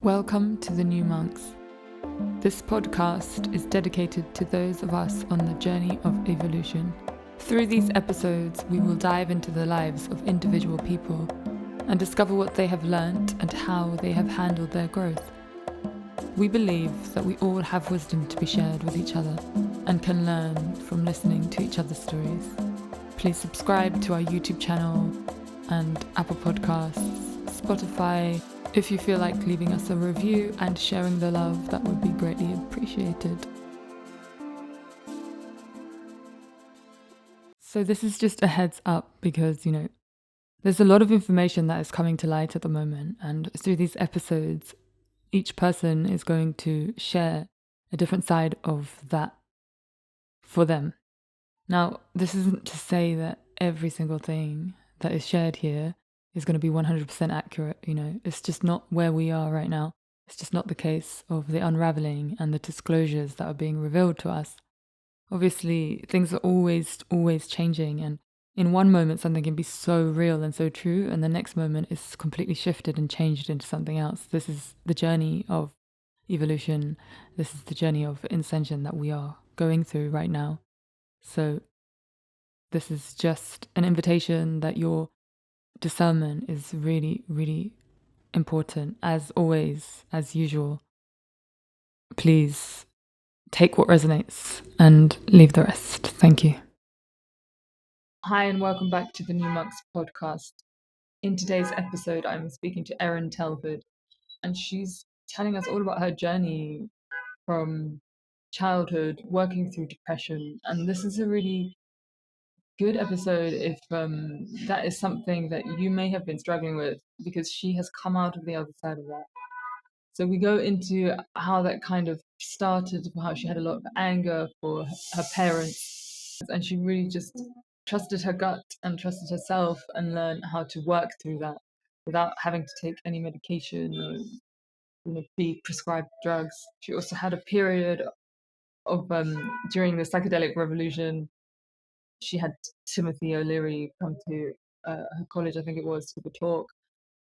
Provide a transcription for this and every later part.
Welcome to the New Monks. This podcast is dedicated to those of us on the journey of evolution. Through these episodes, we will dive into the lives of individual people and discover what they have learnt and how they have handled their growth. We believe that we all have wisdom to be shared with each other and can learn from listening to each other's stories. Please subscribe to our YouTube channel and Apple Podcasts, Spotify. If you feel like leaving us a review and sharing the love, that would be greatly appreciated. So this is just a heads up because, there's a lot of information that is coming to light at the moment, and through these episodes, each person is going to share a different side of that for them. Now, this isn't to say that every single thing that is shared here is going to be 100% accurate, It's just not where we are right now. It's just not the case of the unraveling and the disclosures that are being revealed to us. Obviously, things are always changing, and in one moment something can be so real and so true, and the next moment is completely shifted and changed into something else. This is the journey of evolution. This is the journey of ascension that we are going through right now. So this is just an invitation that your discernment is really, really important. As always, as usual, please take what resonates and leave the rest. Thank you. Hi, and welcome back to the New Monks podcast. In today's episode, I'm speaking to Erin Telford, and she's telling us all about her journey from childhood, working through depression. And this is a really good episode if that is something that you may have been struggling with, because she has come out of the other side of that. So we go into how that kind of started, how she had a lot of anger for her parents, and she really just trusted her gut and trusted herself and learned how to work through that without having to take any medication or be prescribed drugs. She also had a period of during the psychedelic revolution. She had Timothy O'Leary come to her college, I think it was, to the talk,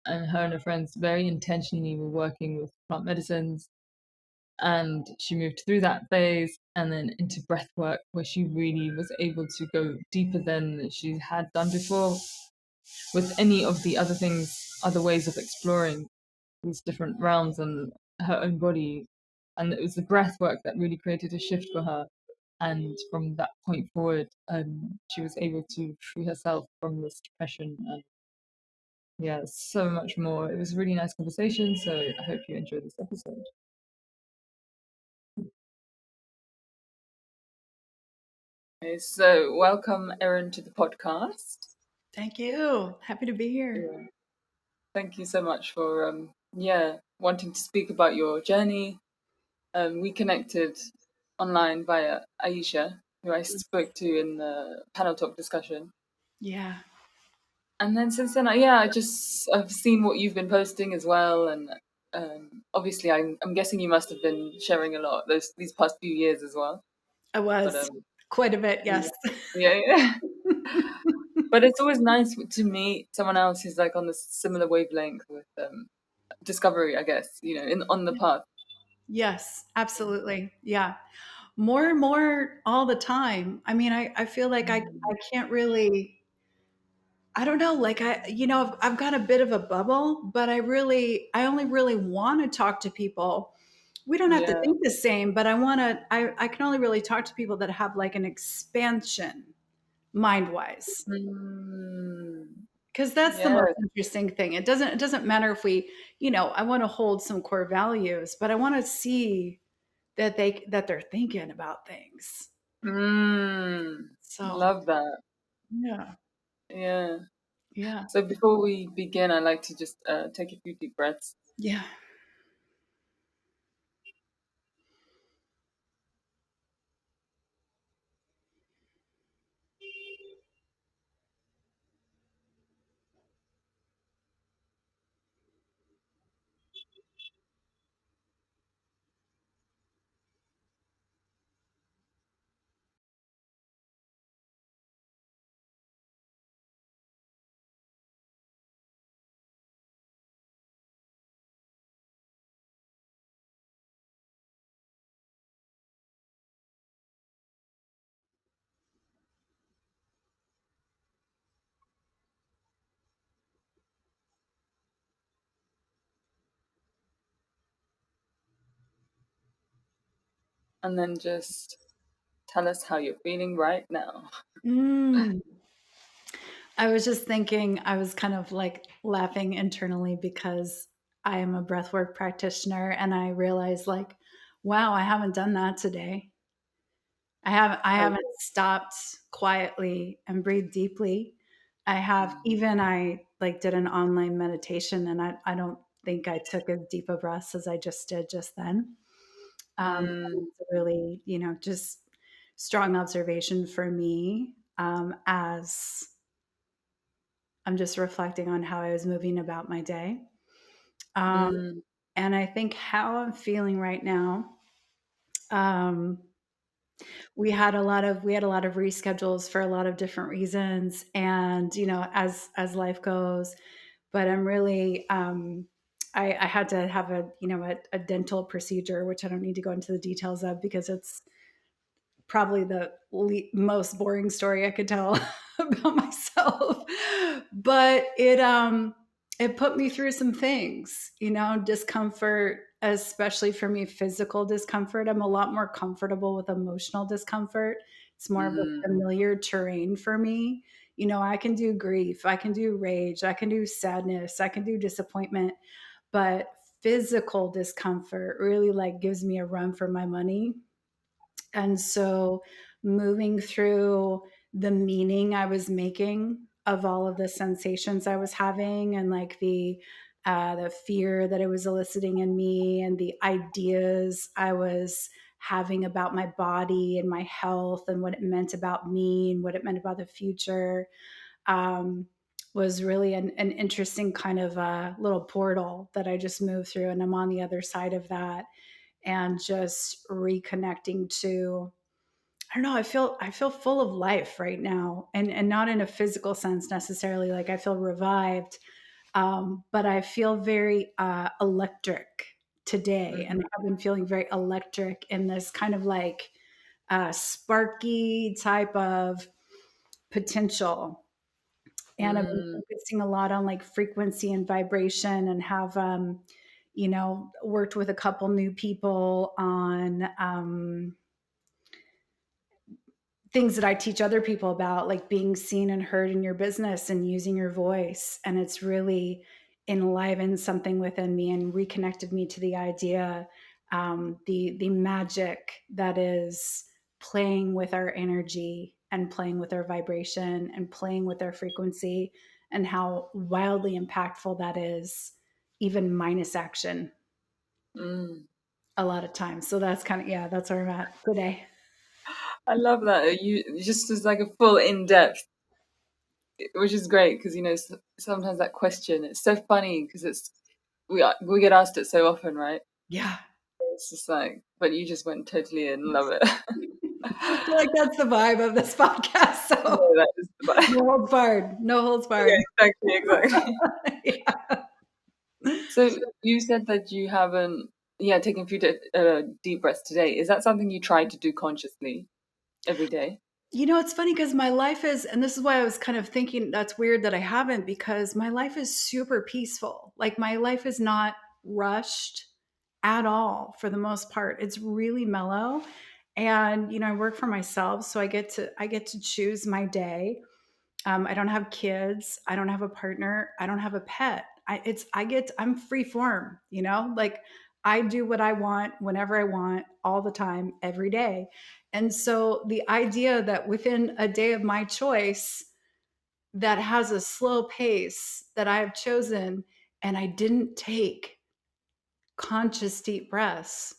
and her and her friends very intentionally were working with plant medicines. And she moved through that phase and then into breathwork, where she really was able to go deeper than she had done before with any of the other things, other ways of exploring these different realms and her own body. And it was the breathwork that really created a shift for her. And from that point forward, she was able to free herself from this depression and yeah, so much more. It was a really nice conversation, so I hope you enjoyed this episode. Okay, so welcome, Erin, to the podcast. Thank you. Happy to be here. Yeah. Thank you so much for wanting to speak about your journey. We connected online via Aisha, who I spoke to in the panel talk discussion. Yeah. And then since then, I've seen what you've been posting as well, and obviously, I'm guessing you must have been sharing a lot these past few years as well. I was But quite a bit, yes. yeah. But it's always nice to meet someone else who's like on the similar wavelength with discovery, I guess. On the path. Yes, absolutely. Yeah. More and more all the time. I mean, I feel like I can't really, I don't know, like I've got a bit of a bubble, but I only really want to talk to people. We don't have to Yeah. think the same, but I can only really talk to people that have like an expansion mind wise. Because that's the Yeah. most interesting thing. It doesn't matter if we, I want to hold some core values, but I want to see that they're thinking about things. So Love that. yeah, Yeah. yeah, So before we begin, I'd like to just take a few deep breaths. yeah. and then just tell us how you're feeling right now. Mm. I was just thinking, I was kind of like laughing internally because I am a breathwork practitioner and I realized like, wow, I haven't done that today. I Oh, haven't stopped quietly and breathed deeply. I have even I like did an online meditation and I don't think I took as deep a breaths as I just did just then. mm, It's a really, just strong observation for me as I'm just reflecting on how I was moving about my day. Um, mm, and I think how I'm feeling right now. Um, we had a lot of reschedules for a lot of different reasons, and as life goes. But I'm really I had to have a dental procedure, which I don't need to go into the details of because it's probably the most boring story I could tell about myself. But it put me through some things, discomfort, especially for me, physical discomfort. I'm a lot more comfortable with emotional discomfort. It's more of a mm, familiar terrain for me. I can do grief, I can do rage, I can do sadness, I can do disappointment, but physical discomfort really like gives me a run for my money. And so moving through the meaning I was making of all of the sensations I was having and like the fear that it was eliciting in me and the ideas I was having about my body and my health and what it meant about me and what it meant about the future um, was really an interesting kind of little portal that I just moved through. And I'm on the other side of that and just reconnecting to I don't know, I feel full of life right now and not in a physical sense necessarily like I feel revived but I feel very electric today and mhm, I've been feeling very electric in this kind of like sparky type of potential and I've been mm, focusing a lot on like frequency and vibration and have worked with a couple new people on things that I teach other people about, like being seen and heard in your business and using your voice. And it's really enlivened something within me and reconnected me to the idea, the magic that is playing with our energy and playing with our vibration and playing with our frequency, and how wildly impactful that is, even minus action mm. a lot of times. So that's kind of, yeah, that's where I'm at today. I love that. You just as like a full in depth, which is great because sometimes that question, it's so funny because we get asked it so often, right? Yeah. It's just like, but you just went totally in, love it. I feel like that's the vibe of this podcast. Yeah, So that is the vibe. no holds barred. No holds Yeah, barred. exactly, exactly. Yeah. So you said that you haven't, yeah, taken a few deep breaths today. Is that something you try to do consciously every day? It's funny because my life is, and this is why I was kind of thinking that's weird that I haven't, because my life is super peaceful. Like my life is not rushed at all for the most part. It's really mellow. And I work for myself, so I get to choose my day. I don't have kids. I don't have a partner. I don't have a pet. I'm free form, like I do what I want whenever I want all the time, every day. And so the idea that within a day of my choice that has a slow pace that I have chosen and I didn't take conscious deep breaths,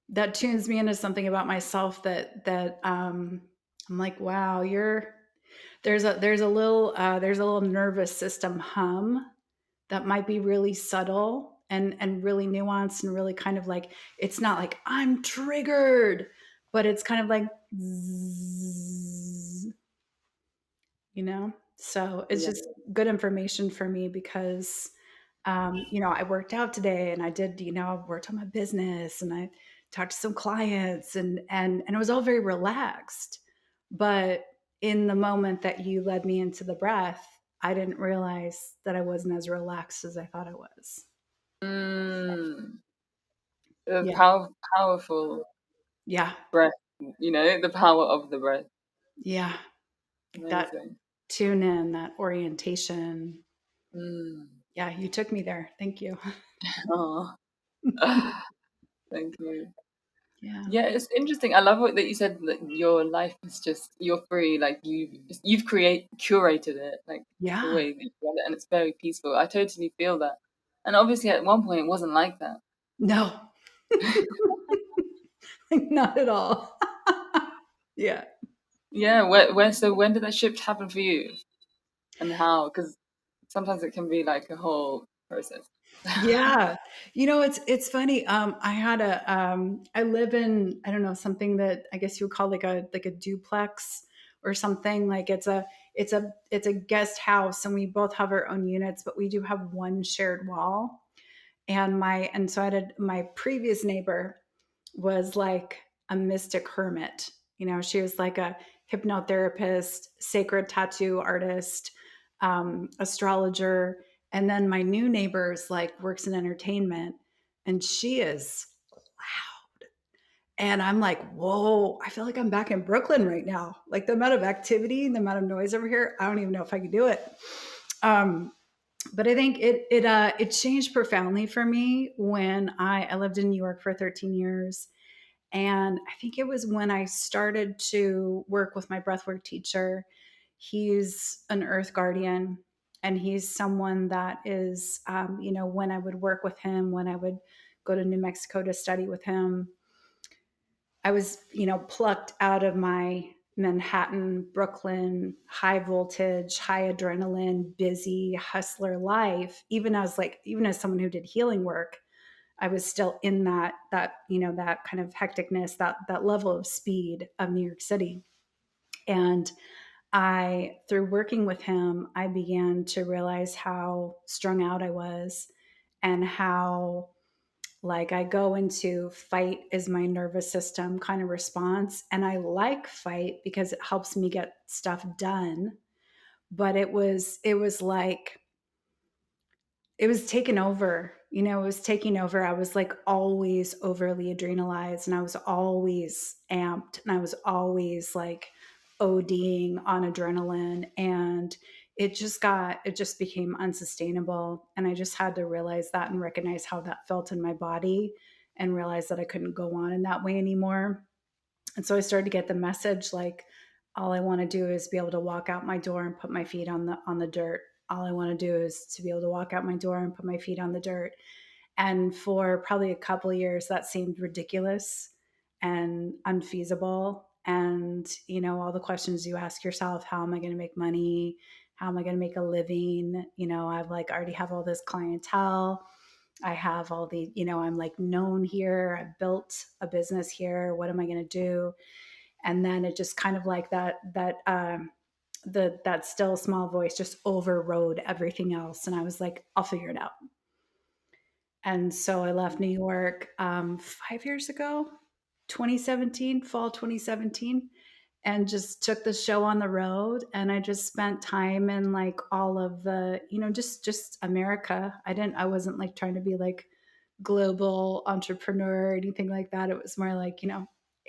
that tunes me into something about myself that I'm like, wow, there's a little nervous system hum that might be really subtle and really nuanced and really kind of like it's not like I'm triggered, but it's kind of like zzz, so it's Yeah. just good information for me because I worked out today and I did, I worked on my business and I talked to some clients and it was all very relaxed. But in the moment that you led me into the breath, I didn't realize that I wasn't as relaxed as I thought I was. Mm, Yeah. powerful Yeah. breath, the power of the breath. Yeah. That Amazing. tune in, that orientation. Mm. Yeah, you took me there. Thank you. Oh, thank you. Yeah. Yeah, it's interesting. I love that you said that your life is just you're free, like you've curated it, like the Yeah. way that you want it, and it's very peaceful. I totally feel that. And obviously, at one point, it wasn't like that. No. Not at all. Yeah. Yeah, where so when did that shift happen for you, and how? Because sometimes it can be like a whole process. Yeah. It's funny. I live in, I don't know, something that I guess you would call like a duplex or something. Like it's a guest house and we both have our own units, but we do have one shared wall. And so my previous neighbor was like a mystic hermit. She was like a hypnotherapist, sacred tattoo artist, astrologer. And then my new neighbor's like works in entertainment and she is loud. And I'm like, whoa, I feel like I'm back in Brooklyn right now. Like the amount of activity, the amount of noise over here, I don't even know if I could do it. Um, but I think it changed profoundly for me when I lived in New York for 13 years. And I think it was when I started to work with my breathwork teacher. He's an earth guardian, and he's someone that is, when I would work with him, when I would go to New Mexico to study with him, I was, plucked out of my Manhattan, Brooklyn, high voltage, high adrenaline, busy hustler life. Even as someone who did healing work, I was still in that kind of hecticness, that level of speed of New York City. And through working with him, I began to realize how strung out I was and how like I go into fight is my nervous system kind of response. And I like fight because it helps me get stuff done. But it was like it was taken over. It was taking over. I was like always overly adrenalized and I was always amped and I was always like ODing on adrenaline. And it just became unsustainable. And I just had to realize that and recognize how that felt in my body and realize that I couldn't go on in that way anymore. And so I started to get the message like, all I want to do is be able to walk out my door and put my feet on the dirt. All I want to do is to be able to walk out my door and put my feet on the dirt. And for probably a couple of years, that seemed ridiculous and unfeasible. And, all the questions you ask yourself, how am I going to make money? How am I going to make a living? I've like already have all this clientele. I have all I'm like known here. I've built a business here. What am I going to do? And then it just kind of like that still small voice just overrode everything else. And I was like, I'll figure it out. And so I left New York 5 years ago, 2017, fall 2017, and just took the show on the road. And I just spent time in like all of the, just America. I wasn't like trying to be like global entrepreneur or anything like that. It was more like,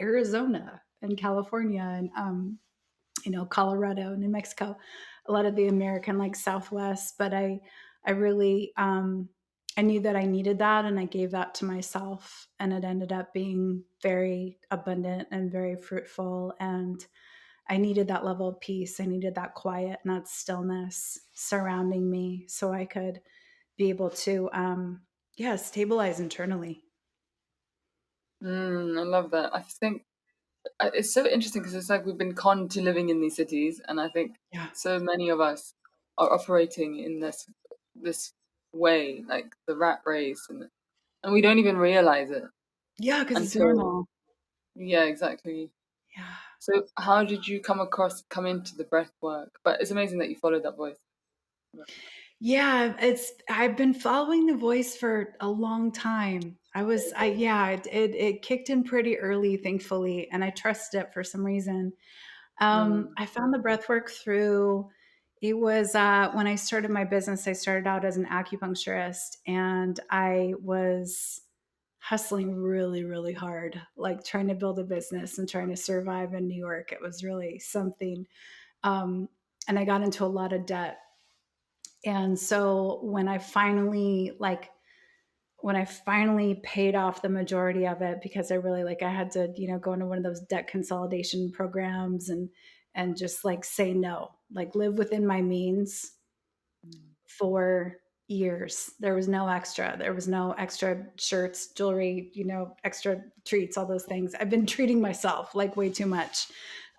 Arizona and California and Colorado, New Mexico, a lot of the American like Southwest. But I really, I knew that I needed that, and I gave that to myself, and it ended up being very abundant and very fruitful. And I needed that level of peace. I needed that quiet and that stillness surrounding me, so I could be able to, stabilize internally. I love that. I think it's so interesting because it's like we've been conned to living in these cities, and I think Yeah, so many of us are operating in this way, like the rat race, and we don't even realize it yeah, because it's until normal. yeah, exactly. Yeah. So how did you come into the breath work? But it's amazing that you followed that voice. Yeah, I've been following the voice for a long time. It kicked in pretty early, thankfully, and I trusted it for some reason. Mm, I found the breath work through it was when I started my business. I started out as an acupuncturist, and hustling really, really hard, like trying to build a business and trying to survive in New York. It was really something. Um, and I got into a lot of debt. And so when I finally paid off the majority of it, because I really like I had to, go into one of those debt consolidation programs and just like say no, like live within my means Mm. for years. There was no extra. There was no extra shirts, jewelry, extra treats, all those things. I've been treating myself like way too much.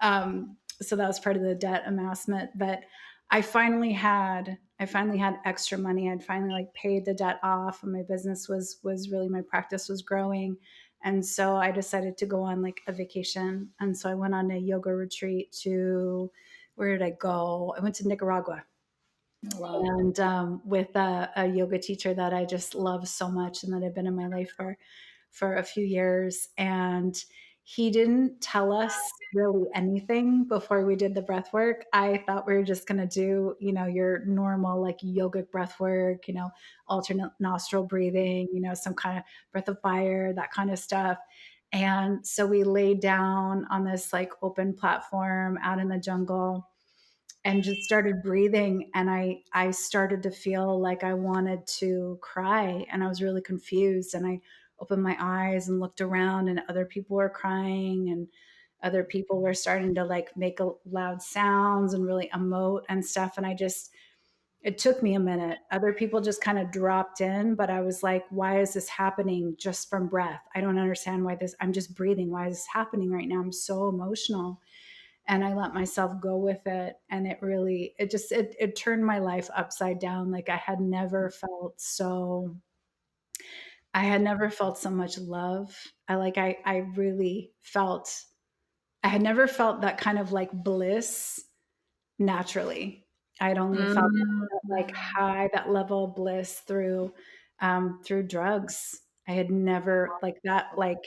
So that was part of the debt amassment. But I finally had extra money. I'd finally like paid the debt off, and my business was really my practice was growing. And so I decided to go on like a vacation. And so I went on a yoga retreat to where did I go? I went to Nicaragua Wow. and with a yoga teacher that I just love so much and that have been in my life for a few years. And he didn't tell us really anything before we did the breath work. I thought we were just going to do, your normal like yogic breath work, alternate nostril breathing, some kind of breath of fire, that kind of stuff. And so we laid down on this like open platform out in the jungle and just started breathing, and I started to feel like I wanted to cry, and I was really confused, and I opened my eyes and looked around, and other people were crying, and other people were starting to like make loud sounds and really emote and stuff, and it took me a minute. Other people just kind of dropped in, but I was like, why is this happening just from breath? I don't understand why this, I'm just breathing. Why is this happening right now? I'm so emotional. And I let myself go with it. And it really, it turned my life upside down. Like I had never felt so much love. I really felt, I had never felt that kind of like bliss naturally. I'd only felt Mm. that like high, that level of bliss through drugs. I had never like that, like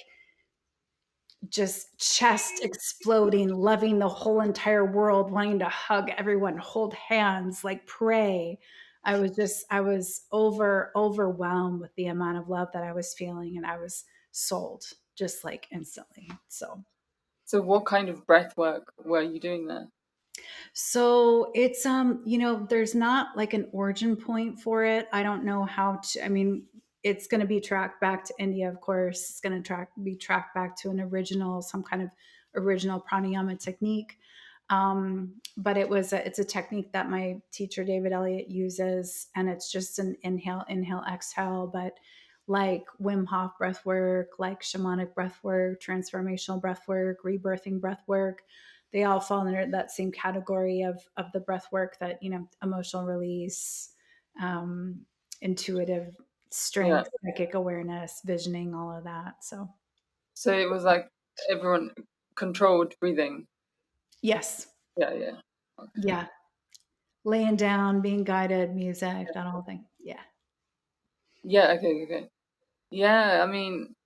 just chest exploding, loving the whole entire world, wanting to hug everyone, hold hands, like pray. I was overwhelmed with the amount of love that I was feeling, and I was sold just like instantly. So what kind of breath work were you doing there? So it's there's not like an origin point for it. I don't know how to, I mean, it's going to be tracked back to India, of course. It's going to be tracked back to some kind of original pranayama technique. But it's a technique that my teacher David Elliott uses, and it's just an inhale, exhale, but like Wim Hof breath work, like shamanic breath work, transformational breath work, rebirthing breath work, they all fall under that same category of the breath work that, emotional release, um, intuitive Yeah. strength, psychic awareness, visioning, all of that. So So it was like everyone controlled breathing. yes. Yeah, yeah. Okay. Yeah. Laying down, being guided, music, that whole thing. Yeah. Yeah, okay, okay. Yeah, I mean,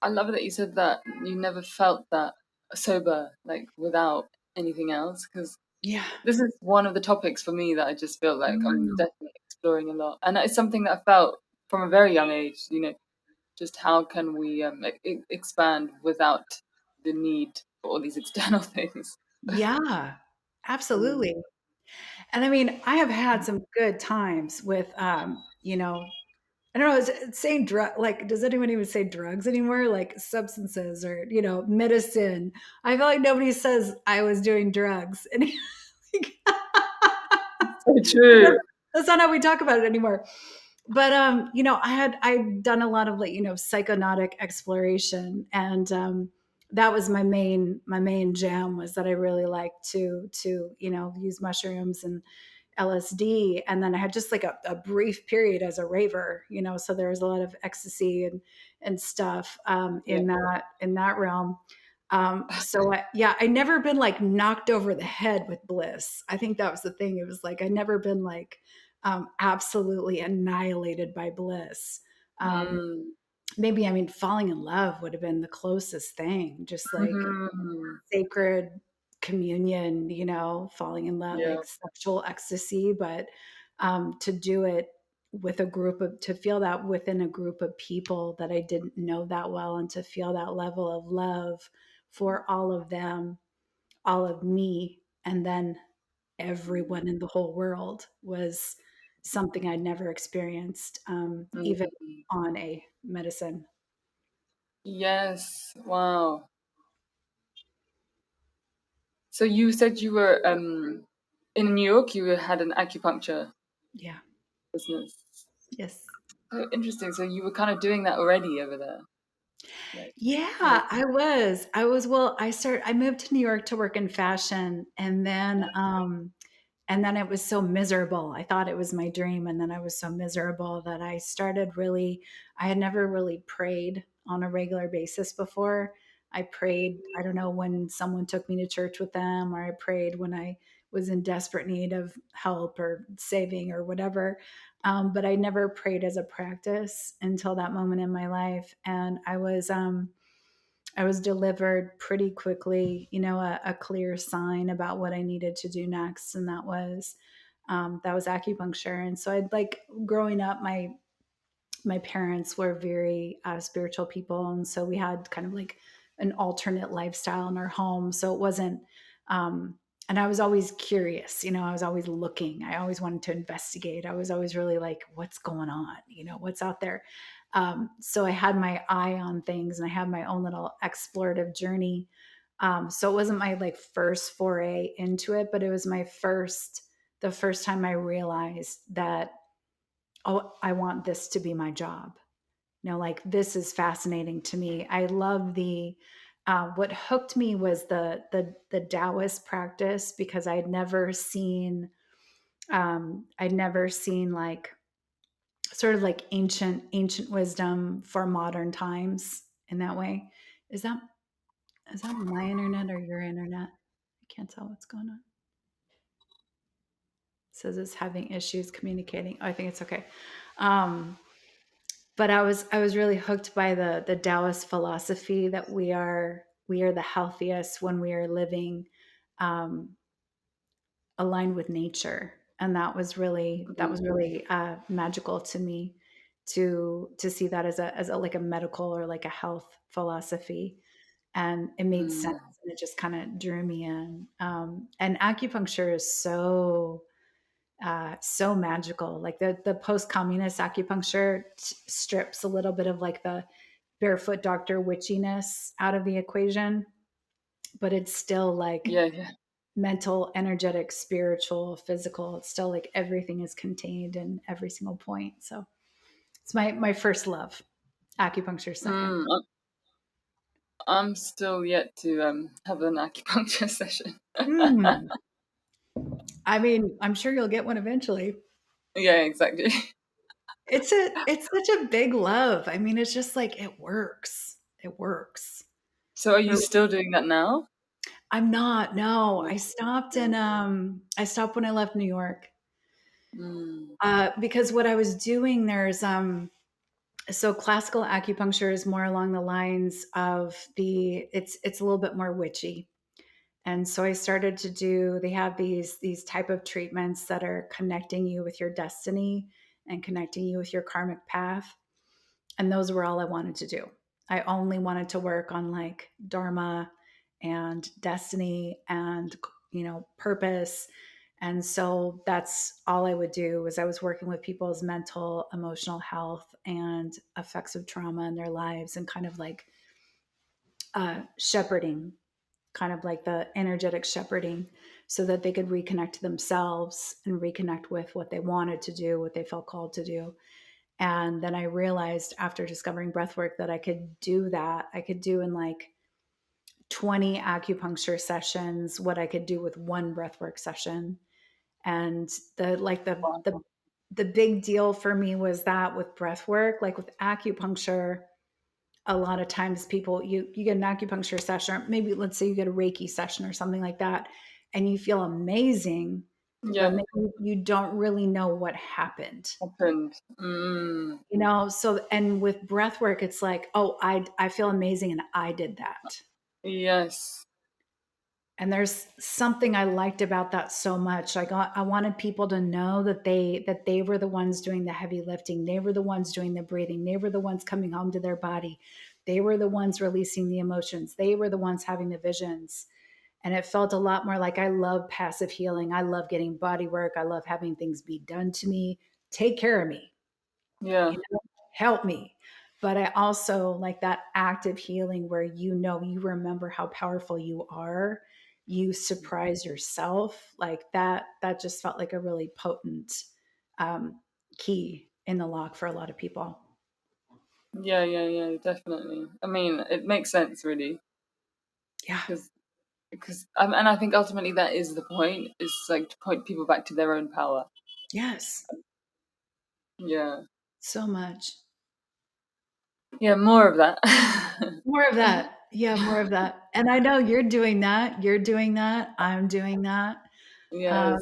I love that you said that you never felt that sober, like without anything else, because Yeah. this is one of the topics for me that I just feel like I'm Mm. definitely exploring a lot. And it's something that I felt from a very young age, just how can we expand without the need for all these external things. Yeah. Mm. Absolutely. And I mean, I have had some good times with, I don't know, saying drug, like, does anyone even say drugs anymore? Like substances or, medicine. I feel like nobody says I was doing drugs. And like, So true. that's not how we talk about it anymore. But I'd done a lot of like, psychonautic exploration, and that was my main jam, was that I really liked to use mushrooms and LSD. And then I had just like a brief period as a raver, so there was a lot of ecstasy and stuff Yeah. in that realm. I never been like knocked over the head with bliss. I think that was the thing. It was like I never been like absolutely annihilated by bliss. Um, Mm. maybe, I mean, falling in love would have been the closest thing, just like Mhm. sacred communion, falling in love, Yeah. like sexual ecstasy, but to do it with a group of, to feel that within a group of people that I didn't know that well, and to feel that level of love for all of them, all of me, and then everyone in the whole world was something I'd never experienced, even Mm. on a medicine. Yes. Wow. So you said you were in New York. You had an acupuncture Yeah. business. Yes. Oh, interesting. So you were kind of doing that already over there. Like, yeah. Yeah, I was. Well, I moved to New York to work in fashion, and then it was so miserable. I thought it was my dream, and then I was so miserable that I had never really prayed on a regular basis before. I prayed, I don't know, when someone took me to church with them, or I prayed when I was in desperate need of help or saving or whatever. But I never prayed as a practice until that moment in my life. And I was delivered pretty quickly, a clear sign about what I needed to do next, and that was acupuncture. And so I'd like growing up, my parents were very spiritual people, and so we had kind of like an alternate lifestyle in our home. So it wasn't, and I was always curious. I was always looking. I always wanted to investigate. I was always really like, what's going on? What's out there. So I had my eye on things, and I had my own little explorative journey. So it wasn't my like first foray into it, but it was the first time I realized that, oh, I want this to be my job. Like this is fascinating to me. I love what hooked me was the Taoist practice, because I'd never seen like sort of like ancient wisdom for modern times in that way. Is that is that my internet or your internet? I can't tell what's going on. It says it's having issues communicating. Oh, I think it's okay. Um, but I was really hooked by the Taoist philosophy that we are the healthiest when we are living um, aligned with nature, and that was Mm. really magical to me to see that as a like a medical or like a health philosophy, and it made sense, Mm. and it just kind of drew me in. And acupuncture is so magical. Like the post communist acupuncture strips a little bit of like the barefoot doctor witchiness out of the equation, but it's still like Yeah. Yeah. mental, energetic, spiritual, physical. It's still like everything is contained in every single point. So it's my first love. Acupuncture second. Mm. I'm still yet to have an acupuncture session. Hmm. I mean, I'm sure you'll get one eventually. Yeah. Exactly. It's such a big love. I mean, it's just like it works. It works. So are you still doing that now? I'm not. No, No. I stopped when I left New York. Mm. Because what I was doing, so classical acupuncture is more along the lines of it's a little bit more witchy. And so I started to do, they have these type of treatments that are connecting you with your destiny and connecting you with your karmic path. And those were all I wanted to do. I only wanted to work on like dharma and destiny and purpose. And so that's all I would do. Was I was working with people's mental, emotional health and effects of trauma in their lives, and kind of like shepherding, kind of like the energetic shepherding, so that they could reconnect to themselves and reconnect with what they wanted to do, what they felt called to do. And then I realized after discovering breathwork that I could do that. I could do in like 20 acupuncture sessions what I could do with one breathwork session. And the big deal for me was that with breathwork, like with acupuncture, a lot of times people you get an acupuncture session, or maybe let's say you get a Reiki session or something like that, and you feel amazing, but Yeah. maybe you don't really know what happened. Happened. Mm. So, and with breath work, it's like, oh, I feel amazing and I did that. Yes. And there's something I liked about that so much. I wanted people to know that they were the ones doing the heavy lifting. They were the ones doing the breathing. They were the ones coming home to their body. They were the ones releasing the emotions. They were the ones having the visions. And it felt a lot more like I love passive healing. I love getting body work. I love having things be done to me. Take care of me, Yeah. you know, help me. But I also like that active healing where you remember how powerful you are. You surprise yourself like that. That just felt like a really potent um, key in the lock for a lot of people. Yeah, yeah, yeah, definitely. I mean, it makes sense really, Yeah. because and I think ultimately that is the point. Is like to point people back to their own power. Yes. Yeah, So much. yeah, more of that. More of that. Yeah, more of that. And I know you're doing that. You're doing that. I'm doing that. Um, Yes.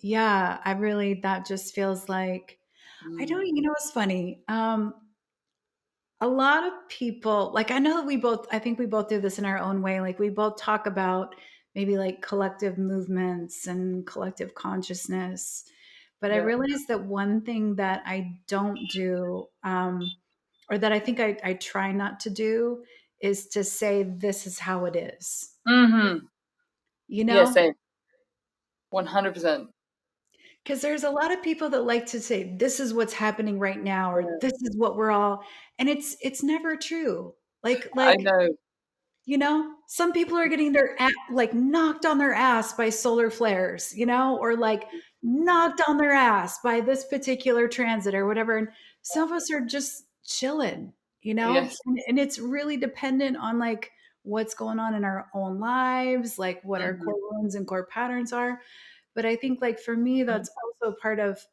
yeah, I really, that just feels like, I Mm. don't, it's funny. A lot of people, like, I know that I think we both do this in our own way. Like, we both talk about maybe like collective movements and collective consciousness. But I Yeah. realized that one thing that I don't do, or that I think I try not to do, is to say, this is how it is, Mm-hmm. you Yeah, know? same. 100%. Because there's a lot of people that like to say, this is what's happening right now, or Yeah. this is what we're all, and it's never true. I Like, know. some people are getting like knocked on their ass by solar flares, or like knocked on their ass by this particular transit or whatever. And some of us are just chilling, Yes. and it's really dependent on like what's going on in our own lives, like what our Hmm. core wounds and core patterns are. But I think like for me, that's also part of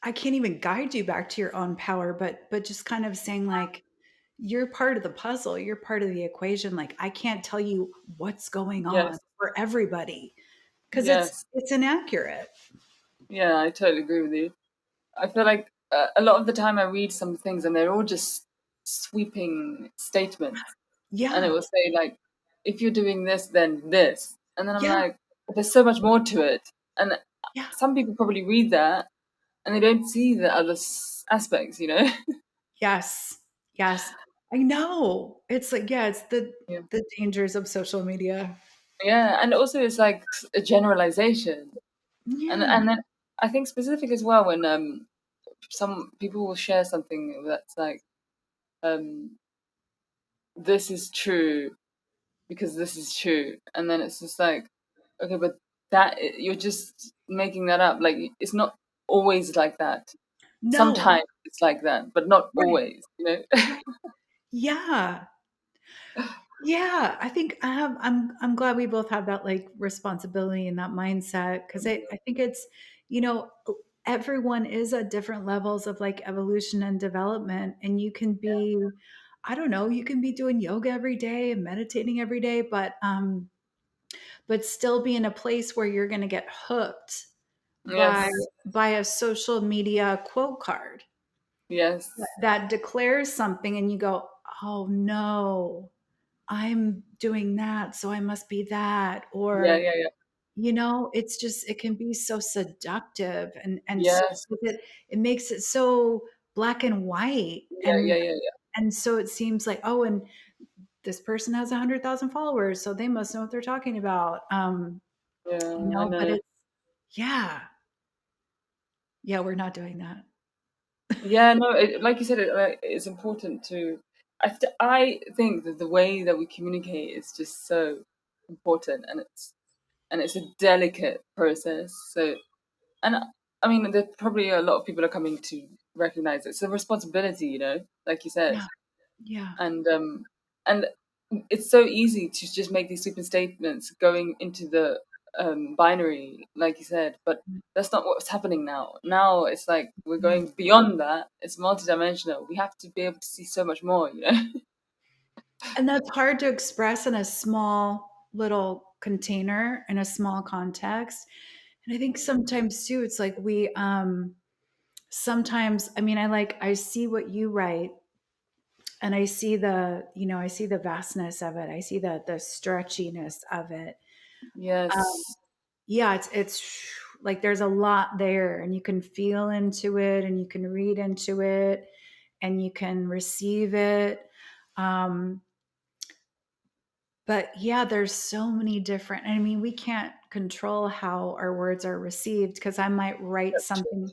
I can't even guide you back to your own power, but just kind of saying like, you're part of the puzzle, you're part of the equation. Like I can't tell you what's going on Yes. for everybody because it's Yes. it's inaccurate. Yeah, I totally agree with you. I feel like a lot of the time I read some things and they're all just sweeping statements, and it Yeah. will say like, if you're doing this, then this, and then I'm Yeah. like, there's so much more to it, and Yeah. some people probably read that and they don't see the other aspects, you know? Yes. Yes. I know. It's like, yeah, it's the Yeah. the dangers of social media. Yeah, and also it's like a generalization, Yeah. and then I think specific as well when some people will share something that's like um this is true because this is true, and then it's just like, okay, but you're just making that up. Like it's not always like that. No. Sometimes it's like that, but not Right. always, you know. Right. Yeah. Yeah, I think I'm glad we both have that like responsibility and that mindset because I think it's, you know, everyone is at different levels of like evolution and development. And you can be, I don't know, you can be doing yoga every day and meditating every day, but still be in a place where you're gonna get hooked by Yes, by a social media quote card yes, that declares something and you go, oh no. I'm doing that, so I must be that. yeah, Or, yeah, yeah, it's just it can be so seductive and so yes, it makes it so black and white. yeah, And yeah, yeah, yeah, and so it seems like, oh, and this person has 100,000 followers, so they must know what they're talking about. yeah. I But know. it's yeah, yeah, we're not doing that. Yeah, no, like you said, it's important to. I think that the way that we communicate is just so important, and it's a delicate process. So, and I mean, there probably a lot of people are coming to recognize it. It's a responsibility, you know, like you said, Yeah, yeah, and it's so easy to just make these sweeping statements going into the binary, like you said, but that's not what's happening now. Now it's like we're yeah. going beyond that. It's multidimensional. We have to be able to see so much more, you know? And that's hard to express in a small little container in a small context. And I think sometimes too, it's like sometimes, I mean, I see what you write and I see I see the vastness of it. I see the stretchiness of it. Um, Yes, yeah, it's like there's a lot there, and you can feel into it, and you can read into it, and you can receive it. Um, but yeah, there's so many different, I mean, we can't control how our words are received, because I might write that's true. something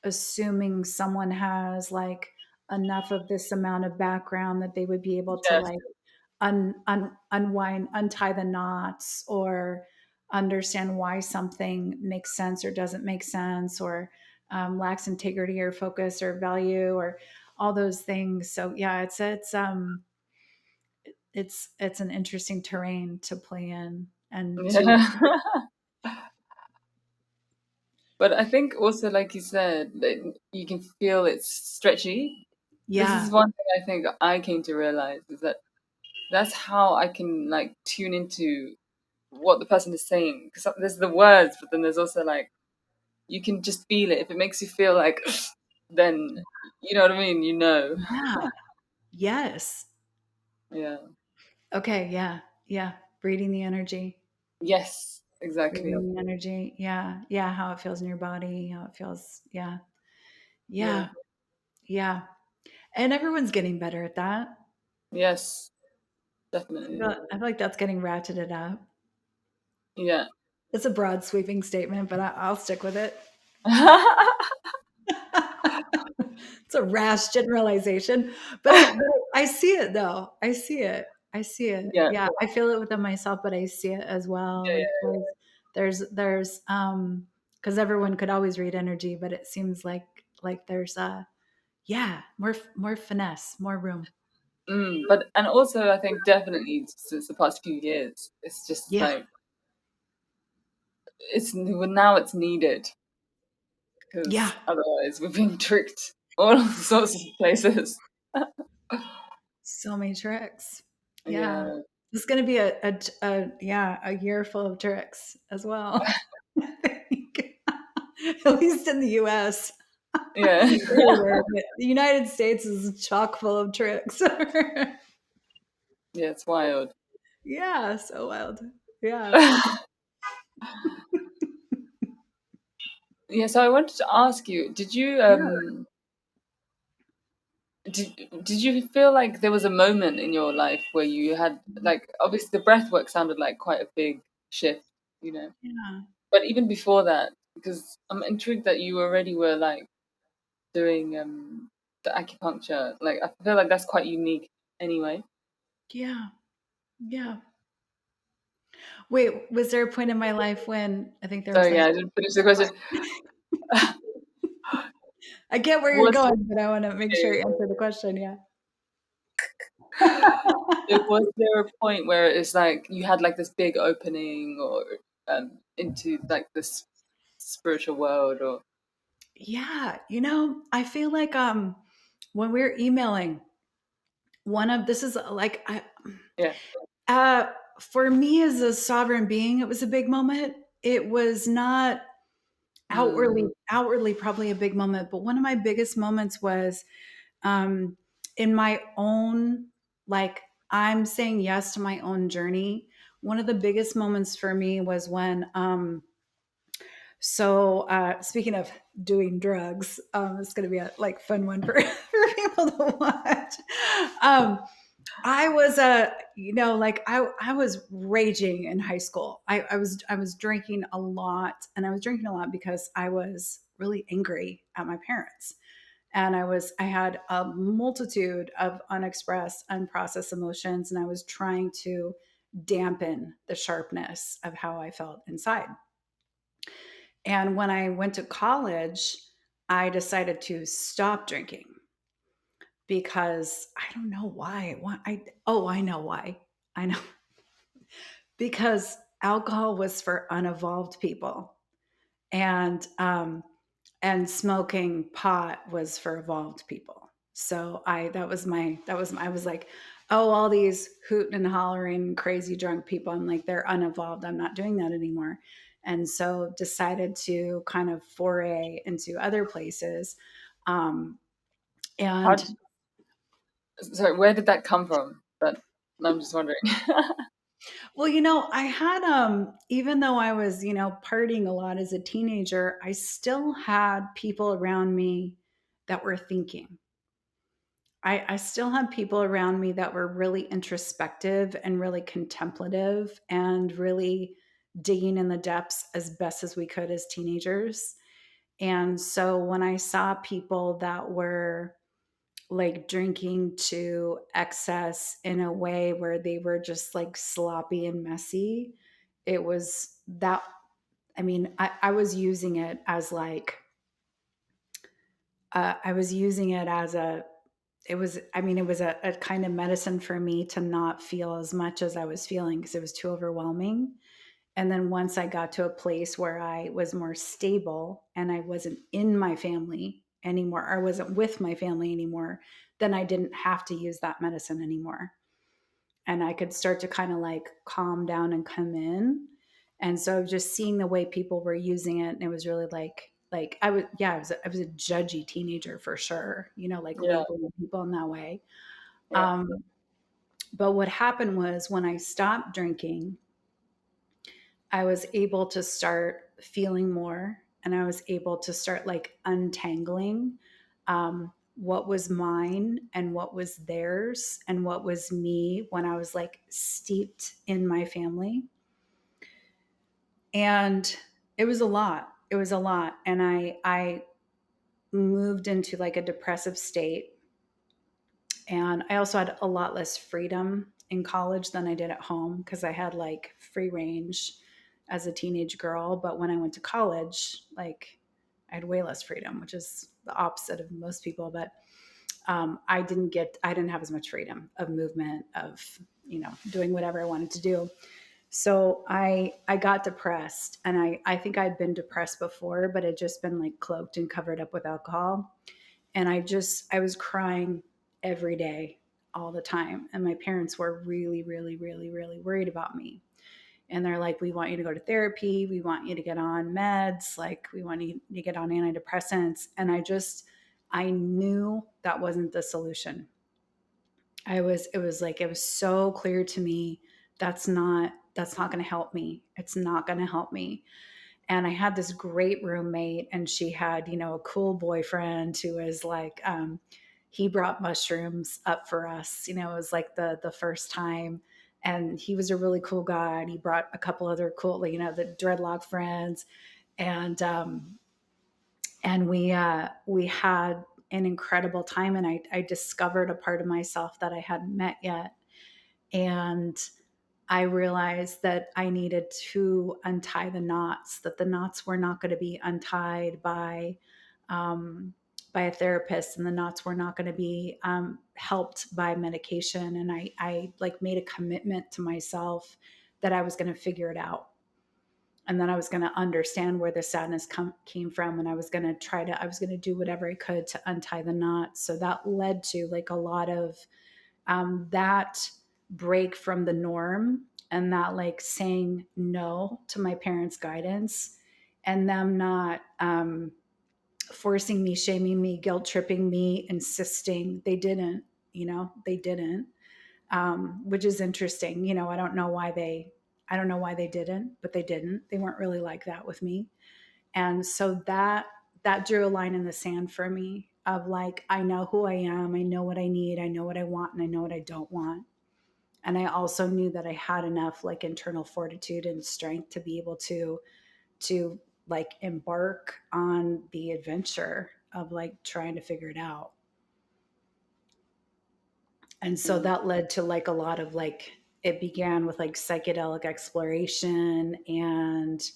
assuming someone has like enough of this amount of background that they would be able to Yes. like unwind, untie the knots, or understand why something makes sense or doesn't make sense, or lacks integrity or focus or value, or all those things. So yeah, it's an interesting terrain to play in and to Yeah. But I think also, like you said, that you can feel it's stretchy. This is yeah, one thing I think I came to realize, is that that's how I can like tune into what the person is saying. Because there's the words, but then there's also like you can just feel it. If it makes you feel like, then you know what I mean. You know. yeah, yes, Yeah. okay, yeah, yeah, reading the energy. Yes. Exactly. Reading the energy. Yeah. Yeah. How it feels in your body, how it feels. Yeah. Yeah. Yeah. Yeah. And everyone's getting better at that. Yes. Definitely. I feel like that's getting ratcheted up. Yeah. It's a broad sweeping statement, but I'll stick with it. It's a rash generalization, but I see it though. I see it. I see it. Yeah. Yeah, I feel it within myself, but I see it as well. Like Yeah. there's because everyone could always read energy, but it seems like there's yeah, more finesse, more room. But and also I think definitely since the past few years, it's just Yeah, like it's now it's needed yeah, because otherwise we're being tricked all sorts of places. so many tricks. Yeah, Yeah, this is going to be a year full of tricks as well. I think. At least in the US. yeah, Everywhere, but the United States is chock full of tricks. yeah. It's wild. Yeah, so wild. Yeah. Yeah. So I wanted to ask you: Yeah. did you feel like there was a moment in your life where you had like obviously the breath work sounded like quite a big shift, you know? Yeah. But even before that, because I'm intrigued that you already were like doing the acupuncture. Like I feel like that's quite unique anyway. Yeah. Yeah. Wait, was there a point in my life when I think there So was yeah, like I didn't finish the question. I get where you're Was going, but I want to make sure you answer the question. Yeah. was there a point where it's like you had like this big opening or into like this spiritual world or Yeah, I feel like when we're emailing, one of this is like yeah. uh for me as a sovereign being, it was a big moment. It was not outwardly Mm, outwardly probably a big moment, but one of my biggest moments was um in my own, like, I'm saying yes to my own journey. One of the biggest moments for me was when speaking of doing drugs, it's going to be a like fun one for, for people to watch. Um, I was like I was raging in high school. I was drinking a lot, and I was drinking a lot because I was really angry at my parents. And I had a multitude of unexpressed, unprocessed emotions, and I was trying to dampen the sharpness of how I felt inside. And when I went to college, I decided to stop drinking because I don't know why. I know why. I know because alcohol was for unevolved people, and smoking pot was for evolved people. So I was like, oh, all these hooting and hollering crazy drunk people, I'm like, they're unevolved. I'm not doing that anymore. And so decided to kind of foray into other places. Um, how and did Sorry, where did that come from? But I'm just wondering. Well, I had even though I was, partying a lot as a teenager, I still had people around me that were thinking. I still had people around me that were really introspective and really contemplative and really digging in the depths as best as we could as teenagers. And so when I saw people that were like drinking to excess in a way where they were just like sloppy and messy, it was that. I mean, I was using it as like, I was using it as a, it was, I mean, it was a kind of medicine for me to not feel as much as I was feeling because it was too overwhelming. And then once I got to a place where I was more stable and I wasn't in my family anymore, I wasn't with my family anymore, then I didn't have to use that medicine anymore. And I could start to kind of like calm down and come in. And so just seeing the way people were using it, and it was really like I was, yeah, I was a judgy teenager for sure, like Yeah, labeling people in that way. yeah. Um, but what happened was when I stopped drinking, I was able to start feeling more, and I was able to start like untangling what was mine and what was theirs and what was me when I was like steeped in my family. And it was a lot. It was a lot. And I moved into like a depressive state. And I also had a lot less freedom in college than I did at home because I had like free range as a teenage girl. But when I went to college, like I had way less freedom, which is the opposite of most people. But I didn't have as much freedom of movement, of, doing whatever I wanted to do. So I got depressed, and I think I'd been depressed before, but it just been like cloaked and covered up with alcohol. And I was crying every day, all the time. And my parents were really, really, really, really worried about me. And they're like, we want you to go to therapy. We want you to get on meds. Like, we want you to get on antidepressants. And I knew that wasn't the solution. It was so clear to me that's not going to help me. It's not going to help me. And I had this great roommate, and she had, a cool boyfriend who was like, he brought mushrooms up for us. It was like the first time, and he was a really cool guy. And he brought a couple other cool, the dreadlock friends, and we had an incredible time. And I discovered a part of myself that I hadn't met yet, and I realized that I needed to untie the knots, that the knots were not going to be untied um, by a therapist, and the knots were not going to be helped by medication. And I like made a commitment to myself that I was going to figure it out. And then I was going to understand where the sadness came from. And I was going to do whatever I could to untie the knots. So that led to like a lot of that break from the norm, and that like saying no to my parents' guidance, and them not forcing me, shaming me, guilt tripping me, insisting. They didn't, which is interesting. I don't know why they didn't, but they didn't. They weren't really like that with me. And so that drew a line in the sand for me of like, I know who I am, I know what I need, I know what I want, and I know what I don't want. And I also knew that I had enough like internal fortitude and strength to be able to like embark on the adventure of like trying to figure it out. And so Mm. that led to like a lot of like, it began with like psychedelic exploration, and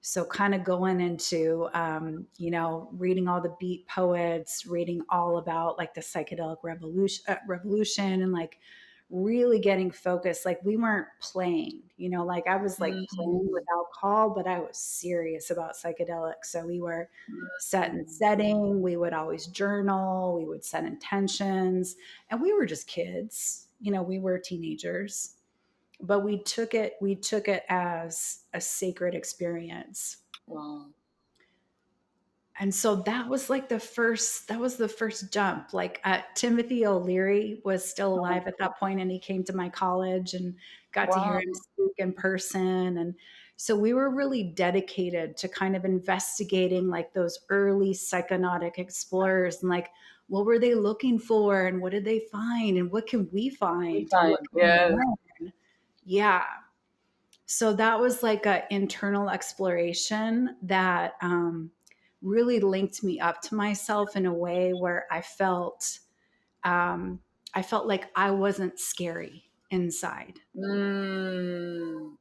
so kind of going into reading all the beat poets, reading all about like the psychedelic revolution, and like really getting focused. Like we weren't playing, like I was like playing with Mm. alcohol, but I was serious about psychedelics. So we were set and Mm. setting, we would always journal, we would set intentions, and we were just kids, we were teenagers, but we took it as a sacred experience. Wow. And so that was like that was the first jump. Like Timothy O'Leary was still Oh, alive at that point, and he came to my college and got to hear wow. him speak in person. And so we were really dedicated to kind of investigating like those early psychonautic explorers and like what were they looking for and what did they find and what can we Good find and what time. can we Yes. learn? Yeah. So that was like an internal exploration that really linked me up to myself in a way where um, I felt like I wasn't scary inside, Mm,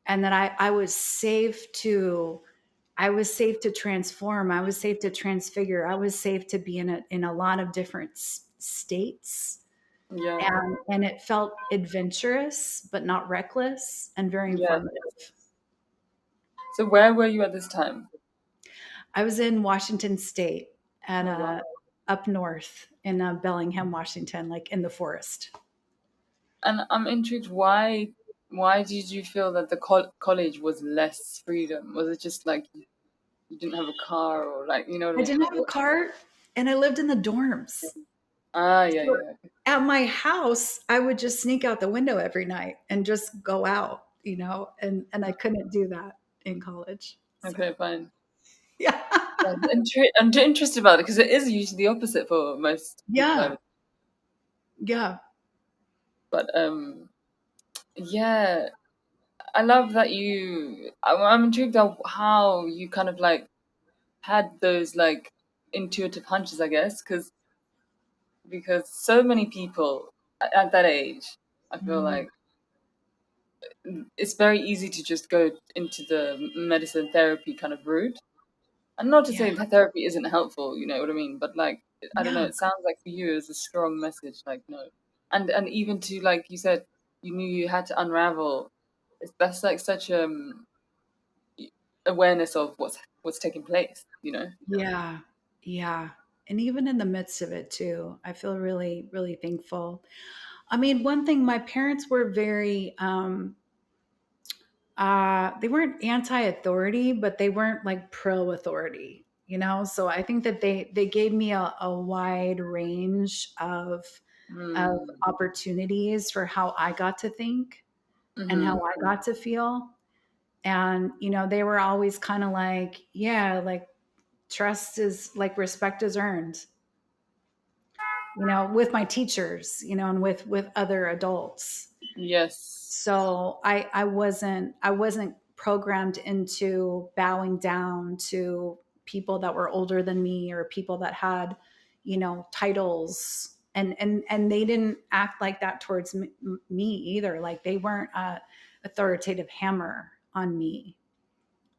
and that I was safe to transform. I was safe to transfigure. I was safe to be in a lot of different states, yeah. and it felt adventurous but not reckless and very Yeah. informative. So where were you at this time? I was in Washington State at Oh, wow. up north in Bellingham, Washington, like in the forest. And I'm intrigued, why did you feel that the college was less freedom? Was it just like you didn't have a car, or like, you know what I I mean? didn't have a car, and I lived in the dorms. Ah, yeah, So yeah. at my house, I would just sneak out the window every night and just go out, and I couldn't do that in college. So Okay, fine. yeah, Yeah, I'm interested about it because it is usually the opposite for most people, yeah, yeah, but yeah, I love that I'm intrigued at how you kind of like had those like intuitive hunches, I guess, because so many people at that age, I feel mm, like it's very easy to just go into the medicine therapy kind of route. And not to yeah, say that therapy isn't helpful, you know what I mean? But like, I don't know, yeah, it sounds like for you it's a strong message, like no. And even to like you said, you knew you had to unravel. That's like such awareness of what's taking place, you know? yeah, yeah. And even in the midst of it too, I feel really, really thankful. I mean, one thing, my parents were very they weren't anti-authority, but they weren't like pro-authority, so I think that they gave me a wide range of Mm. opportunities for how I got to think and how Mm-hmm. I got to feel. And they were always kind of like, yeah, like trust is like respect is earned, with my teachers, and with other adults. Yes. So I wasn't programmed into bowing down to people that were older than me or people that had, titles, and they didn't act like that towards me either. Like they weren't a authoritative hammer on me.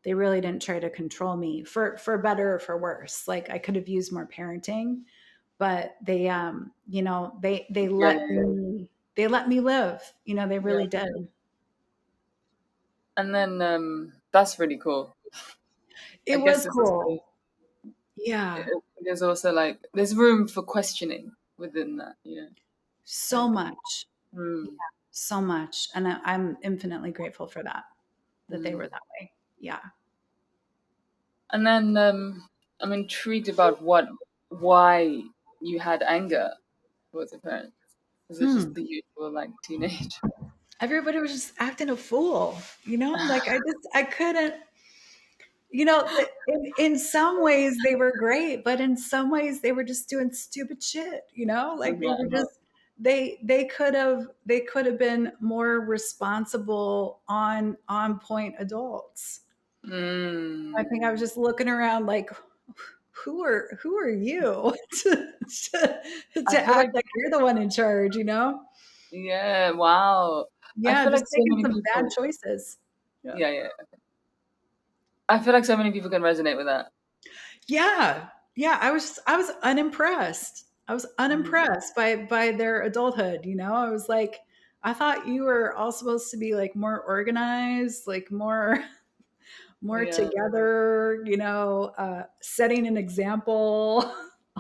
They really didn't try to control me for better or for worse. Like I could have used more parenting, but they Yeah, let me live. They yeah. really did. And then that's really cool. I It guess was it's cool. also, Yeah. there's also like there's room for questioning within that, you know. So Like, much. Yeah, mm, so much. And I'm infinitely grateful for that they were mm. that way. Yeah. And then I'm intrigued about why you had anger towards your parents. Is it just Hmm. the usual like teenage? Everybody was just acting a fool, like I couldn't, in some ways they were great, but in some ways they were just doing stupid shit, like they were Okay. just, they could have been more responsible on point adults. I Mm. think I was just looking around like, who are you I to feel act like like you're the one in charge, yeah, wow. I Yeah, feel like just so making many some bad people. choices. Yeah. Yeah, yeah. I feel like so many people can resonate with that. Yeah. Yeah, I was unimpressed. I was Mm. unimpressed by their adulthood, I was like, I thought you were all supposed to be like more organized, like more Yeah, together, setting an example,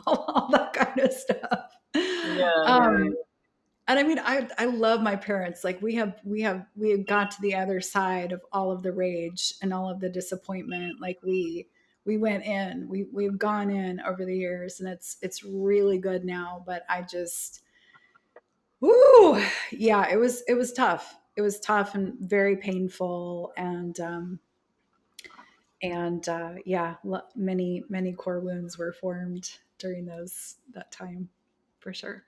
all that kind of stuff. yeah, Um, and I mean, I love my parents. Like we have got to the other side of all of the rage and all of the disappointment. Like we went in. We've gone in over the years, and it's really good now. But I just, whoo, yeah, it was tough. It was tough and very painful, and yeah, many core wounds were formed during that time, for sure.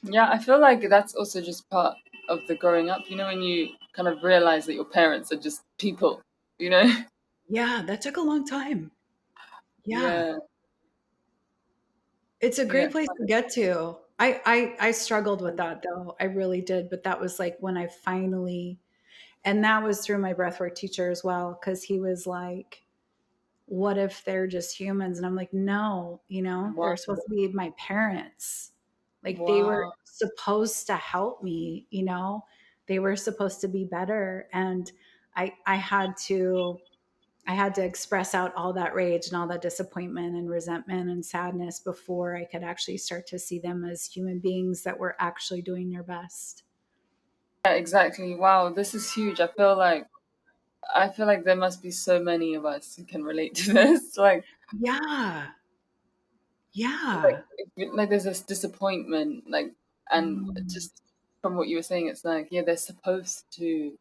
Yeah, I feel like that's also just part of the growing up, when you kind of realize that your parents are just people, you know? Yeah, that took a long time. Yeah, Yeah, it's a yeah, great place to get to. I struggled with that though. I really did, but that was like when I finally, and that was through my breathwork teacher as well, because he was like, what if they're just humans? And I'm like, no, wow, they're supposed to be my parents. Like they were wow. supposed to help me, they were supposed to be better. And I had to express out all that rage and all that disappointment and resentment and sadness before I could actually start to see them as human beings that were actually doing their best. Yeah, exactly. Wow, this is huge. I feel like there must be so many of us who can relate to this. Yeah. Like, Yeah. like there's this disappointment, and Mm. just from what you were saying, it's like, yeah, they're supposed to.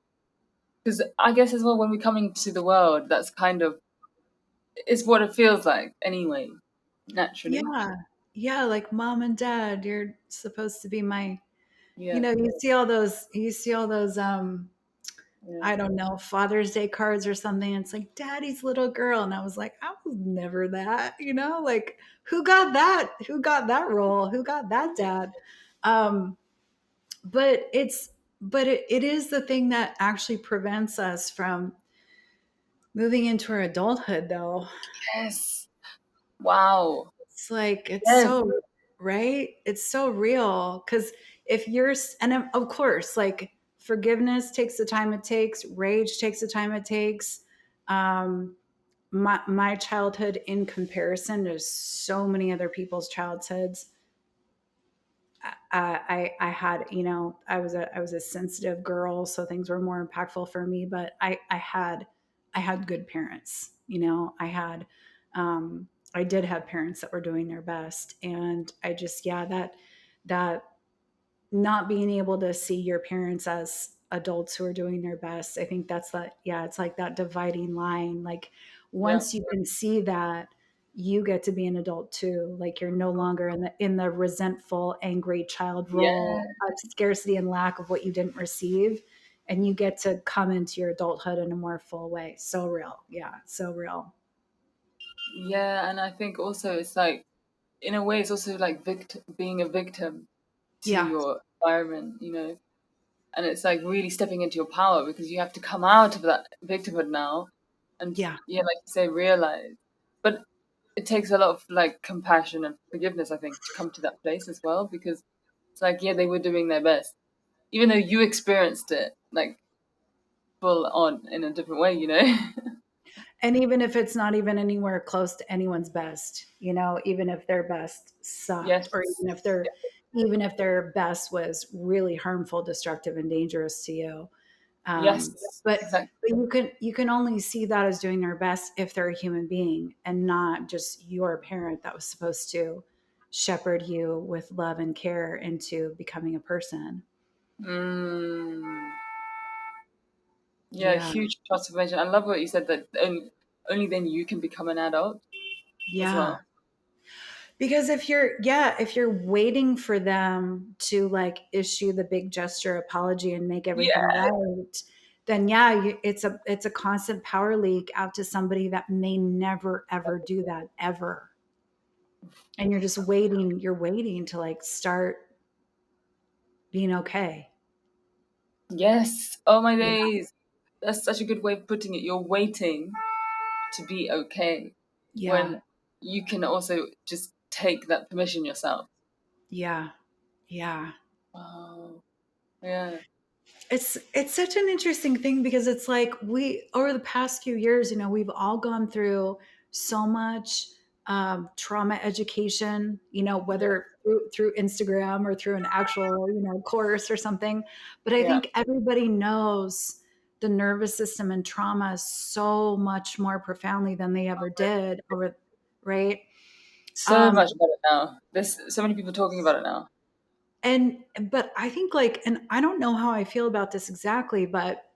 Because I guess as well, when we come into the world, that's kind of it's what it feels like anyway, naturally. Yeah. Yeah. Like mom and dad, you're supposed to be my, Yeah, you see all those, yeah, I don't know, Father's Day cards or something. It's like daddy's little girl. And I was like, I was never that, like who got that? Who got that role? Who got that dad? Um, but it is the thing that actually prevents us from moving into our adulthood though. yes, wow, It's like it's yes, so right, it's so real because if you're and of course like forgiveness takes the time it takes, rage takes the time it takes. um my childhood in comparison to so many other people's childhoods, I had, I was a sensitive girl, so things were more impactful for me. But I had good parents. I did have parents that were doing their best, and I just, yeah, that not being able to see your parents as adults who are doing their best, I think that's that, yeah, it's like that dividing line. Like yeah, once you can see that, you get to be an adult too. Like you're no longer in the resentful, angry child yeah, role of scarcity and lack of what you didn't receive, and you get to come into your adulthood in a more full way. So real. Yeah, so real. yeah. And I think also it's like, in a way, it's also like being a victim to Yeah. your environment. And it's like really stepping into your power because you have to come out of that victimhood now, and Yeah. yeah, like you say, realize. But it takes a lot of like compassion and forgiveness, I think, to come to that place as well, because it's like, yeah, they were doing their best, even though you experienced it like full on in a different way. And even if it's not even anywhere close to anyone's best, even if their best sucked, Yes, or even if their best was really harmful, destructive, and dangerous to you. um, yes, but exactly. but you can only see that as doing their best if they're a human being and not just your parent that was supposed to shepherd you with love and care into becoming a person. Mm, yeah, Yeah. huge transformation. I love what you said, that only then you can become an adult as Yeah. well. Because if you're waiting for them to like issue the big gesture apology and make everything Yeah, right, then yeah, it's a constant power leak out to somebody that may never ever do that ever. And you're waiting to like start being okay. yes. Oh my Yeah. days. That's such a good way of putting it. You're waiting to be okay Yeah. when you can also just take that permission yourself. Yeah. Yeah. Wow. Yeah. It's such an interesting thing because it's like we over the past few years, we've all gone through so much trauma education, Yeah. whether through Instagram or through an actual, course or something. But I Yeah. think everybody knows the nervous system and trauma so much more profoundly than they ever did over, right? So Um, much about it now. There's so many people talking about it now. and but I think like, and I don't know how I feel about this exactly, but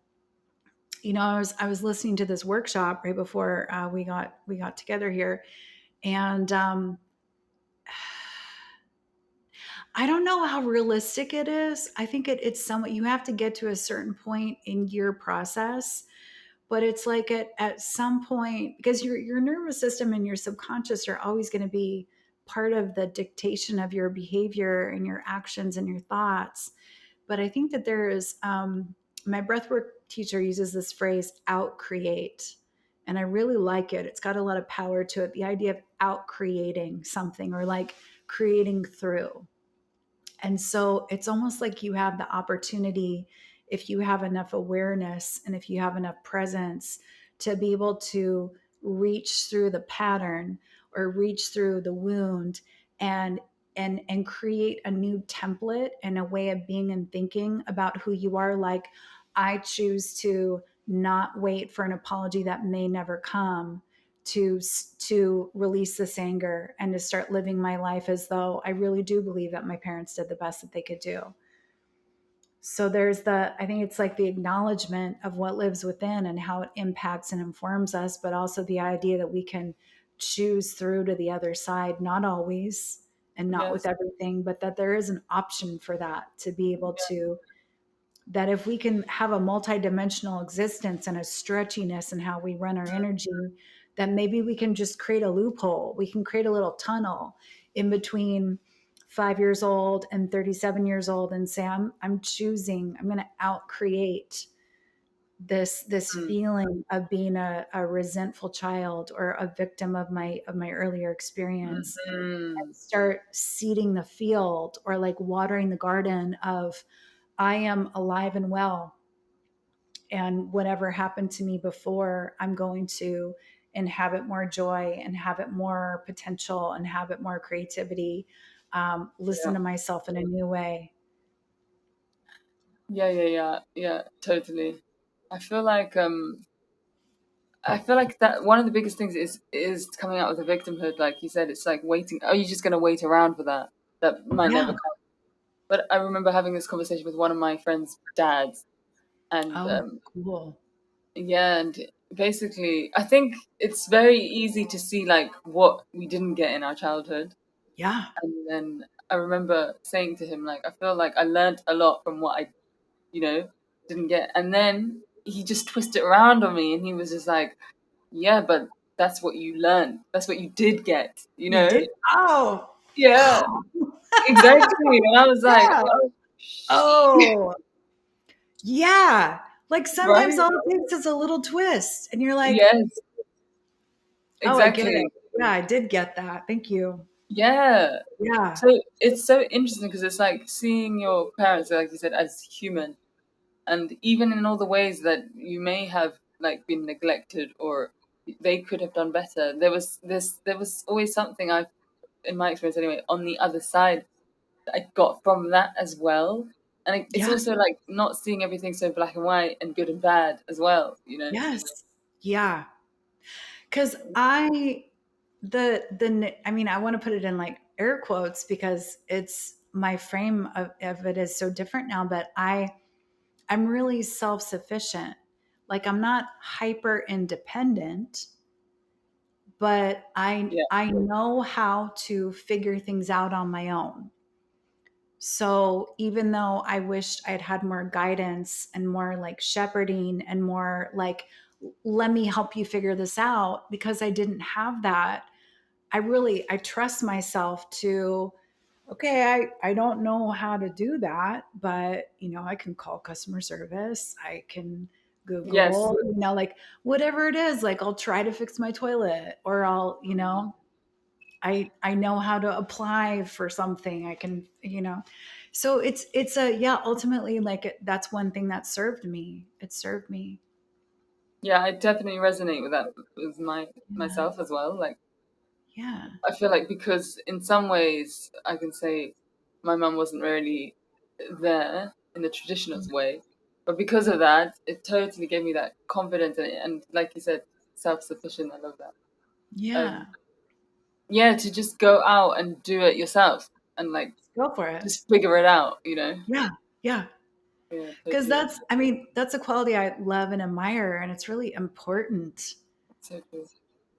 I was listening to this workshop right before we got together here, and I don't know how realistic it is. I think it's somewhat, you have to get to a certain point in your process, but it's like at some point, because your nervous system and your subconscious are always going to be part of the dictation of your behavior and your actions and your thoughts. But I think that there is, my breathwork teacher uses this phrase, out create. And I really like it. It's got a lot of power to it. The idea of out creating something, or like creating through. And so it's almost like you have the opportunity, if you have enough awareness and if you have enough presence, to be able to reach through the pattern or reach through the wound, and and create a new template and a way of being and thinking about who you are. Like, I choose to not wait for an apology that may never come, to release this anger and to start living my life as though I really do believe that my parents did the best that they could do. So there's I think it's like the acknowledgement of what lives within and how it impacts and informs us, but also the idea that we can choose through to the other side, not always and not with Yes. everything, but that there is an option for that, to be able to, that if we can have a multidimensional existence and a stretchiness in how we run our energy, then maybe we can just create a loophole. We can create a little tunnel in between 5 years old and 37 years old and say, I'm choosing, I'm going to out create this Mm. feeling of being a resentful child or a victim of my earlier experience, Hmm. and start seeding the field, or like watering the garden of, I am alive and well, and whatever happened to me before, I'm going to inhabit more joy, and have it more potential, and have it more creativity. Listen Yeah. to myself in a new way. Yeah, totally. I feel like that one of the biggest things is coming out of the victimhood, like you said. It's like waiting. Are you just gonna wait around for that? That might never Yeah. come. But I remember having this conversation with one of my friend's dads, and Oh, cool. yeah, and basically, I think it's very easy to see like what we didn't get in our childhood. Yeah. And then I remember saying to him, like, I feel like I learned a lot from what I, you know, didn't get. And then he just twisted it around on me, and he was just like, yeah, but that's what you learned. That's what you did get, you You know? did. Oh. Yeah, exactly. And I was like, Yeah. oh, shit, Oh, yeah. Like sometimes right? all it takes is a little twist, and you're like, Yes, oh, I get it. exactly. Yeah, I did get that. Thank you. Yeah. Yeah. So it's so interesting because it's like seeing your parents, like you said, as human, and even in all the ways that you may have like been neglected or they could have done better. There was always something I, in my experience anyway, on the other side that I got from that as well. And it's Yeah. also like not seeing everything so black and white and good and bad as well, you know? Yes. Yeah. Because I mean, I want to put it in like air quotes because it's my frame of it is so different now, but I'm really self-sufficient. Like, I'm not hyper independent, but Yeah. I know how to figure things out on my own. So even though I wished I'd had more guidance and more like shepherding and more like, let me help you figure this out, because I didn't have that, I trust myself to, okay, I don't know how to do that, but I can call customer service. I can Yes. Google, like whatever it is, like I'll try to fix my toilet, or I know how to apply for something. I can, so it's a, yeah, ultimately, like that's one thing that served me. It served me. Yeah, I definitely resonate with that with Yeah. myself as well. Like Yeah. I feel like because in some ways I can say my mum wasn't really there in the traditional way. But because of that, it totally gave me that confidence and like you said, self-sufficient. I love that. Yeah. Um, yeah, to just go out and do it yourself and like Go for it. just figure it out, you know? Yeah. Yeah. Yeah, Because totally. I mean, that's a quality I love and admire, and it's really important. So cool.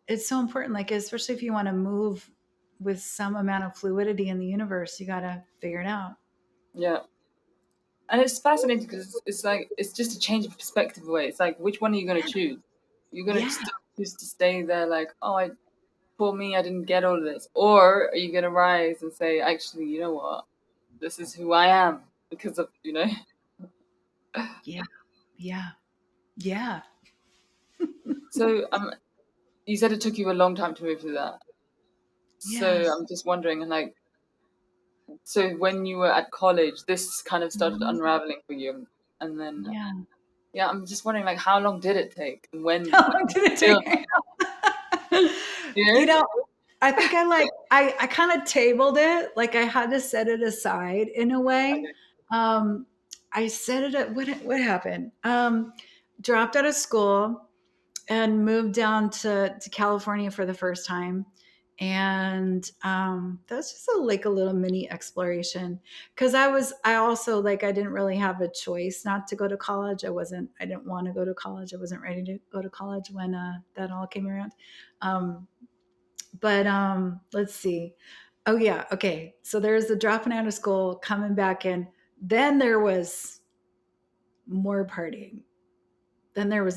It's so important, like, especially if you want to move with some amount of fluidity in the universe, you got to figure it out. Yeah. And it's fascinating because it's like it's just a change of perspective away. It's like which one are you gonna choose? You're gonna Yeah. still choose to stay there like, oh I for me I didn't get all of this. Or are you gonna rise and say, actually, you know what? This is who I am because of Yeah. Yeah. Yeah. So you said it took you a long time to move through that. So Yes. I'm just wondering like so when you were at college, this kind of started Mhm. unraveling for you and then Yeah. yeah, I'm just wondering like how long did it take and How when long did it you take? You know? know, I think I kind of tabled it. Like I had to set it aside in a way. Okay. Um, I set it at what happened? Dropped out of school and moved down to California for the first time. And that was just like a little mini exploration because I also like I didn't really have a choice not to go to college. I didn't want to go to college. I wasn't ready to go to college when that all came around. Um, but let's see. Oh yeah, okay. So there's the dropping out of school, coming back in. Then there was more partying. Then there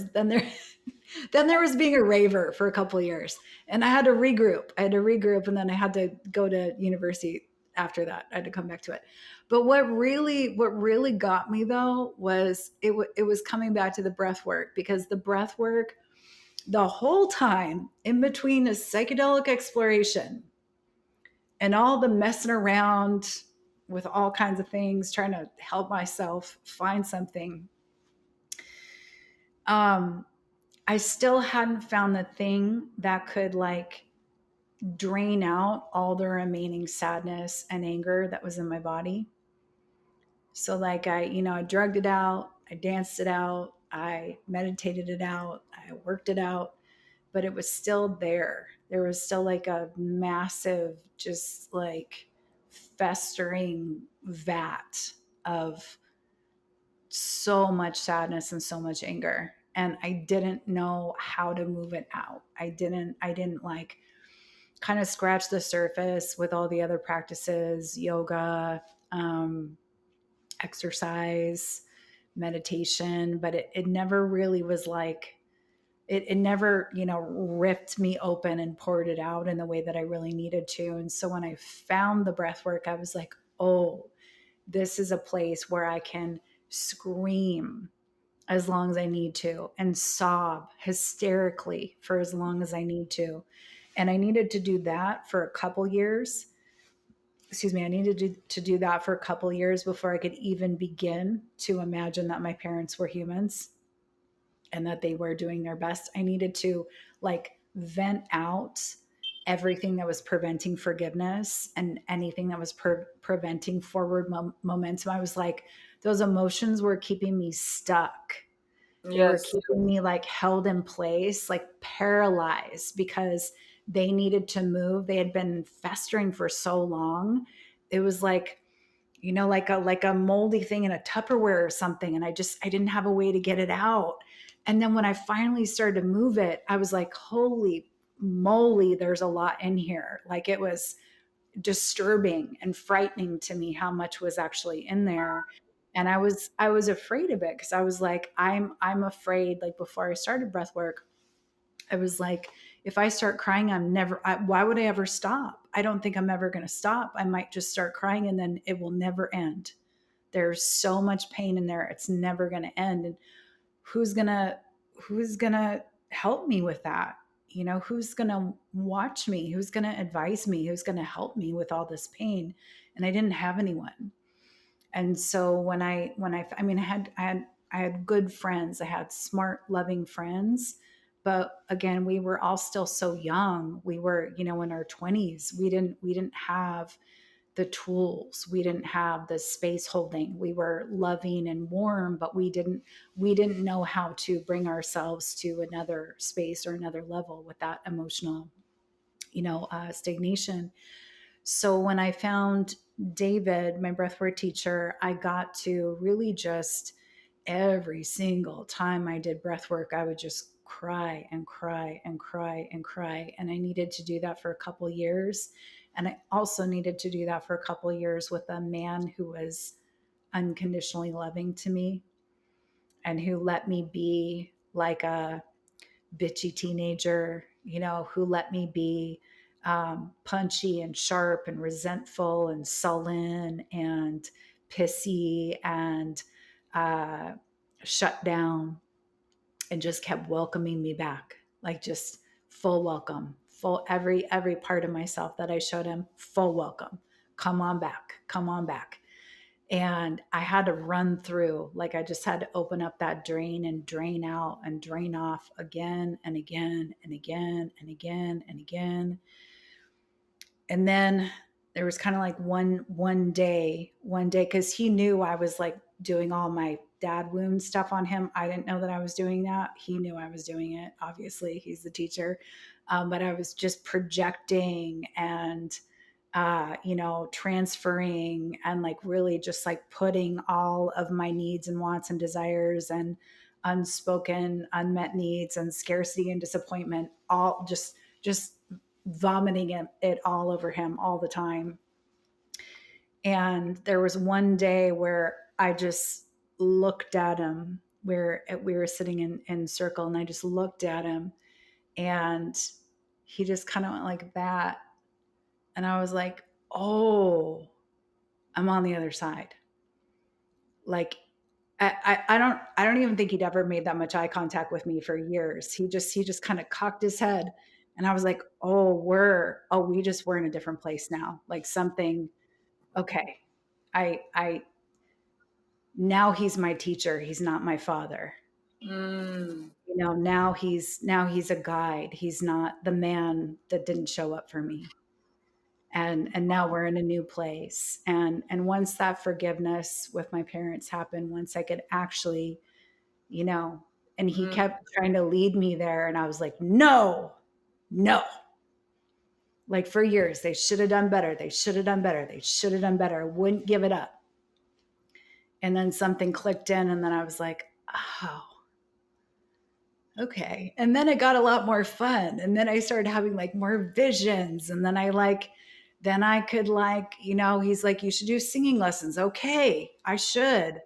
then there was being a raver for a couple of years. And I had to regroup. And then I had to go to university after that. I had to come back to it. But what really got me though was it was coming back to the breath work because the breath work the whole time in between a psychedelic exploration and all the messing around with all kinds of things, trying to help myself find something. Um, I still hadn't found the thing that could like drain out all the remaining sadness and anger that was in my body. So like I drugged it out, I danced it out, I meditated it out, I worked it out, but it was still there. There was still like a massive, just like festering vat of so much sadness and so much anger. And I didn't know how to move it out. I didn't like kind of scratch the surface with all the other practices, yoga, um, exercise, meditation, but it never really was like it never ripped me open and poured it out in the way that I really needed to. And so when I found the breath work, I was like, oh, this is a place where I can scream as long as I need to and sob hysterically for as long as I need to. And I needed to do that for a couple years. Excuse me, I needed to do that for a couple years before I could even begin to imagine that my parents were humans and that they were doing their best. I needed to like vent out everything that was preventing forgiveness and anything that was preventing forward momentum. I was like, those emotions were keeping me stuck. They were Yes. keeping me like held in place, like paralyzed because they needed to move. They had been festering for so long. It was like, like a moldy thing in a Tupperware or something. And I didn't have a way to get it out. And then when I finally started to move it, I was like, holy moly, there's a lot in here. Like it was disturbing and frightening to me how much was actually in there. And I was afraid of it because I was like, I'm afraid, like before I started breath work, I was like, if I start crying, why would I ever stop? I don't think I'm ever going to stop. I might just start crying and then it will never end. There's so much pain in there. It's never going to end. And who's going to, who's going to help me with that? Who's going to watch me? Who's going to advise me? Who's going to help me with all this pain? And I didn't have anyone. And so I mean, I had good friends. I had smart, loving friends. But again, we were all still so young. We were, in our 20s. We didn't have the tools. We didn't have the space holding. We were loving and warm, but we didn't know how to bring ourselves to another space or another level with that emotional, stagnation. So when I found David, my breathwork teacher, I got to really just every single time I did breathwork, I would just cry and cry and cry and cry. And I needed to do that for a couple years. And I also needed to do that for a couple years with a man who was unconditionally loving to me and who let me be like a bitchy teenager, who let me be punchy and sharp and resentful and sullen and pissy and uh, shut down, and just kept welcoming me back, like just full welcome, full every part of myself that I showed him, full welcome. Come on back, come on back. And I had to run through, like I just had to open up that drain and drain out and drain off again and again and again and again and again. And then there was kind of like one day because he knew I was like doing all my dad wound stuff on him. I didn't know that I was doing that. He knew I was doing it. Obviously, he's the teacher. But I was just projecting and transferring and like really just like putting all of my needs and wants and desires and unspoken, unmet needs and scarcity and disappointment, all just vomiting it all over him all the time. And there was one day where I just looked at him, where we were sitting in circle, and I just looked at him, and he just kind of went like that. And I was like, oh, I'm on the other side. Like, I don't even think he'd ever made that much eye contact with me for years. He just kind of cocked his head, and I was like, oh, we just we're in a different place now. Like something, okay. I Now he's my teacher. He's not my father. Mm. Now he's a guide. He's not the man that didn't show up for me. And now we're in a new place. And once that forgiveness with my parents happened, once I could actually, you know and he Mm. kept trying to lead me there, and I was like, no, no. Like for years, they should have done better, they should have done better, they should have done better. I wouldn't give it up. And then something clicked in, and then I was like, oh, okay. And then it got a lot more fun. And then I started having like more visions. And then I could he's like, you should do singing lessons. Okay, I should.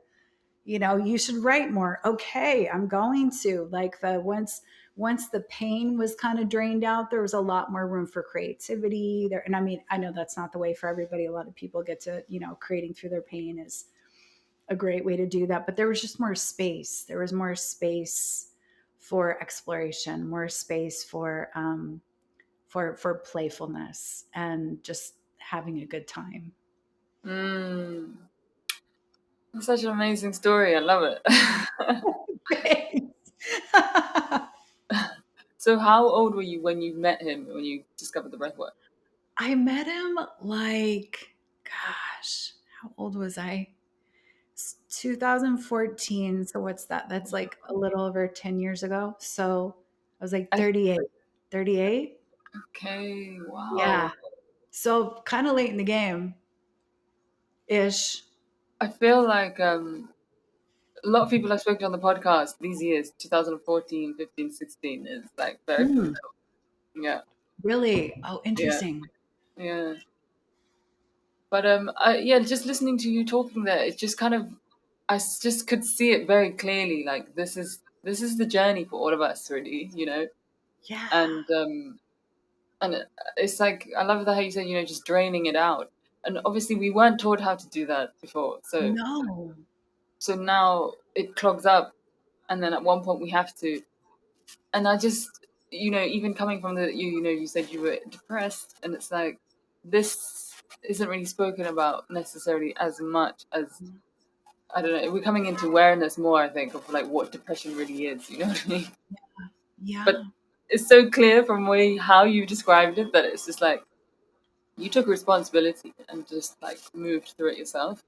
You should write more. Okay, I'm going to. Like once the pain was kind of drained out, there was a lot more room for creativity there. And I mean, I know that's not the way for everybody. A lot of people get to, creating through their pain is a great way to do that. But there was just more space. There was more space for exploration, more space for playfulness and just having a good time. Mm. It's such an amazing story. I love it. So how old were you when you met him, when you discovered the breathwork? I met him gosh, how old was I? 2014. So what's that? That's like a little over 10 years ago. So I was like I, 38. 38? okay, Yeah. wow. So kind of late in the game ish. I feel like a lot of people I've spoken on the podcast these years, 2014, 15, 16, is like very Hmm. pivotal. Yeah, Really? Oh, yeah, interesting. yeah. But yeah, just listening to you talking there, it just kind of, just could see it very clearly. Like this is the journey for all of us, really, Yeah. and it's like I love how you said, just draining it out. And obviously, we weren't taught how to do that before, No. so now it clogs up, and then at one point we have to. And I just, even coming from you said you were depressed, and it's like this isn't really spoken about necessarily as much as, I don't know. We're coming into awareness more, I think, of like what depression really is. You know what I mean? Yeah. But it's so clear from how you described it that it's just like you took responsibility and just like moved through it yourself.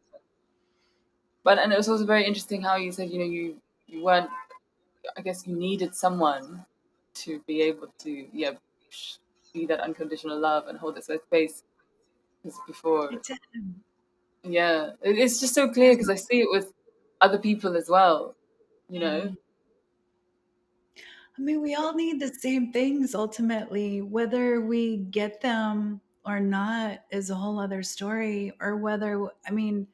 But and it was also very interesting how you said, you weren't, I guess you needed someone to be able to, be that unconditional love and hold that space. Because before, I did. yeah, it's just so clear Yes. because I see it with other people as well, you know. Mm. I mean, we all need the same things ultimately. Whether we get them or not is a whole other story. Or whether, I mean,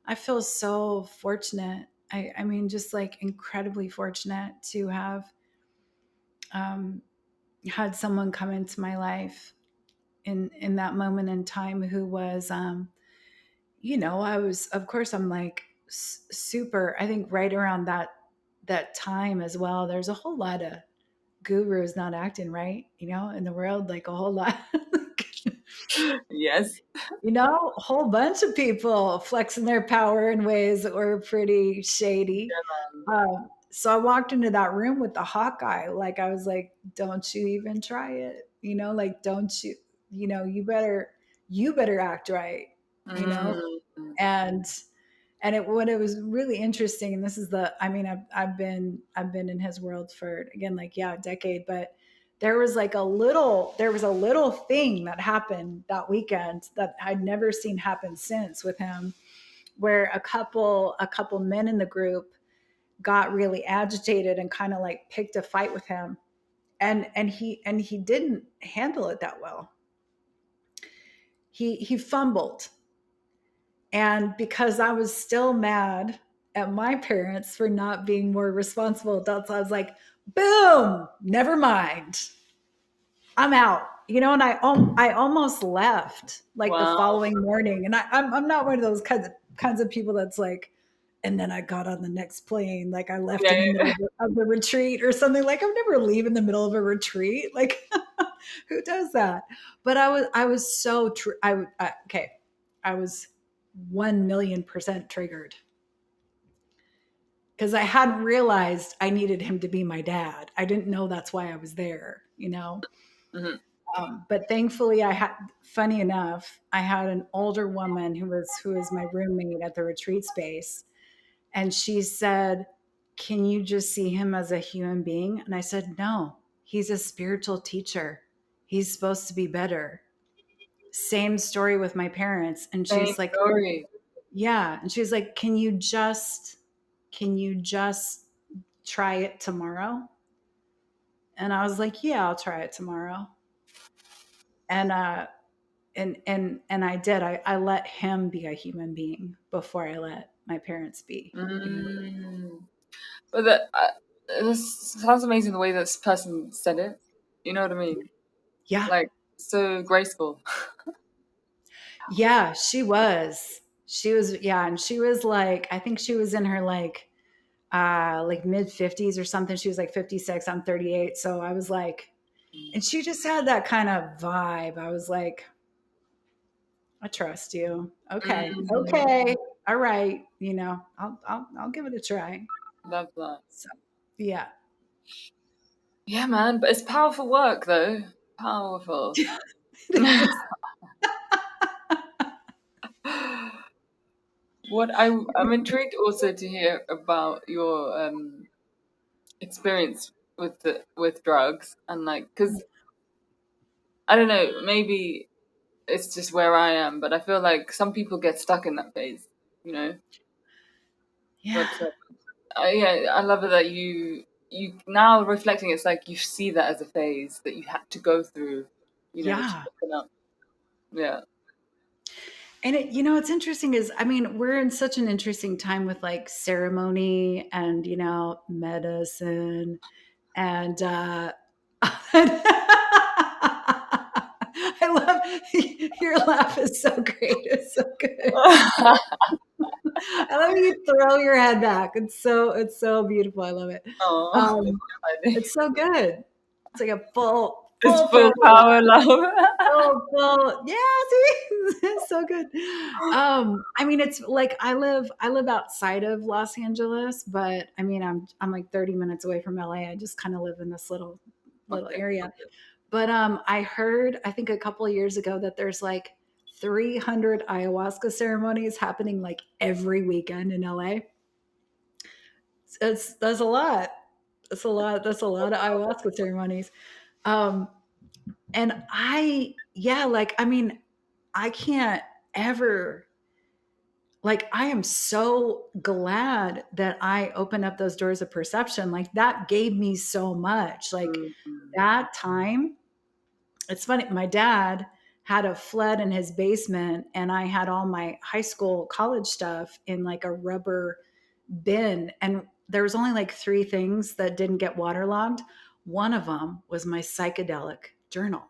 I feel so fortunate. I mean, just like incredibly fortunate to have um, had someone come into my life in that moment in time who was, I was, of course, I'm like super. I think right around that time as well. There's a whole lot of gurus not acting right, in the world, like a whole lot. Yes. A whole bunch of people flexing their power in ways that were pretty shady. So I walked into that room with the Hawkeye. Like I was like, "Don't you even try it? Like don't you? You better act right. You know." Mm. And what it was really interesting, and this is I mean, I've been in his world for, again, like, yeah, a decade, but there was a little thing that happened that weekend that I'd never seen happen since with him, where a couple men in the group got really agitated and kind of like picked a fight with him, and he didn't handle it that well. He fumbled, and because I was still mad at my parents for not being more responsible adults, I was like, boom, never mind. I'm out. And I almost left like the Wow. following morning. And I'm not one of those kinds of people that's like, and then I got on the next plane. Like I left Yeah. in the middle of the retreat or something. Like I would never leave in the middle of a retreat. Like who does that? But I was so true. Okay. I was 1,000,000% triggered because I hadn't realized I needed him to be my dad. I didn't know that's why I was there. Mhm. But thankfully, funny enough, I had an older woman who was my roommate at the retreat space, and she said, "Can you just see him as a human being?" And I said, "No, he's a spiritual teacher. He's supposed to be better." Same story with my parents, and Same she's like, story. "Yeah," and she was like, "Can you just try it tomorrow?" And I was like, "Yeah, I'll try it tomorrow." And I did. I let him be a human being before I let my parents be human beings. Mm. But that this sounds amazing the way this person said it. You know what I mean? Yeah, Like so graceful. yeah, she was, yeah, and she was like, I think she was in her like mid 50s or something. She was like 56. I'm 38, so I was like, and she just had that kind of vibe. I was like, I trust you. Okay, Mm. okay, all right. I'll give it a try. Love that. So yeah. Yeah, man. But it's powerful work, though. Powerful. It is. I'm intrigued also to hear about your experience with drugs and like because I don't know, maybe it's just where I am, but I feel like some people get stuck in that phase, you know. Yeah, But yeah, I love it that you now reflecting, it's like you see that as a phase that you had to go through, to yeah. open up. Yeah. And it's interesting is, I mean, we're in such an interesting time with like ceremony and, medicine and, I love your laugh is so great. It's so good. I love you throw your head back. It's so beautiful. I love it. Oh, Um, it's so good. It's like a full, it's full full power power laugh. love. Well, yeah, see, it's so good. I mean, it's like I live outside of Los Angeles, but I mean, I'm like 30 minutes away from LA. I just kind of live in this little Okay. area. But I heard, I think a couple of years ago, that there's like 300 ayahuasca ceremonies happening like every weekend in LA. That's a lot. That's a lot. That's a lot of ayahuasca ceremonies. Um, and yeah, like, I mean, I can't ever, like, I am so glad that I opened up those doors of perception. Like, that gave me so much. Like, Mm. that time, it's funny. My dad had a flood in his basement, and I had all my high school, college stuff in like a rubber bin. And there was only like three things that didn't get waterlogged. One of them was my psychedelic journal.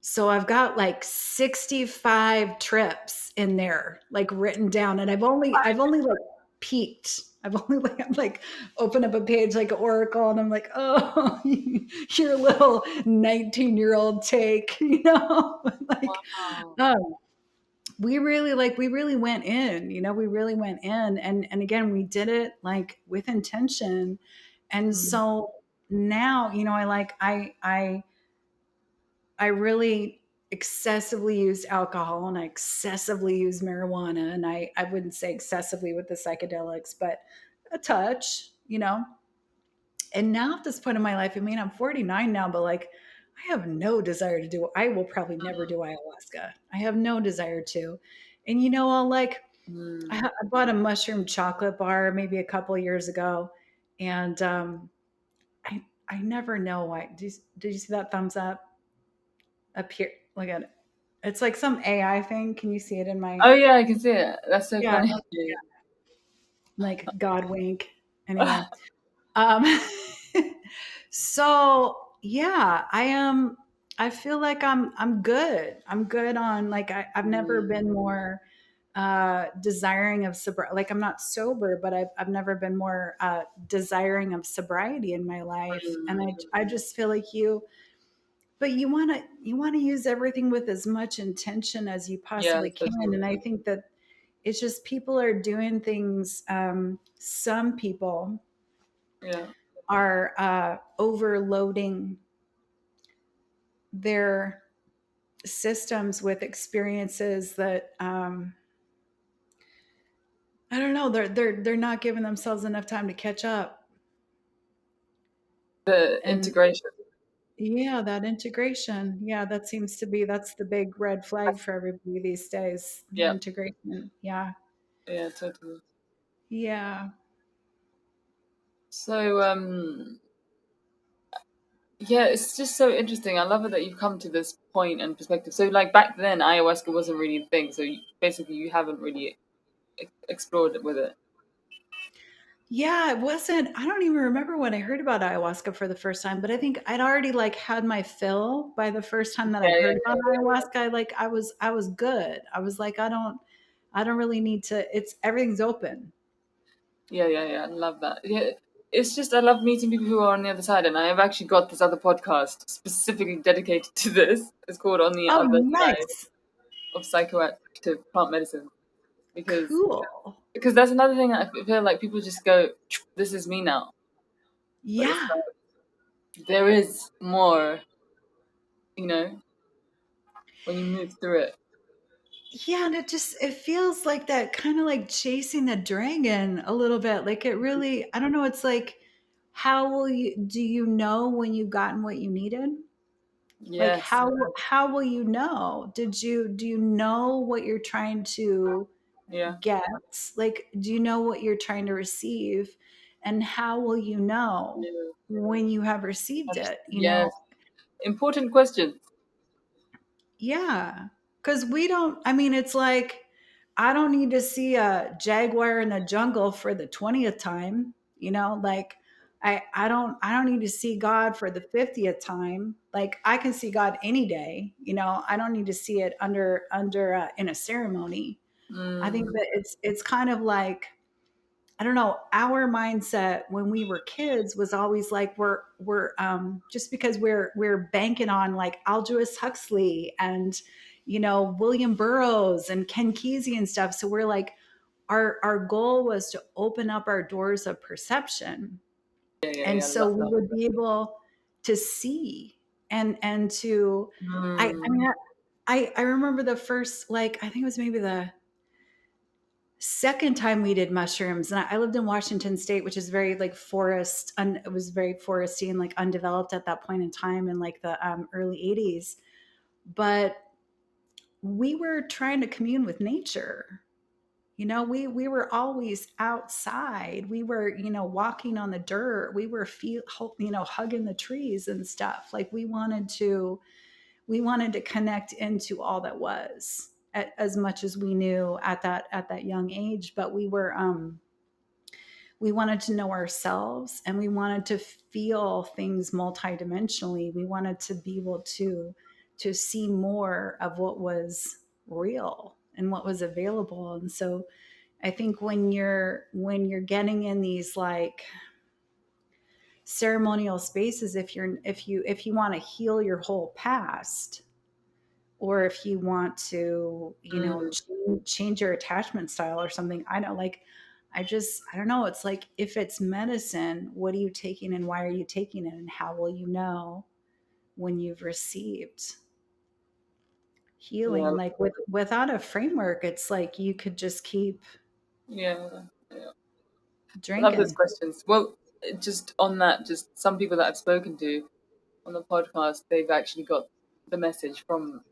So I've got like 65 trips in there, like written down. And I've only like peeked. I've only like opened up a page like Oracle, and I'm like, oh, your little 19-year-old take, like, Wow. um, we really went in, we really went in. And again, we did it like with intention. And Mm. so now, I really excessively used alcohol, and I excessively used marijuana. And I wouldn't say excessively with the psychedelics, but a touch. And now at this point in my life, I mean, I'm 49 now, but like, I have no desire to do, I will probably never do ayahuasca. I have no desire to. And I'll like, Mm. I bought a mushroom chocolate bar maybe a couple years ago. And I never know why. Did you see that thumbs up here? Look at it. It's like some AI thing. Can you see it in my? Oh yeah, I can see it. That's so Yeah, funny. like God wink. Anyway, um, so yeah, I am. I feel like I'm good. I'm good on, like, I've never Mm. been more desiring of sobriety. Like, I'm not sober, but I've never been more desiring of sobriety in my life. And Mm. I just feel like but you want to use everything with as much intention as you Yeah, possibly can. totally. And I think that it's just people are doing things. Some people Yeah. are overloading their systems with experiences that, I don't know, they're not giving themselves enough time to catch up. The And integration. yeah, that integration, yeah, that's the big red flag for everybody these days. The Yeah. integration, yeah. Yeah, totally. Yeah. So yeah, it's just so interesting. I love it that you've come to this point and perspective. So like back then ayahuasca wasn't really a thing. So basically you haven't really explored it with it. Yeah, it wasn't, I don't even remember when I heard about ayahuasca for the first time, but I think I'd already like had my fill by the first time that I Yeah, heard yeah, about ayahuasca. I was good. I was like, I don't really need to, it's everything's open. yeah. I love that. Yeah, it's just I love meeting people who are on the other side, and I have actually got this other podcast specifically dedicated to this. It's called On the Oh, Other Side nice. of Psychoactive Plant Medicine because Cool. that's another thing that I feel like people just go, "This is me now," but it's Yeah. like there is more, you know, when you move through it. Yeah, and it feels like that, kind of like chasing the dragon a little bit. Like, it really, I don't know, it's like, how do you know when you've gotten what you needed? Like, Yes, how will you know? Do you know what you're trying to yeah, get? Like, do you know what you're trying to receive? And how will you know yeah. when you have received it? Yes, important questions. Yeah. Cause we don't, I mean, it's like, I don't need to see a jaguar in the jungle for the 20th time, like, I don't need to see God for the 50th time. Like, I can see God any day, I don't need to see it in a ceremony. I think Mm, that it's kind of like, I don't know, our mindset when we were kids was always like, we're just because we're banking on like Aldous Huxley and William Burroughs and Ken Kesey and stuff. So we're like, our goal was to open up our doors of perception. And yeah. so Love we that. would be able to see. and to I Mm. mean, I remember the first, like, I think it was maybe the second time we did mushrooms, and I lived in Washington State, which is very like forest, it was very foresty and like undeveloped at that point in time in like the early 80s. But we were trying to commune with nature. You know, we were always outside. We were, you know, walking on the dirt. We were you know, hugging the trees and stuff. Like we wanted to connect into all that was, as much as we knew at that young age. But we wanted to know ourselves, and we wanted to feel things multidimensionally. We wanted to be able to see more of what was real and what was available. And so I think when you're getting in these like ceremonial spaces, if you want to heal your whole past, or if you want to, you know, Mm. change your attachment style or something, I don't like, I don't know, it's like, if it's medicine, what are you taking and why are you taking it, and how will you know when you've received Yeah, healing? Like without a framework, it's like you could just keep yeah, yeah. I love those drinking. questions. Well, just on that, just some people that I've spoken to on the podcast, they've actually got the message from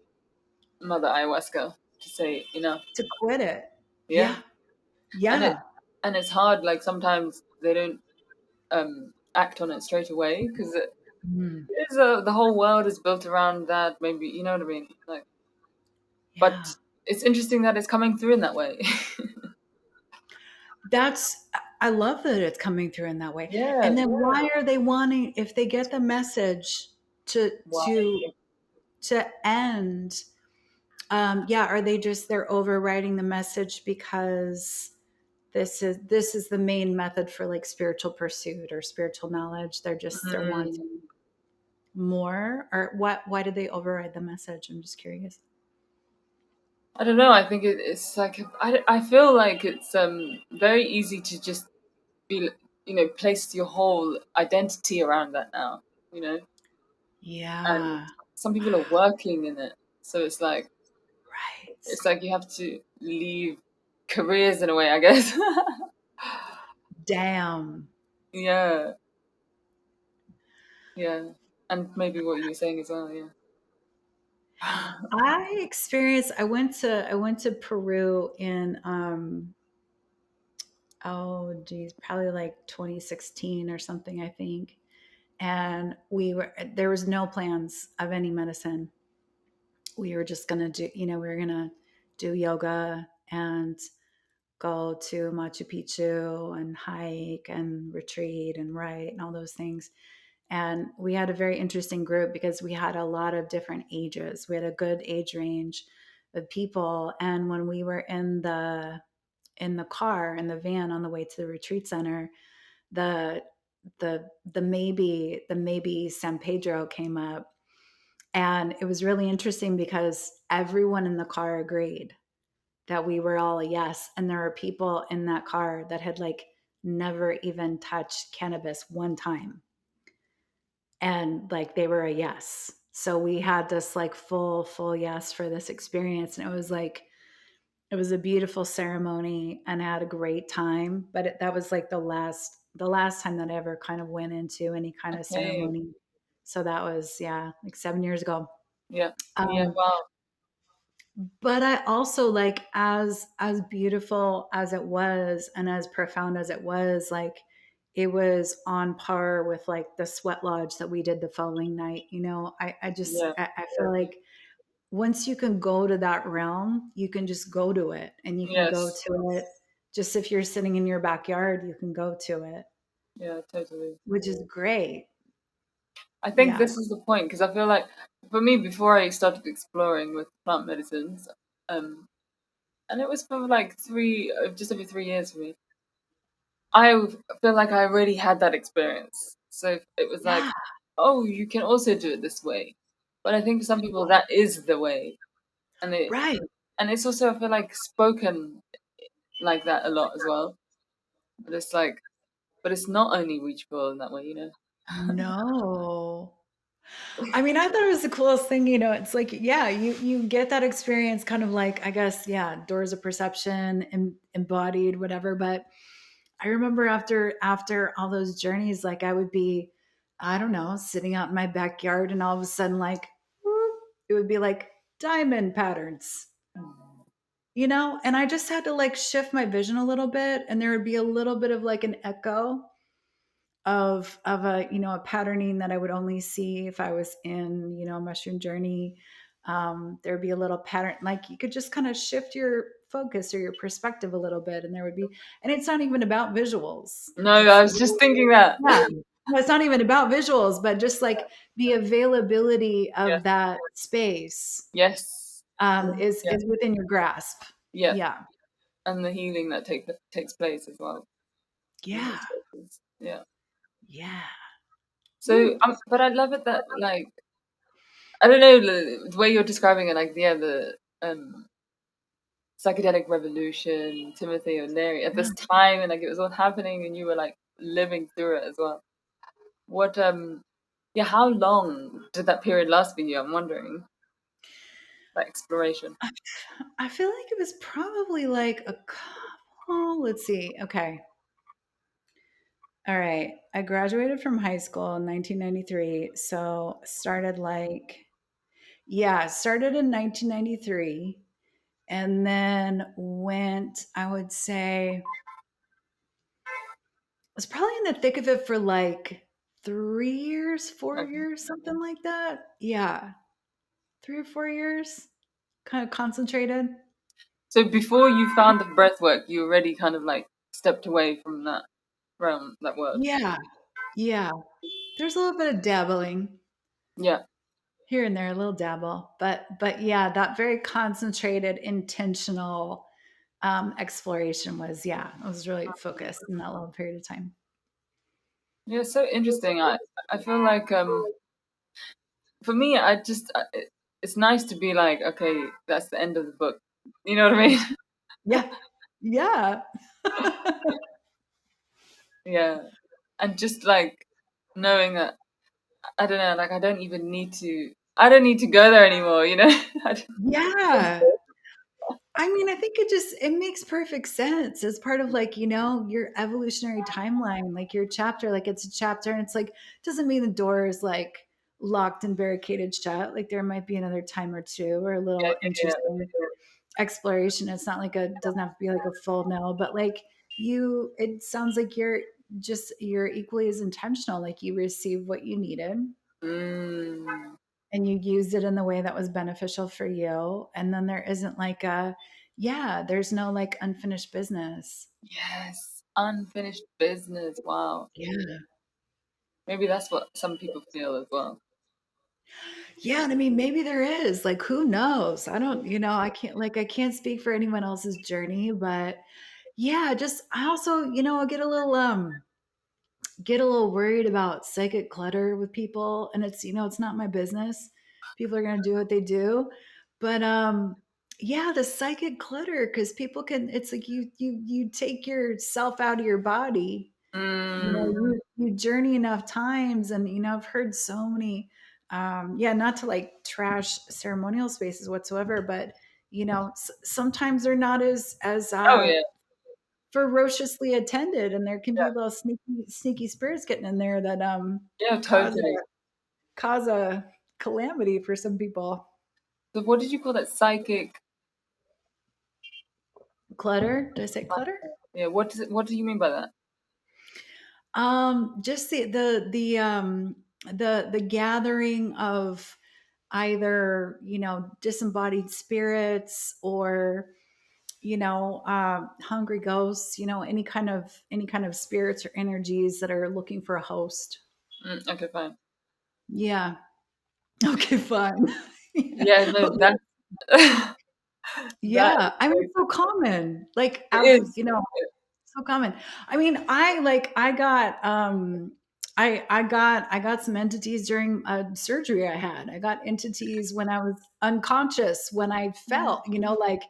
Mother Ayahuasca to say enough. To quit it. Yeah, Yeah. and it Yeah. and it's hard. Like sometimes they don't act on it straight away because it Mm. is the whole world is built around that. Maybe you know what I mean. Like, but Yeah. it's interesting that it's coming through in that way. That's I love that it's coming through in that way. Yeah. And then why are they wanting, if they get the message to Wow. to to end, yeah, are they just, they're overriding the message because this is the main method for like spiritual pursuit or spiritual knowledge? They're Mm. wanting more, or what? Why did they override the message? I'm just curious. I don't know. I think it's like I feel like it's very easy to just be place your whole identity around that now. You know, and Yeah. some people are working in it, so Right. it's like you have to leave careers in a way, I guess. Damn. Yeah, yeah, and maybe what you were saying as well. Yeah. I went to Peru in oh geez, probably like 2016 or something, I think. And there was no plans of any medicine. We were just gonna do, you know, we were gonna do yoga and go to Machu Picchu and hike and retreat and write and all those things. And we had a very interesting group because we had a lot of different ages. We had a good age range of people. And when we were in the car, in the van on the way to the retreat center, the the maybe San Pedro came up. And it was really interesting because everyone in the car agreed that we were all a yes. And there are people in that car that had like never even touched cannabis one time. And like they were a yes. So we had this like full yes for this experience. And it was like, it was a beautiful ceremony, and I had a great time. But that was like the last time that I ever kind of went into any kind of Okay. ceremony. So that was, yeah, like 7 years ago. Yeah. Yeah. Um, Wow. but I also, like, as beautiful as it was and as profound as it was, like it was on par with like the sweat lodge that we did the following night. You know, I just Yeah. I feel like once you can go to that realm, you can just go to it, and you can go Yes. to it just if you're sitting in your backyard, you can go to it, Yeah. Totally. which is great. I think Yeah. this is the point because I feel like for me, before I started exploring with plant medicines, um, and it was for like just over 3 years for me. I feel like I already had that experience, so it was like, Yeah. oh, you can also do it this way. But I think for some people that is the way, and it Right. and it's also I feel like spoken like that a lot as well. But it's like, but it's not only reachable in that way, you know. No. I mean, I thought it was the coolest thing, it's like, yeah, you get that experience kind of like, I guess, yeah, doors of perception embodied, whatever. But I remember after all those journeys, like I would be, I don't know, sitting out in my backyard and all of a sudden like whoop, it would be like diamond patterns, and I just had to like shift my vision a little bit, and there would be a little bit of like an echo of a a patterning that I would only see if I was in a mushroom journey. There'd be a little pattern, like you could just kind of shift your focus or your perspective a little bit, and there would be, and it's not even about visuals. No, It's I was just thinking that. yeah, no, it's not even about visuals, but just like the availability Yes. of that space Yes. Yeah. is within your grasp. Yeah. Yeah, And the healing that takes place as well in yeah, those spaces. Yeah. yeah. So, Woo. but I love it that, like, I don't know, the way you're describing it, like, yeah, the psychedelic revolution, Timothy O'Leary at Yeah. this time, and like it was all happening, and you were like living through it as well. What, yeah, how long did that period last for you? I'm wondering, that exploration. I feel like it was probably like a couple, let's see. Okay. All right. I graduated from high school in 1993. So started like, yeah, started in 1993 and then went, I would say, I was probably in the thick of it for like 3 years, four Okay. years, something like that. Yeah. 3 or 4 years, kind of concentrated. So before you found the breath work, you already kind of like stepped away from that realm, that world. Yeah. Yeah. There's a little bit of dabbling Yeah. here and there, a little dabble, but yeah, that very concentrated, intentional exploration was, yeah, I was really focused in that little period of time. Yeah, so interesting. I feel like for me, it's nice to be like, okay, that's the end of the book. You know what I mean? Yeah, yeah, Yeah. And just like knowing that I don't know, like I don't need to go there anymore, you know? I don't- yeah. I mean, I think it makes perfect sense as part of like, your evolutionary timeline, like your chapter, like it's a chapter and it's like, doesn't mean the door is like locked and barricaded shut. Like there might be another time or two or a yeah, little yeah, interesting exploration. It's not like doesn't have to be like a full no, but like it sounds like you're equally as intentional. Like you received what you needed yeah. and you used it in the way that was beneficial for you. And then there isn't like yeah, there's no like unfinished business. Yes. Unfinished business. Wow. Yeah. Maybe that's what some people feel as well. Yeah. And I mean, maybe there is like, who knows? I don't, I can't speak for anyone else's journey, but yeah, just, I also, I get a little worried about psychic clutter with people, and it's not my business. People are going to do what they do, but yeah, the psychic clutter, because people can, it's like you take yourself out of your body. Mm. You journey enough times, and I've heard so many yeah, not to like trash ceremonial spaces whatsoever, but sometimes they're not as Oh yeah. ferociously attended, and there can be Yeah. little sneaky spirits getting in there that Yeah, cause totally. cause a calamity for some people. So what did you call that? Psychic? Clutter, did I say clutter? Yeah, what do you mean by that? Just the gathering of either disembodied spirits or hungry ghosts, any kind of spirits or energies that are looking for a host. Okay, fine. Yeah. Okay, fine. Yeah. Yeah, no, But that that is yeah, I mean, so it's so common. Like, it as is. so common. I mean, I got some entities during a surgery I had. I got entities when I was unconscious, when I felt, like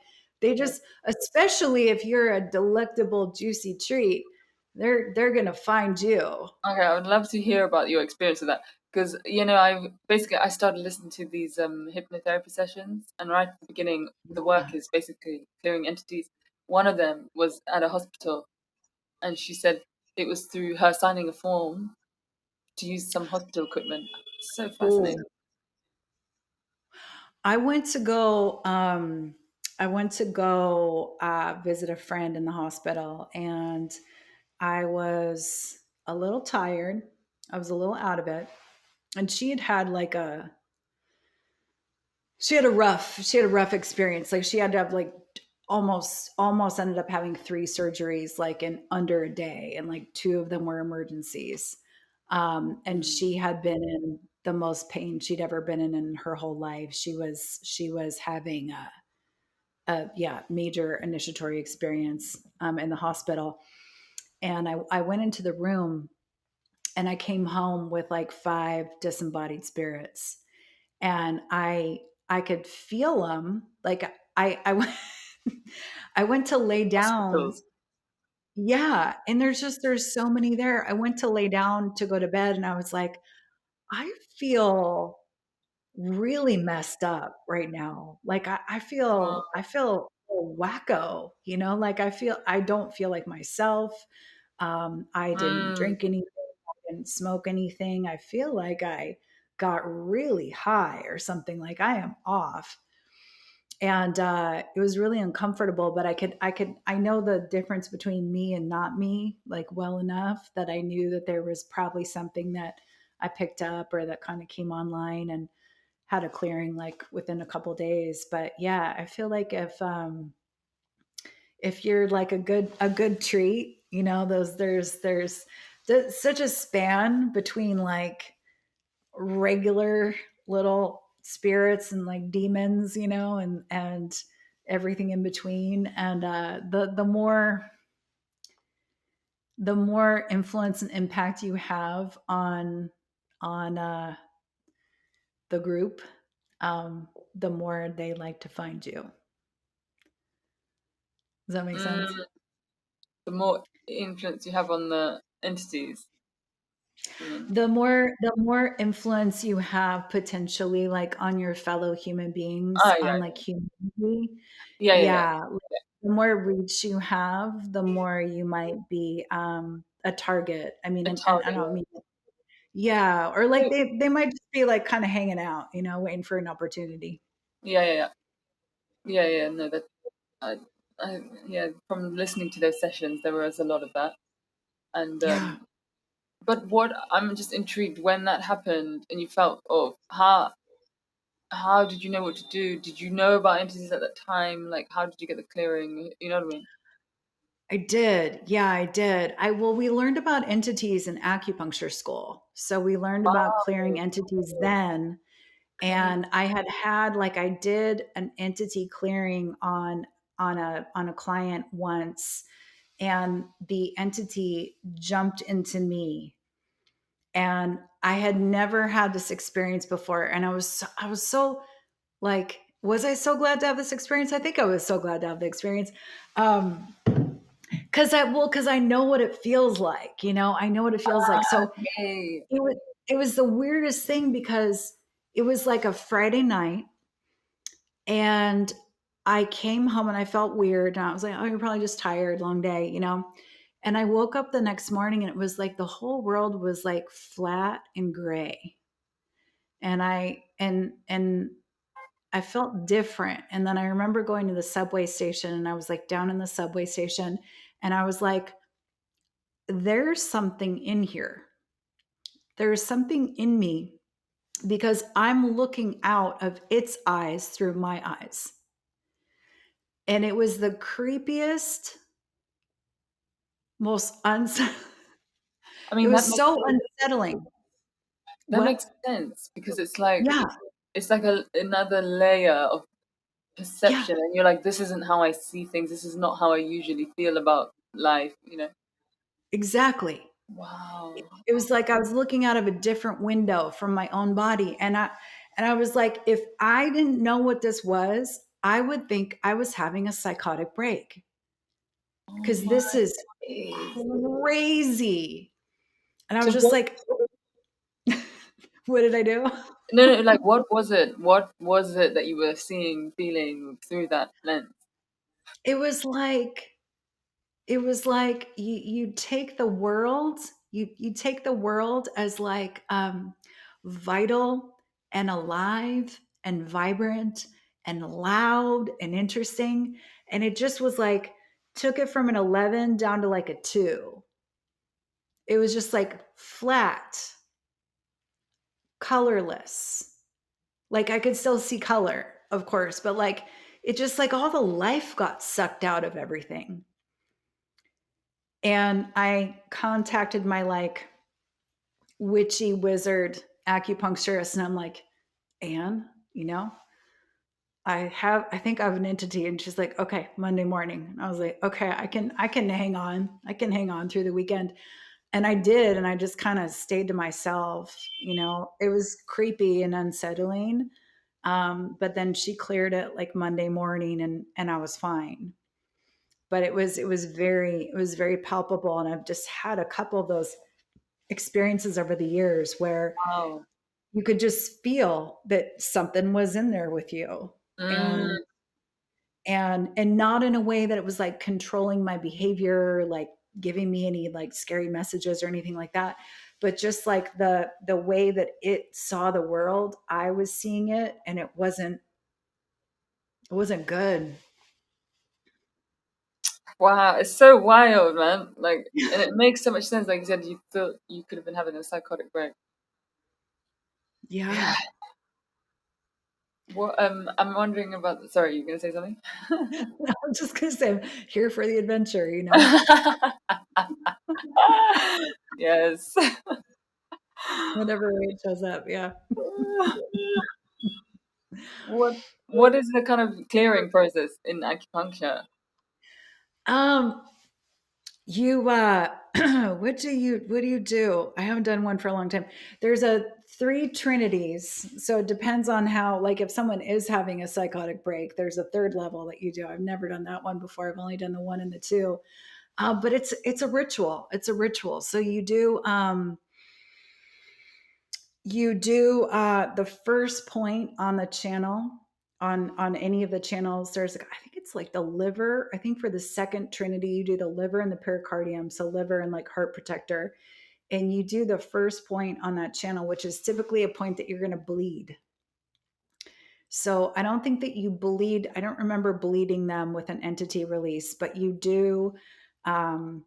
they just, especially if you're a delectable, juicy treat, they're gonna find you. Okay, I would love to hear about your experience of that. because I started listening to these hypnotherapy sessions, and right at the beginning, the work is basically clearing entities. One of them was at a hospital, and she said it was through her signing a form to use some hospital equipment. So Oh, fascinating. I went to go. I went to go visit a friend in the hospital, and I was a little tired. I was a little out of it, and she had a rough experience. Like she had to have like almost ended up having 3 surgeries like in under a day, and like 2 of them were emergencies. And Mm. she had been in the most pain she'd ever been in her whole life. She was having a yeah, major initiatory experience in the hospital. And I went into the room, and I came home with like 5 disembodied spirits, and I could feel them. Like I went I went to lay down. Hospitals. Yeah, and there's so many there. I went to lay down to go to bed, and I was like, I feel really messed up right now. Like I feel wacko, you know, like I don't feel like myself. I didn't Mm. drink anything, I didn't smoke anything. I feel like I got really high or something, like I am off. And it was really uncomfortable, but I know the difference between me and not me, like well enough that I knew that there was probably something that I picked up or that kind of came online, and had a clearing like within a couple days. But yeah, I feel like if you're like a good treat, you know, those there's such a span between like regular little spirits and like demons, you know, and everything in between. And the more influence and impact you have on the group, the more they like to find you. Does that make sense? Mm. The more influence you have on the entities, you mean? The more influence you have potentially like on your fellow human beings, Ah, yeah, on like humanity, yeah, yeah, yeah. yeah, like, the more reach you have, the more you might be a target. I mean, A and I target. don't mean, yeah, or like So, they might just be like kind of hanging out, you know, waiting for an opportunity. yeah, yeah, yeah, yeah, yeah. No, that I, yeah. From listening to those sessions, there was a lot of that, and Yeah. but what I'm just intrigued when that happened, and you felt, oh, how did you know what to do? Did you know about entities at that time? Like, how did you get the clearing? You know what I mean? I did. Yeah, I did. Well, we learned about entities in acupuncture school. So we learned about clearing Wow. entities then. Okay. And I did an entity clearing on a client once, and the entity jumped into me, and I had never had this experience before, and I was so like, was I so glad to have this experience? I think I was so glad to have the experience. Um because I know what it feels like, you know, I know what it feels like. So Okay. it was it was the weirdest thing, because it was like a Friday night, and I came home and I felt weird, and I was like, oh, you're probably just tired, long day, you know. And I woke up the next morning, and it was like the whole world was like flat and gray. And I felt different. And then I remember going to the subway station, and I was like down in the subway station, and I was like, there's something in here. There's something in me, because I'm looking out of its eyes through my eyes. And it was the creepiest, most I it mean, was so unsettling. that What? makes sense because it's like Yeah, another layer of yeah, perception, and you're like, this isn't how I see things. This is not how I usually feel about life. You know? exactly. Wow. It was like I was looking out of a different window from my own body, and I was like, if I didn't know what this was, I would think I was having a psychotic break, Oh because my this is days. crazy. And I So was just what? like, What did I do? No, like what was it? What was it that you were seeing, feeling through that lens? It was like you take the world, you take the world as like vital and alive and vibrant and loud and interesting, and it just was like took it from an 11 down to like a 2. It was just like flat, colorless. Like I could still see color, of course, but like it just like all the life got sucked out of everything. And I contacted my like witchy wizard acupuncturist, and I'm like, Anne, you know, I think I have an entity. And she's like, okay, Monday morning. And I was like, okay, I can hang on. I can hang on through the weekend. And I did. And I just kind of stayed to myself. You know, it was creepy and unsettling. But then she cleared it like Monday morning, and I was fine. But it was very palpable. And I've just had a couple of those experiences over the years where Wow. you could just feel that something was in there with you. Mm, And not in a way that it was like controlling my behavior, like giving me any like scary messages or anything like that, but just like the way that it saw the world, I was seeing it, and it wasn't good. wow, it's so wild, man. Like, and it makes so much sense. Like you said, you thought you could have been having a psychotic break. Yeah. Yeah. What? I'm wondering about. Sorry, you're gonna say something? I'm just gonna say I'm here for the adventure, you know. Yes. Whatever way it shows up, yeah. What What is the kind of clearing process in acupuncture? Um, You what do you do? I haven't done one for a long time. There's a three trinities. So it depends on how, like if someone is having a psychotic break, there's a third level that you do. I've never done that one before. I've only done the one and the two. But it's a ritual. It's a ritual. So you do the first point on the channel, on any of the channels. There's I think it's like the liver. I think for the second trinity you do the liver and the pericardium, so liver and like heart protector, and you do the first point on that channel, which is typically a point that you're going to bleed. So I don't think that you bleed. I don't remember bleeding them with an entity release, but you do. um,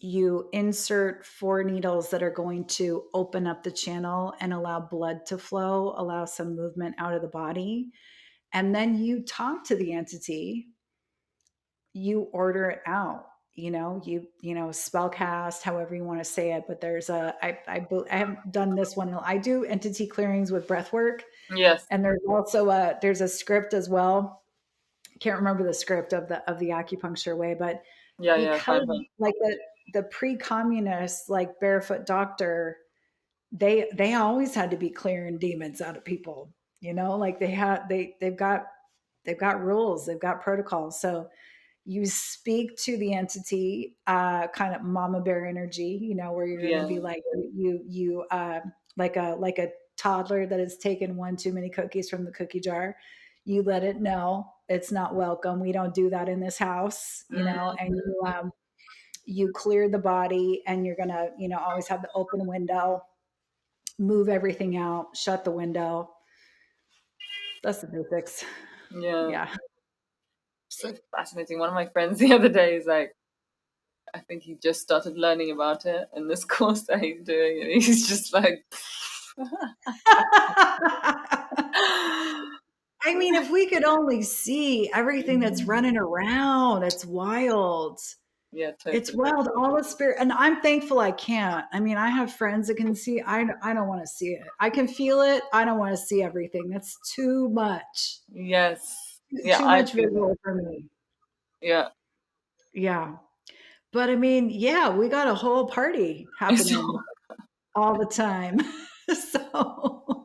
you insert 4 needles that are going to open up the channel and allow blood to flow, allow some movement out of the body. And then you talk to the entity, you order it out. You know, spell cast, however you want to say it. But I haven't done this one. I do entity clearings with breathwork, Yes. and there's a script as well. Can't remember the script of the acupuncture way, but Yeah. Yeah. because Fine. Fine. like the pre-communist like barefoot doctor, they always had to be clearing demons out of people. Like they've got rules, they've got protocols. So you speak to the entity, kind of mama bear energy, where you're going to Yeah. be like like a toddler that has taken one too many cookies from the cookie jar. You let it know it's not welcome. We don't do that in this house, and Mm, you clear the body, and you're going to, always have the open window, move everything out, shut the window. That's the basics. yeah. Yeah. So fascinating. One of my friends the other day is like, I think he just started learning about it in this course that he's doing, and he's just like, I mean, if we could only see everything that's mm, running around, it's wild. yeah, It's totally. wild. All the spirit, and I'm thankful I can't. I mean, I have friends that can see. I don't want to see it. I can feel it. I don't want to see everything. That's too much. Yes. Yeah, Too I much feel that. visual for me. Yeah. Yeah. But I mean, yeah, we got a whole party So, happening all the time. So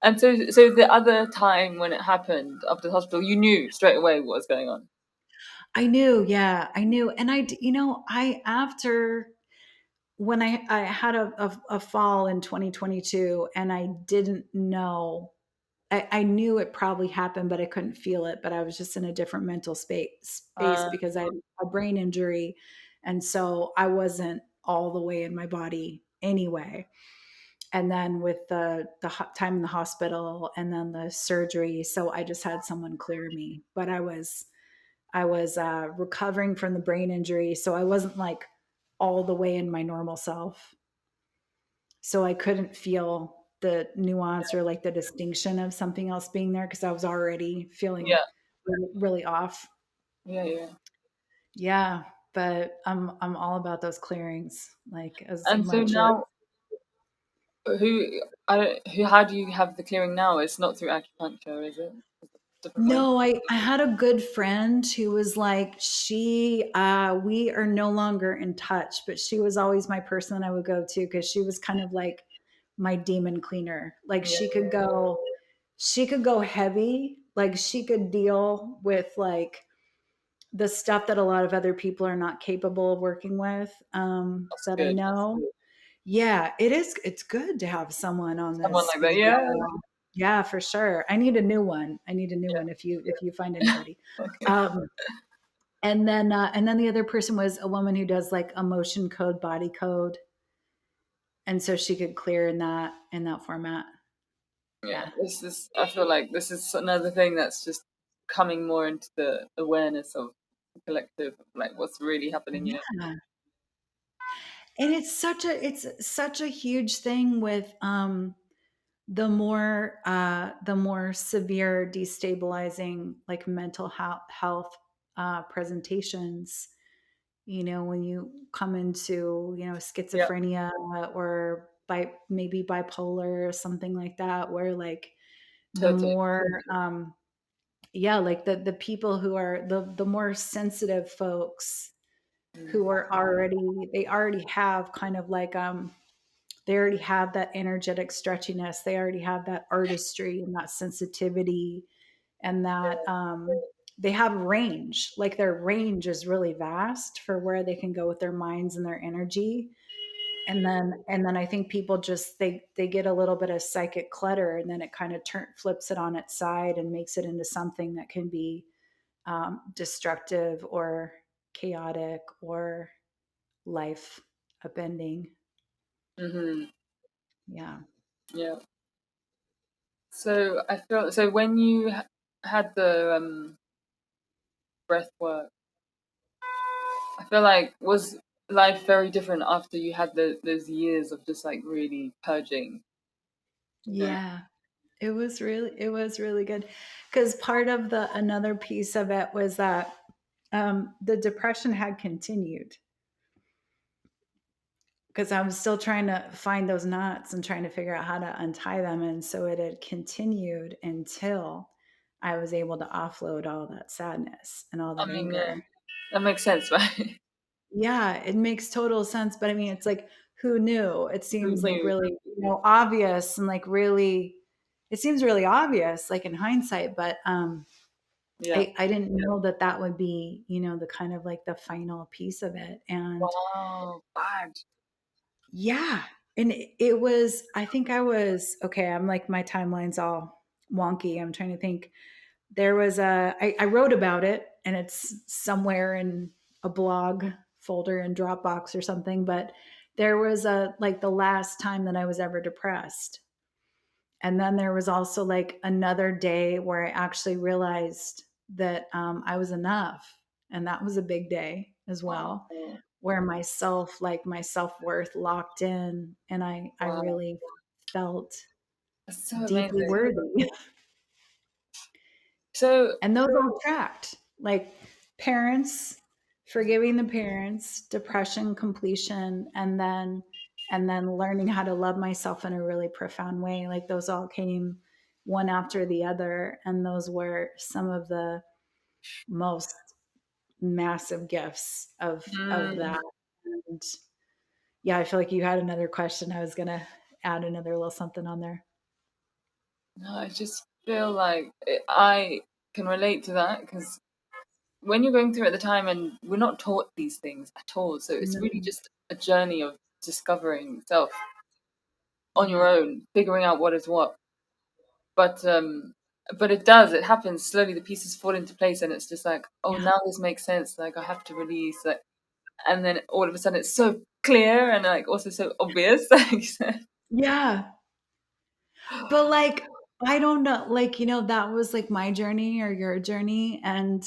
and so the other time when it happened after the hospital, you knew straight away what was going on. I knew, yeah, I knew. And I after when I had a fall in 2022 and I didn't know, I knew it probably happened, but I couldn't feel it. But I was just in a different mental space Uh, because I had a brain injury. And so I wasn't all the way in my body anyway. And then with the time in the hospital and then the surgery, so I just had someone clear me. But I was recovering from the brain injury, so I wasn't like all the way in my normal self. So I couldn't feel the nuance or like the distinction of something else being there because I was already feeling yeah, really, really off. yeah, yeah. Yeah, but I'm all about those clearings, like as And so much as now, how do you have the clearing now? It's not through acupuncture, is it? It's a different way. no, I had a good friend who was like, we are no longer in touch, but she was always my person that I would go to because she was kind of like my demon cleaner. Like Yeah, she could go heavy, like she could deal with like the stuff that a lot of other people are not capable of working with, that's that I good. know. Yeah, it is. It's good to have someone on Someone this like that, speed yeah, dial. Yeah, for sure. I need a new one. I need a new one if you find anybody. yeah. Okay. Um, and then the other person was a woman who does like emotion code, body code, and so she could clear in that format. Yeah, Yeah. this is. I feel like this is another thing that's just coming more into the awareness of the collective, like what's really happening. Yeah. And it's such a huge thing with the more severe destabilizing like mental health presentations, when you come into Yeah, schizophrenia or maybe bipolar or something like that, where like the totally. more yeah, like the people who are the more sensitive folks Mm. who are already have kind of like they already have that energetic stretchiness, they already have that artistry and that sensitivity, and that they have range, like their range is really vast for where they can go with their minds and their energy. And then I think people just they get a little bit of psychic clutter, and then it kind of flips it on its side and makes it into something that can be destructive or chaotic or life upending. Hmm. Yeah. Yeah. So I feel so when you had the breath work, I feel like was life very different after you had those years of just like really purging, you know? Yeah, it was really good, because part of the another piece of it was that the depression had continued because I was still trying to find those knots and trying to figure out how to untie them, and so it had continued until I was able to offload all that sadness and all I that mean, yeah, anger. that makes sense, right? Yeah, it makes total sense, but I mean, it's like, who knew? It Who seems like knew? really, obvious and like really, it seems really obvious, like in hindsight, but Yeah. I didn't know that that would be, the kind of like the final piece of it. And Wow. Bad. yeah, and it was, I think I was, okay, I'm like, my timeline's all wonky. I'm trying to think. I wrote about it and it's somewhere in a blog folder in Dropbox or something, but there was like the last time that I was ever depressed. And then there was also like another day where I actually realized that I was enough. And that was a big day as well, Wow. where my self worth locked in, and I Wow. really felt That's so deeply amazing. worthy. So, And those all tracked, like parents, forgiving the parents, depression, completion, and then learning how to love myself in a really profound way. Like those all came one after the other, and those were some of the most massive gifts of mm, that. And yeah, I feel like you had another question. I was gonna add another little something on there. no, I just feel like I can relate to that because when you're going through at the time and we're not taught these things at all, so it's really No. just a journey of discovering self on your Mm. own, figuring out what is what. But it does. It happens slowly. The pieces fall into place, and it's just like, oh, Yeah. now this makes sense. Like I have to release. Like, and then all of a sudden, it's so clear and like also so obvious. Like you said. Yeah. But, like, I don't know, like, that was, like, my journey or your journey, and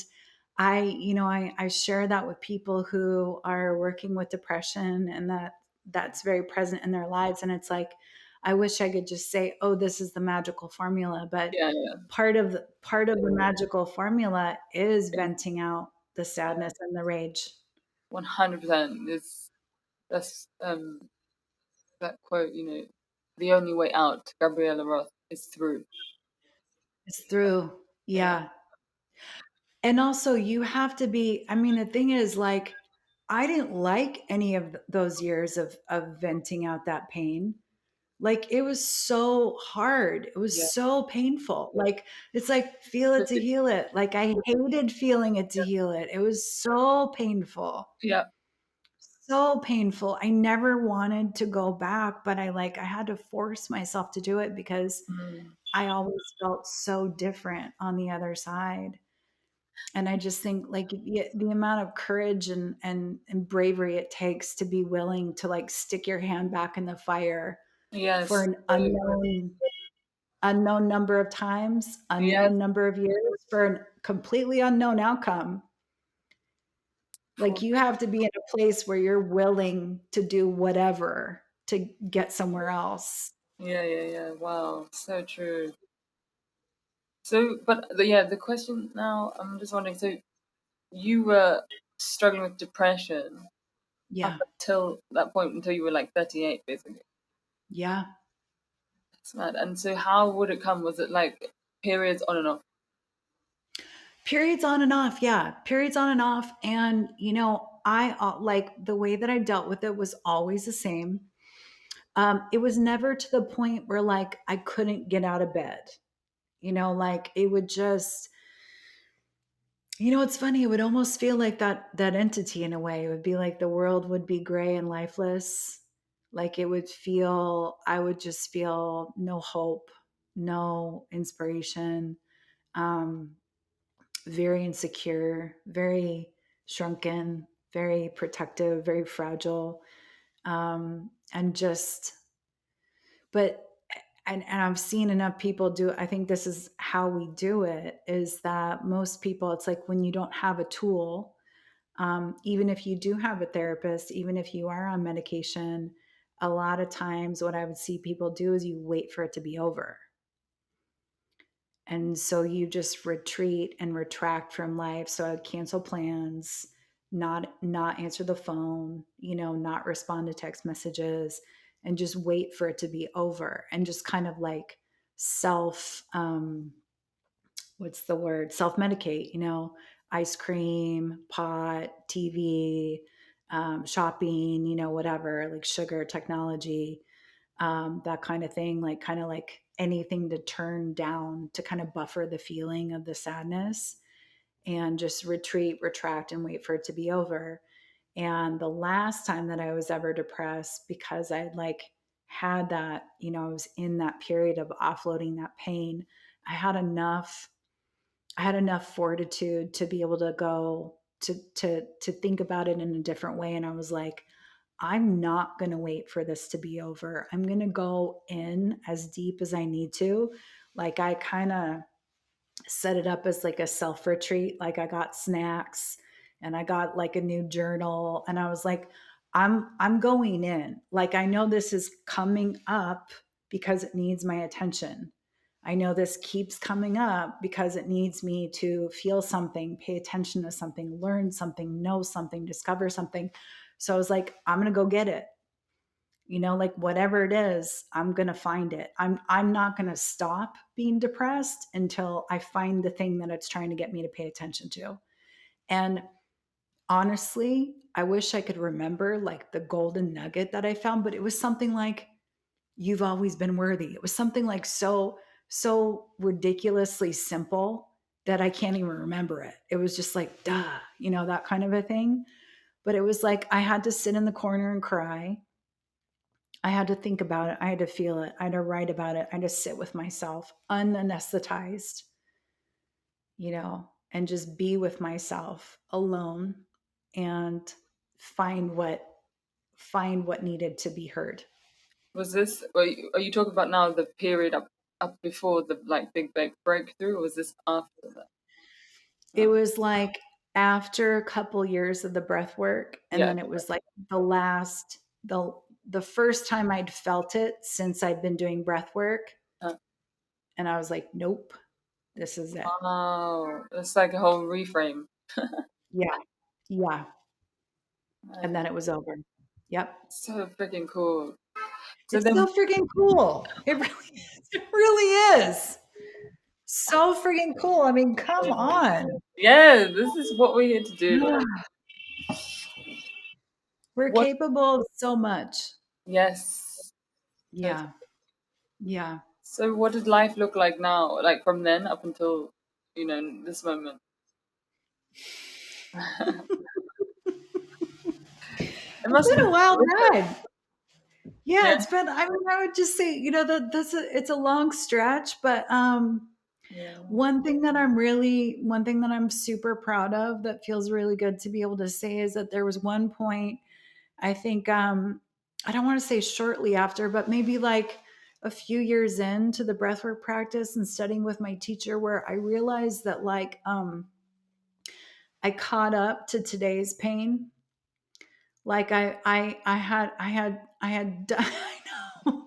I share that with people who are working with depression and that's very present in their lives, and it's like, I wish I could just say, "Oh, this is the magical formula," but Yeah, yeah, part of the magical formula is venting out the sadness and the rage. 100%. Is that's that quote. The only way out, Gabriella Roth, is through. It's through. Yeah, Yeah. And also you have to be, I mean, the thing is, like, I didn't like any of those years of venting out that pain. Like, it was so hard. It was yeah. so painful. Like, it's like, feel So it to heal it. Like, I hated feeling it to heal it. It was so painful. yeah, So painful. I never wanted to go back, but I had to force myself to do it because mm, I always felt so different on the other side. And I just think, like, the amount of courage and bravery it takes to be willing to, like, stick your hand back in the fire for yes, an unknown number of times, yes, unknown number of years, for a completely unknown outcome. Like, for you have to be in a place where you're willing to do whatever to get somewhere else. yeah, yeah, yeah. Wow, so true. So, but the question now, I'm just wondering. So, you were struggling with depression up Yeah. until that point, until you were like 38, basically. Yeah. That's mad. And so, how would it come? Was it like periods on and off? Periods on and off, yeah, periods on and off, and, like, the way that I dealt with it was always the same. It was never to the point where, like, I couldn't get out of bed, like, it would just it's funny, it would almost feel like that entity in a way. It would be like the world would be gray and lifeless. Like, I would just feel no hope, no inspiration, um, very insecure, very shrunken, very protective, very fragile. And just, but, and I've seen enough people do it. I think this is how we do it, is that most people, it's like when you don't have a tool, even if you do have a therapist, even if you are on medication, a lot of times what I would see people do is you wait for it to be over. And so you just retreat and retract from life. So I would cancel plans, not answer the phone, not respond to text messages, and just wait for it to be over, and just kind of like self what's the word? Self medicate, ice cream, pot, TV, shopping, whatever, like sugar, technology, that kind of thing, like kind of like anything to turn down to kind of buffer the feeling of the sadness, and just retreat, retract, and wait for it to be over. And the last time that I was ever depressed, because I'd like had that, I was in that period of offloading that pain, I had enough. I had enough fortitude to be able to go to think about it in a different way. And I was like, I'm not going to wait for this to be over. I'm going to go in as deep as I need to. Like, I kind of set it up as like a self retreat. Like, I got snacks and I got like a new journal, and I was like, I'm going in. Like, I know this is coming up because it needs my attention. I know this keeps coming up because it needs me to feel something, pay attention to something, learn something, know something, discover something. So I was like, I'm going to go get it. Like, whatever it is, I'm going to find it. I'm not going to stop being depressed until I find the thing that it's trying to get me to pay attention to. And honestly, I wish I could remember like the golden nugget that I found, but it was something like, you've always been worthy. It was something like so ridiculously simple that I can't even remember it. It was just like, duh, that kind of a thing. But it was like I had to sit in the corner and cry. I had to think about it. I had to feel it. I had to write about it. I had to sit with myself, unanesthetized, and just be with myself alone and find what find what needed to be heard. Was this, are you talking about now the period up before the like big breakthrough, or was this after that? It Oh, was like after a couple years of the breath work, and yeah. then it was like the first time I'd felt it since I'd been doing breath work, Uh, and I was like, nope, this is it. oh, it's like a whole reframe. Yeah. Yeah. And Nice. then it was over. Yep. So freaking cool. So It's then, so freaking cool. It really is. It really is. So freaking cool. I mean, come on. yeah, this is what we're here to do. Like, We're what? capable of so much. Yes. Totally. Yeah. Yeah. So what did life look like now? Like from then up until, this moment? It It's must have been been a wild different. ride. Yeah, Yeah. it's been, I mean, I would just say, it's a long stretch, but Yeah. one thing that I'm super proud of that feels really good to be able to say is that there was one point, I think, I don't want to say shortly after, but maybe like a few years into the breathwork practice and studying with my teacher, where I realized that like I caught up to today's pain. Like I had done, I know.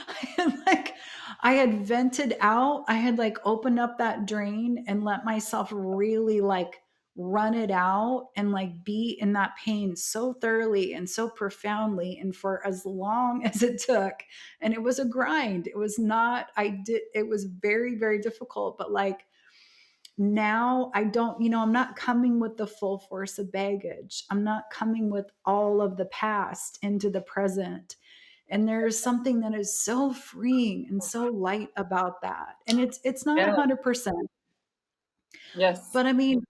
I had like I had vented out. I had like opened up that drain and let myself really like run it out and like be in that pain so thoroughly and so profoundly and for as long as it took. And it was a grind. It was not, it was very, very difficult, but like now I don't, I'm not coming with the full force of baggage. I'm not coming with all of the past into the present. And there's something that is so freeing and so light about that. And it's not Yeah. 100%, Yes. but I mean,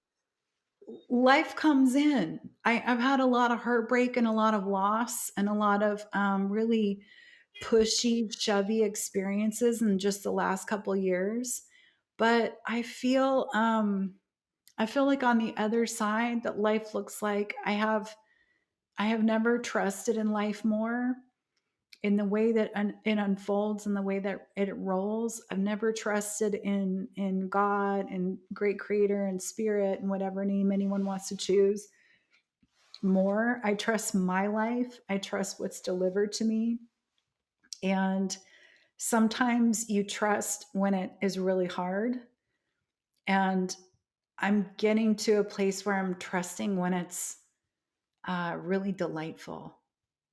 life comes in. I've had a lot of heartbreak and a lot of loss and a lot of really pushy, shovey experiences in just the last couple years. But I feel like on the other side that life looks like I have never trusted in life more in the way that it unfolds and the way that it rolls. I've never trusted in God and great creator and spirit and whatever name anyone wants to choose more. I trust my life. I trust what's delivered to me. And sometimes you trust when it is really hard. And I'm getting to a place where I'm trusting when it's really delightful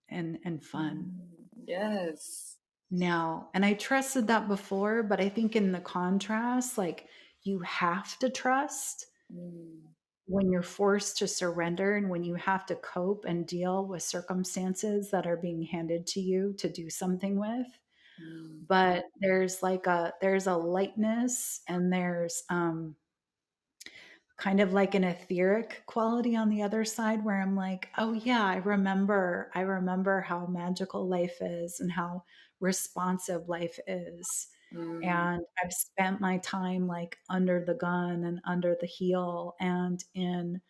and fun Yes. now. And I trusted that before, but I think in the contrast, like you have to trust Mm, when you're forced to surrender and when you have to cope and deal with circumstances that are being handed to you to do something with. mm, But there's a lightness and there's kind of like an etheric quality on the other side where I'm like, oh yeah, I remember how magical life is and how responsive life is. mm, And I've spent my time like under the gun and under the heel and in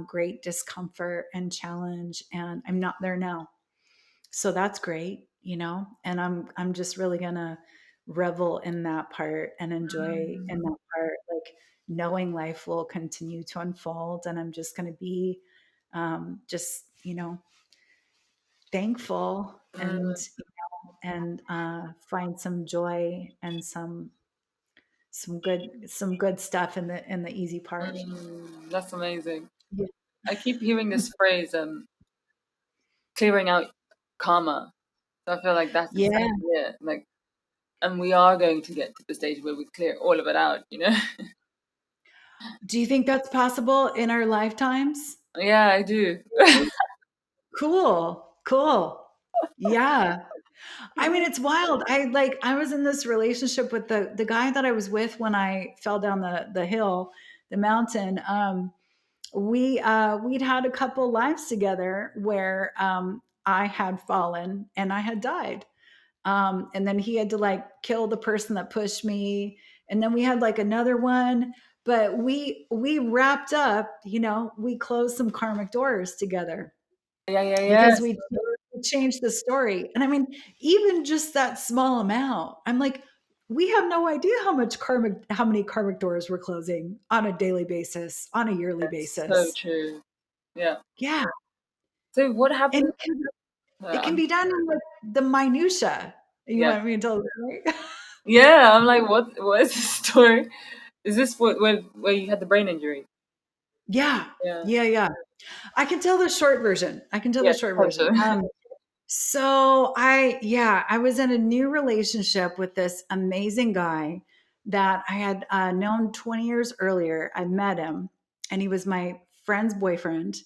great discomfort and challenge. And I'm not there now. So that's great, and I'm just really gonna revel in that part and enjoy in mm, that part, like knowing life will continue to unfold, and I'm just gonna be just thankful mm, and find some joy and some good stuff in the easy part. That's amazing. Yeah. I keep hearing this phrase, clearing out karma. So I feel like that's Yeah. exactly it. Like, and we are going to get to the stage where we clear all of it out. Do you think that's possible in our lifetimes? Yeah, I do. Cool. Cool. Yeah. I mean, it's wild. I was in this relationship with the guy that I was with when I fell down the hill, the mountain. We'd had a couple lives together where I had fallen and I had died. And then he had to like kill the person that pushed me. And then we had like another one, but we wrapped up, we closed some karmic doors together Yeah, yeah, because yes. we changed the story. And I mean, even just that small amount, I'm like, we have no idea how many karmic doors we're closing on a daily basis, on a yearly That's so basis. true. Yeah. Yeah. So what And happened? it can I'm be done in like the minutia. You yeah. want me to tell you, right? Yeah, I'm like, what is the story? Is this what where you had the brain injury? Yeah. Yeah. Yeah. Yeah. I can tell the short version. I can tell the Yes, short hope version. so. So I was in a new relationship with this amazing guy that I had known 20 years earlier. I met him and he was my friend's boyfriend.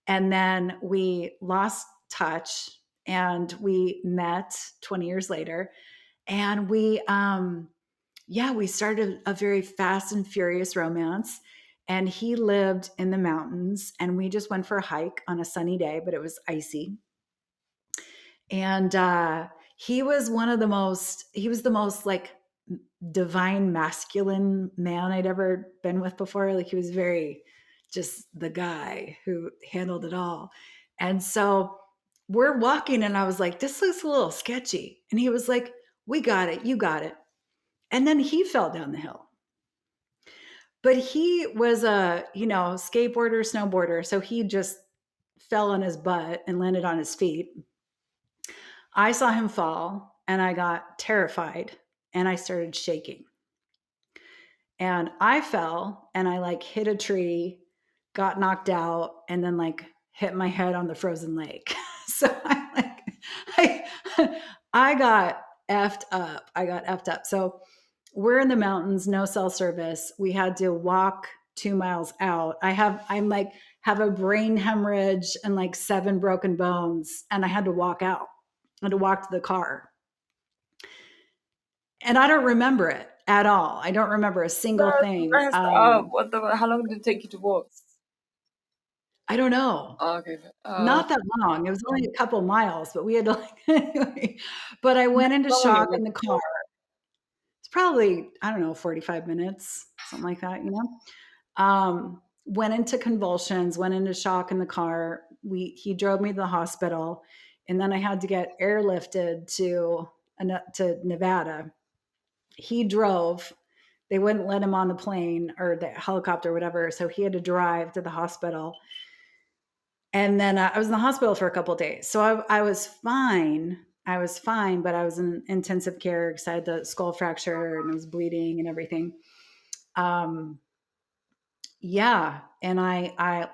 And then we lost touch and we met 20 years later. And we started a very fast and furious romance. And he lived in the mountains and we just went for a hike on a sunny day, but it was icy. And he was the most like divine masculine man I'd ever been with before. Like he was very just the guy who handled it all. And so we're walking and I was like, this looks a little sketchy. And he was like, we got it. You got it. And then he fell down the hill. But he was a, skateboarder, snowboarder. So he just fell on his butt and landed on his feet. I saw him fall and I got terrified and I started shaking. And I fell and I like hit a tree, got knocked out, and then like hit my head on the frozen lake. So I like I got effed up. I got effed up. So we're in the mountains, no cell service. We had to walk 2 miles out. I'm like have a brain hemorrhage and like 7 broken bones, and I had to walk out. I had to walk to the car. And I don't remember it at all. I don't remember a single That's thing. messed up. What the? How long did it take you to walk? I don't know. Oh, okay. Not that long. It was only a couple miles, but we had to like anyway. But I went into How long shock it in the car. It's probably, I don't know, 45 minutes, something like that. Went into convulsions, went into shock in the car. He drove me to the hospital, and then I had to get airlifted to Nevada. He drove. They wouldn't let him on the plane or the helicopter or whatever, so he had to drive to the hospital. And then I was in the hospital for a couple of days. So I was fine. I was fine, but I was in intensive care because I had the skull fracture and I was bleeding and everything. Um, yeah. And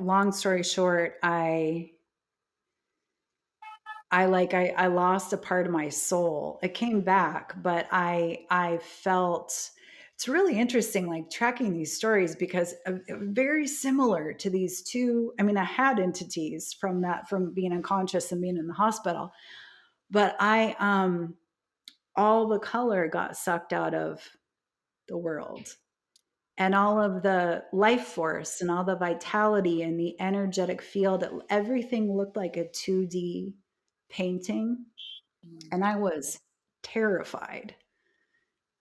long story short, I lost a part of my soul. It came back, but I felt it's really interesting, like tracking these stories because very similar to these two. I mean, I had entities from being unconscious and being in the hospital, but all the color got sucked out of the world, and all of the life force and all the vitality and the energetic field. Everything looked like a 2D painting. And I was terrified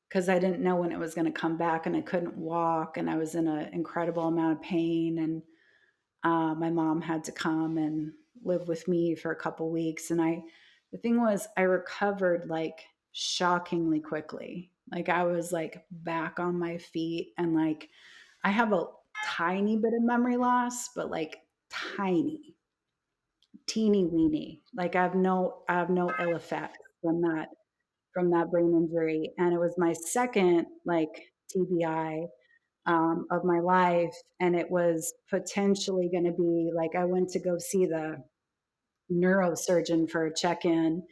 because I didn't know when it was going to come back and I couldn't walk and I was in an incredible amount of pain. And my mom had to come and live with me for a couple weeks. And the thing was, I recovered like shockingly quickly. Like I was like back on my feet and like I have a tiny bit of memory loss, but like tiny, teeny weeny. Like I have no ill effects from that brain injury. And it was my second like TBI of my life. And it was potentially going to be like, I went to go see the neurosurgeon for a check in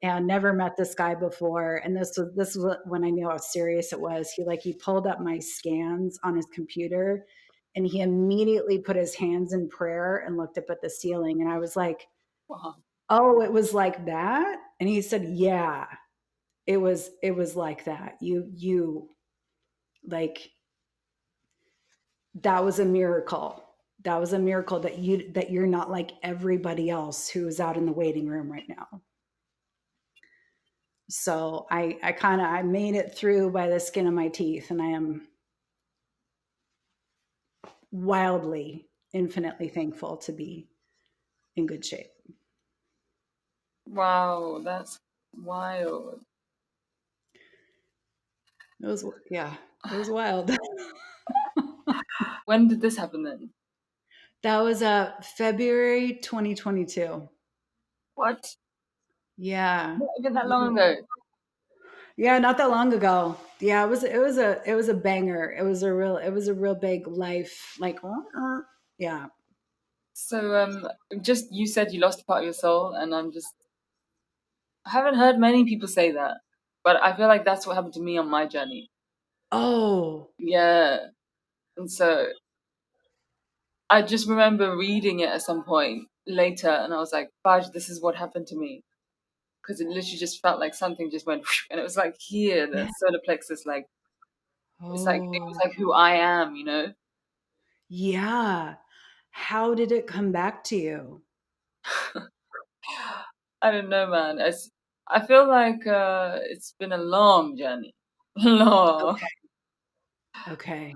and never met this guy before. And this was when I knew how serious it was. He pulled up my scans on his computer and he immediately put his hands in prayer and looked up at the ceiling. And I was like, wow. oh, it was like that? And he said, yeah, it was like that. You like that was a miracle. That was a miracle that you're not like everybody else who's out in the waiting room right now. So I made it through by the skin of my teeth, and I am wildly, infinitely thankful to be in good shape. Wow, that's wild. It was, yeah, it was wild. When did this happen then? That was February 2022. What? Yeah. Not even that long ago. Yeah, not that long ago. Yeah, it was a banger. It was a real big life like yeah. So just you said you lost a part of your soul, and I haven't heard many people say that, but I feel like that's what happened to me on my journey. Oh. Yeah, and so I just remember reading it at some point later, and I was like, "Fudge, this is what happened to me," because it literally just felt like something just went, whoosh, and it was like here, the Yeah. solar plexus, like it was Oh. like who I am, you know. Yeah. How did it come back to you? I don't know, man. I feel like it's been a long journey, long, Okay. Okay.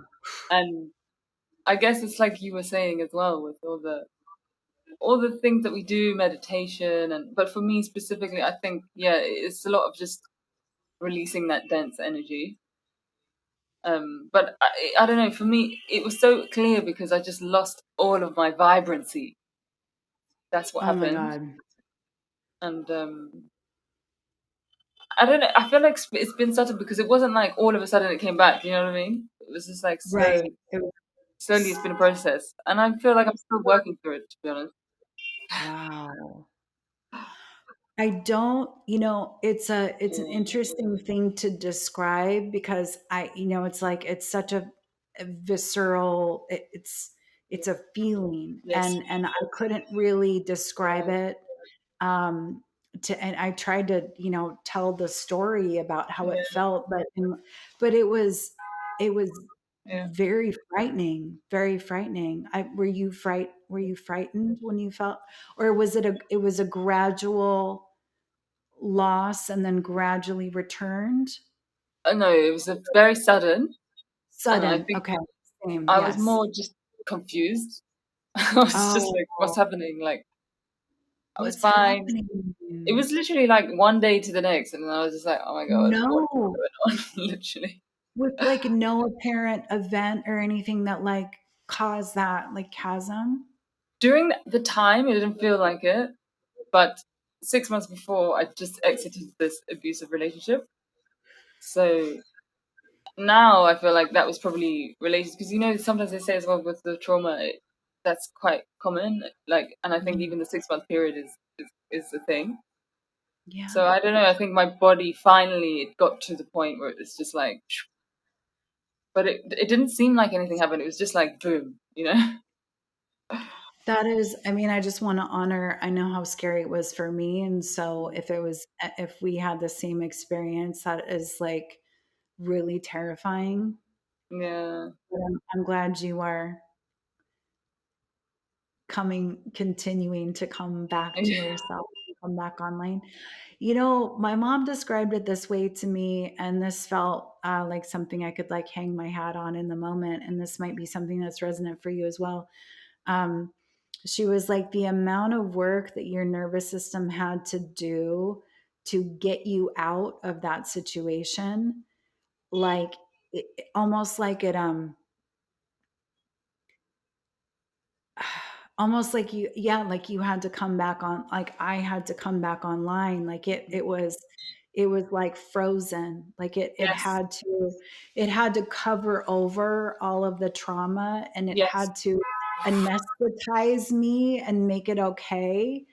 and I guess it's like you were saying as well with all the things that we do, meditation, and but for me specifically, I think yeah, it's a lot of just releasing that dense energy. But I don't know. For me, it was so clear because I just lost all of my vibrancy. That's what Oh my happened, God. and I don't know. I feel like it's been subtle because it wasn't like all of a sudden it came back. You know what I mean? It was just like Right. It slowly it's been a process, and I feel like I'm still working through it. To be honest. Wow. I don't, it's an interesting thing to describe because it's like it's such a visceral, it's a feeling, Yes. and I couldn't really describe it. Um, and I tried to, tell the story about how it Yeah. felt, but it was Yeah. very frightening. Were you frightened when you felt, or was it was a gradual loss and then gradually returned? No, it was a very sudden, and I Sudden. think Okay. Same. I was Yes. more just confused. I was just Oh, like, "What's happening?" Like I was what's fine. It happening? was literally like one day to the next, and then I was just like, "Oh my god, what's No. going on?" Literally. With like no apparent event or anything that like caused that like chasm? During the time, it didn't feel like it, but 6 months before, I just exited this abusive relationship. So now I feel like that was probably related because sometimes they say as well with the trauma that's quite common. Like, and I think Yeah. even the 6 month period is the thing. Yeah. So I don't know. I think my body finally it got to the point where it's just like, but it didn't seem like anything happened. It was just like boom, you know. That is, I mean, I just want to honor, I know how scary it was for me. And so if we had the same experience, that is like really terrifying. Yeah, But I'm glad you are continuing to come back to yourself, come back online. My mom described it this way to me, and this felt like something I could like hang my hat on in the moment. And this might be something that's resonant for you as well. Um, she was like, the amount of work that your nervous system had to do to get you out of that situation, like almost like it, almost like like you had to come back on, like I had to come back online. Like it was like frozen. Like yes, it had to cover over all of the trauma, and it yes, had to anesthetize me and make it okay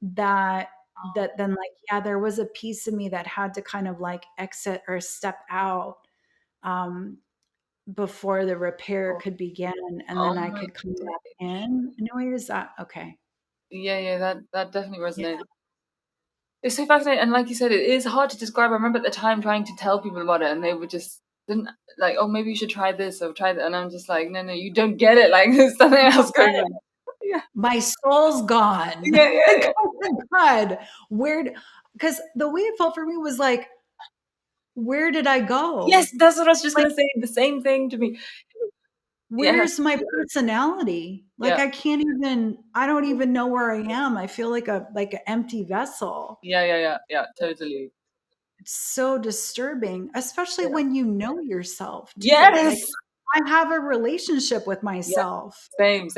that then like yeah, there was a piece of me that had to kind of like exit or step out um before the repair could begin, and oh then I my could come day. back in. No, where is that? Okay. Yeah, yeah, that definitely Yeah. resonates. It's so fascinating, and like you said, it is hard to describe. I remember at the time trying to tell people about it, and they were just then like, oh, maybe you should try this or try that, and I'm just like, no, you don't get it. Like, there's something You else don't going get it. on. Yeah, My soul's gone. yeah, yeah, Like, yeah. oh my God, because the way it felt for me was like, where did I Yes, go? that's what I was just Like, gonna say. The same thing to me. Yeah, where's my personality? Like, yeah, I don't even know where I am. I feel like an empty vessel. yeah. Totally. It's so disturbing, especially Yeah. when you know yourself too. Like, Yes. I have a relationship with Yeah. myself. Same.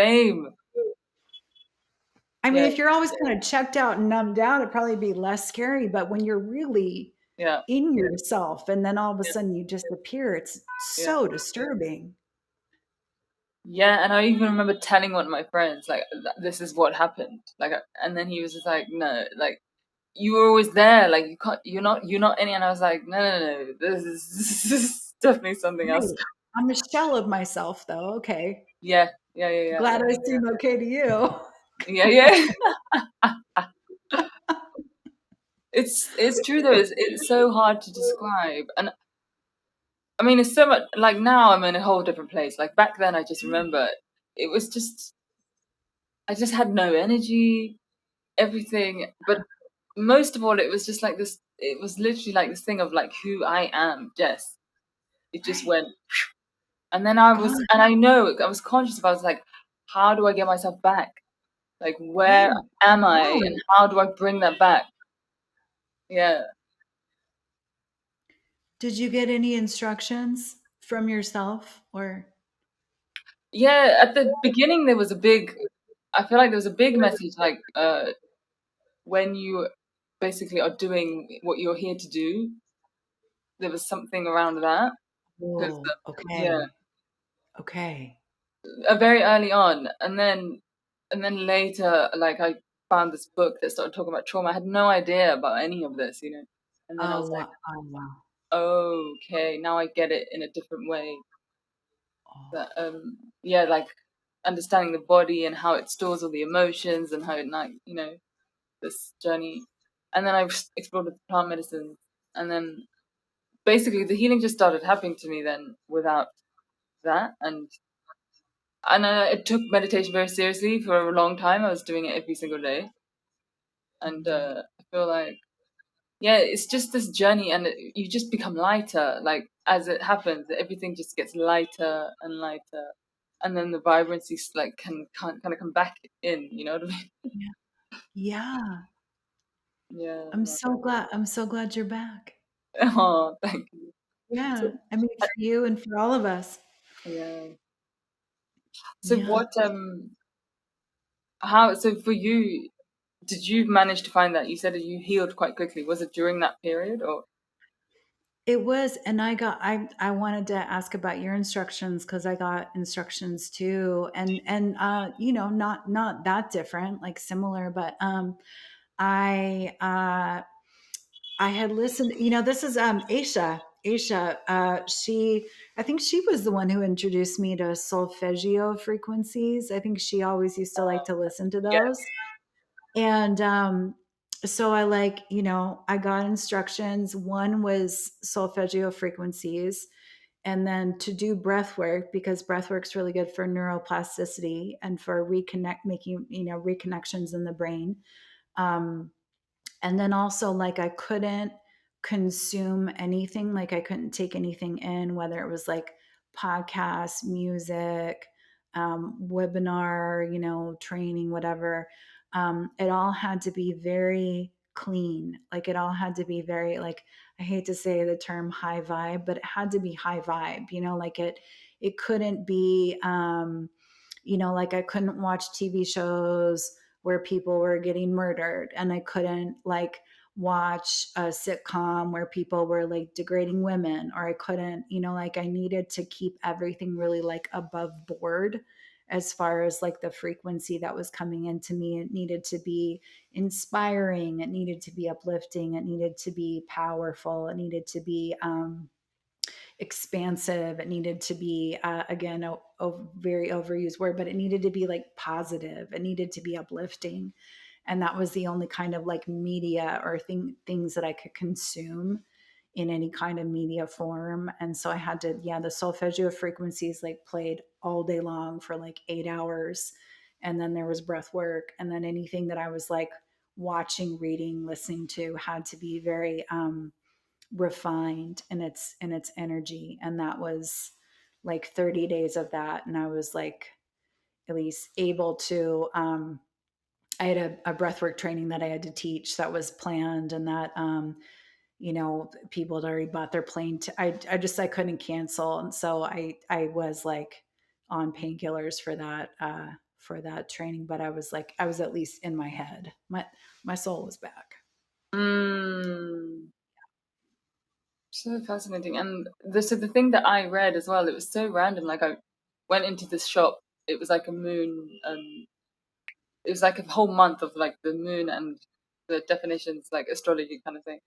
I mean, Yeah, if you're always kind of checked out and numbed out, it'd probably be less scary. But when you're really yeah, in yourself and then all of a sudden you disappear, it's yeah. so disturbing. Yeah, and I even remember telling one of my friends, like, this is what happened. Like, and then he was just like, no, like, you were always there. Like, you can't, you're not any. And I was like, no. This is definitely something else. Right. I'm a shell of myself, though. Okay. Yeah. Glad I seem okay to you. Yeah. It's true though. It's so hard to describe, and I mean, it's so much. Like now, I'm in a whole different place. Like back then, I just remember it was just I just had no energy, everything. But most of all, it was just like this. It was literally like this thing of like who I am, Jess. It just Right. went, and then God. and I know I was conscious of. I was like, how do I get myself back? Like, Right. where am I, and Right. how do I bring that back? Yeah. Did you get any instructions from yourself or? Yeah, at the beginning there was a big I feel like there was a big message like when you basically are doing what you're here to do, there was something around that because Oh, yeah, okay. Okay. very early on, and then later like I found this book that started talking about trauma. I had no idea about any of this, and then I Oh, was like, wow. Oh, wow. oh, okay, now I get it in a different way. Oh, That yeah, like understanding the body and how it stores all the emotions and how it like this journey. And then I explored with plant medicine, and then basically the healing just started happening to me then without that. And I took meditation very seriously for a long time. I was doing it every single day, and mm, I feel like yeah, it's just this journey, and you just become lighter. Like as it happens, everything just gets lighter and lighter, and then the vibrancy like can kind of come back in. You know what I mean? yeah. Yeah. Yeah. I'm so glad you're back. Oh, thank you. So, Yeah. I mean, for you and for all of us. yeah. So Yeah. what how so for you did you manage to find that you said that you healed quite quickly? Was it during that period or It was, and I wanted to ask about your instructions because I got instructions too, not that different, like similar, but I I had listened, this is Aisha, she I think she was the one who introduced me to solfeggio frequencies. I think she always used to like to listen to yeah, those. And so I I got instructions. One was solfeggio frequencies, and then to do breath work because breath work's really good for neuroplasticity and for making, reconnections in the brain. Um, and then also I couldn't consume anything, like I couldn't take anything in, whether it was like podcasts, music, webinar, training, whatever. It all had to be very clean, like it all had to be very, like, I hate to say the term high vibe, but it had to be high vibe, like it couldn't be like I couldn't watch TV shows where people were getting murdered, and I couldn't watch a sitcom where people were like degrading women, or I couldn't, I needed to keep everything really like above board as far as like the frequency that was coming into me. It needed to be inspiring, it needed to be uplifting, it needed to be powerful, it needed to be expansive. It needed to be, again, a very overused word, but it needed to be like positive. It needed to be uplifting. And that was the only kind of like media or things that I could consume in any kind of media form. And so I had to, yeah, the solfeggio frequencies like played all day long for like 8 hours. And then there was breath work. And then anything that I was like watching, reading, listening to had to be very refined in its energy. And that was like 30 days of that. And I was like at least able to I had a breathwork training that I had to teach that was planned, and that people had already bought their plane. I couldn't cancel, and so I was like on painkillers for that training. But I was like I was at least in my head. My soul was back. Mm. So fascinating. And the thing that I read as well, it was so random. Like I went into this shop. It was like a moon. It was like a whole month of like the moon and the definitions, like astrology kind of thing.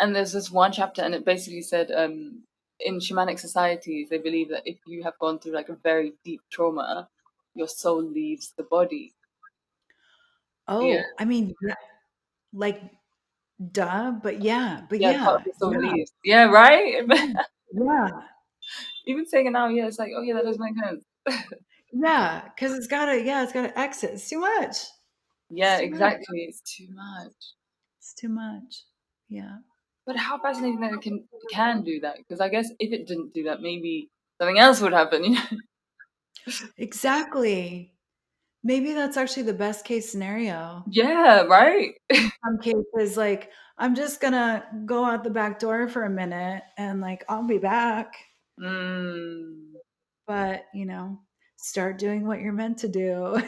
And there's this one chapter, and it basically said, in shamanic societies, they believe that if you have gone through like a very deep trauma, your soul leaves the body. Yeah, Oh, I mean, yeah, like duh, but yeah, part of yeah, the soul yeah, leaves. Yeah, right. yeah, Even saying it now, yeah, it's like, oh yeah, that does make sense. yeah, because it's gotta exit. It's too much. It's Yeah, too much. exactly. It's too much. It's too much. Yeah. But how fascinating that it can do that? Because I guess if it didn't do that, maybe something else would happen. You know? Exactly. Maybe that's actually the best case scenario. Yeah, right. In some cases, like, I'm just gonna go out the back door for a minute and like I'll be back. Mm. But, start doing what you're meant to do.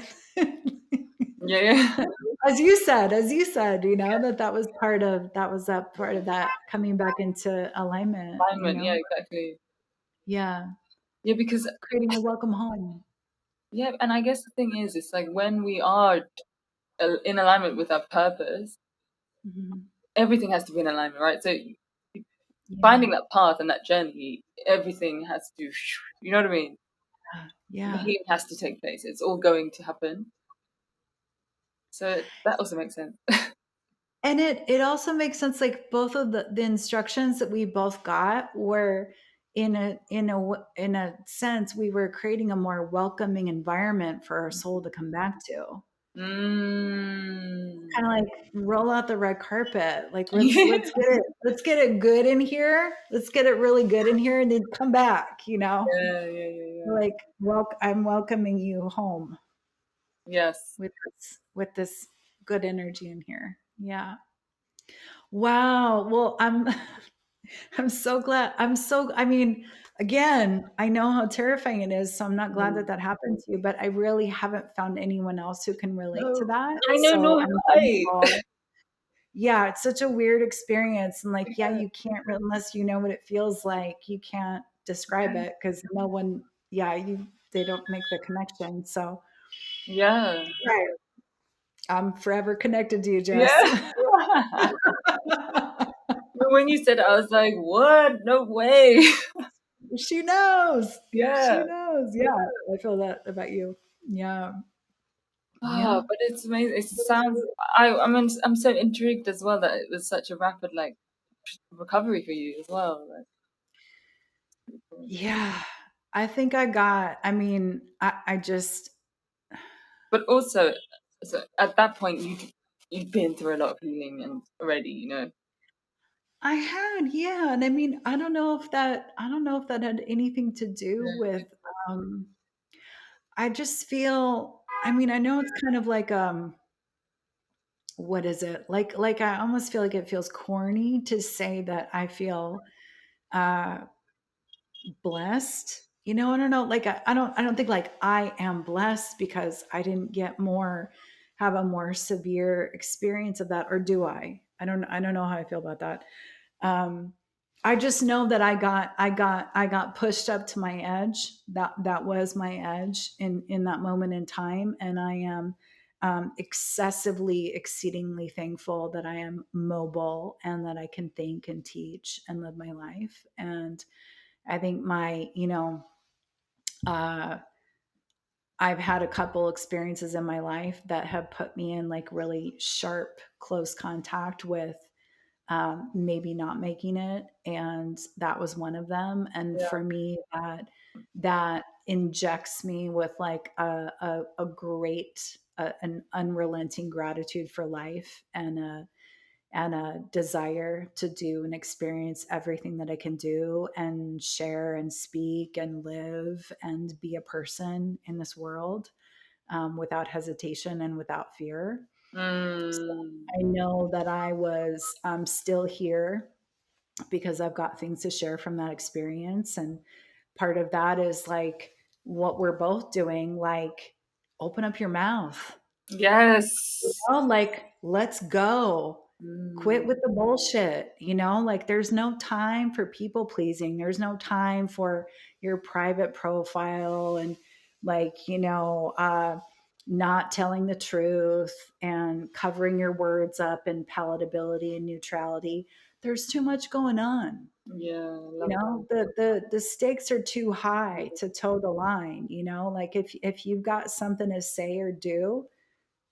Yeah, yeah. As you said, that was that part of that coming back into alignment. Alignment. Yeah, exactly. Yeah. Yeah, because Creating a welcome home. yeah, and I guess the thing is, it's like when we are in alignment with our purpose, Mhm. everything has to be in alignment, right? So Yeah. finding that path and that journey, everything has to, you know what I mean? The Yeah. healing has to take place. It's all going to happen. So that also makes sense. And it also makes sense, like, both of the instructions that we both got were in a sense, we were creating a more welcoming environment for our soul to come back to. Mm. Kinda like roll out the red carpet, like, Yeah, let's get it good in here, let's get it really good in here, and then come back, you know? yeah, yeah, yeah. Like, I'm welcoming you home Yes. with this good energy in here. Yeah. Wow. Well, I'm so glad. I mean, again, I know how terrifying it is, so I'm not glad that Mm. that happened to you, but I really haven't found anyone else who can relate to No, that. I know, So no, I'm right. thankful. Yeah, it's such a weird experience. And like, yeah, Yeah, you can't unless you know what it feels like, you can't describe yeah, it because no one, yeah, they don't make the connection. So yeah. right. I'm forever connected to you, Jess. Yeah. When you said it, I was like, what? No way. She knows. She Yeah. knows. Yeah, I feel that about you. Yeah. Ah, Yeah. but it's amazing. It sounds. I mean, I'm so intrigued as well that it was such a rapid like recovery for you as well. Like, cool. Yeah. I think I mean, I just, But also, so at that point, you'd been through a lot of healing and already, you know. I had, yeah. And I mean, I don't know if that had anything to do with, um, I just feel, I mean, I know it's kind of like, what is it? Like I almost feel like it feels corny to say that I feel, uh, blessed. I don't know. Like I don't think like I am blessed because I didn't have a more severe experience of that, or do I? I don't know how I feel about that. Um, I just know that I got pushed up to my edge. That was my edge in that moment in time, and I am excessively, exceedingly thankful that I am mobile and that I can think and teach and live my life. And I think uh, I've had a couple experiences in my life that have put me in like really sharp, close contact with maybe not making it, and that was one of them. And Yeah. for me, that injects me with like a great an unrelenting gratitude for life, and a desire to do and experience everything that I can do and share and speak and live and be a person in this world, without hesitation and without fear. So Mm. I know that I was still here because I've got things to share from that experience. And part of that is like what we're both doing, like open up your mouth, Yes. like let's go. Quit Mm. with the bullshit, like there's no time for people pleasing. There's no time for your private profile and like, not telling the truth and covering your words up in palatability and neutrality. There's too much going on. Yeah, I love The stakes are too high to toe the line, like if you've got something to say or do,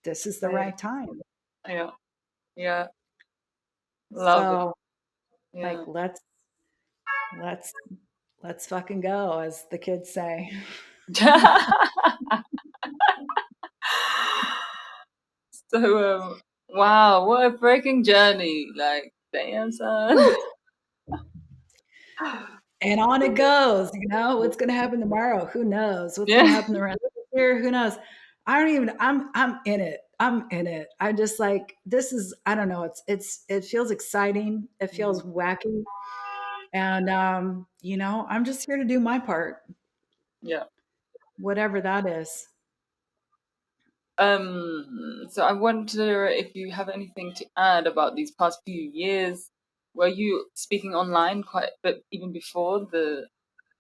this is the that. right time. Yeah, yeah, love it. So like Yeah. let's let's fucking go, as the kids say. So, wow, what a breaking journey! Like, damn, son. Woo! And on it goes. What's gonna happen tomorrow? Who knows? What's gonna Yeah, happen the rest of the year? Who knows? I don't even. I'm in it. I'm in it. I just like this is. I don't know. It feels exciting. It feels wacky, and I'm just here to do my part, yeah. whatever that is. So I wonder if you have anything to add about these past few years. Were you speaking online quite, but even before the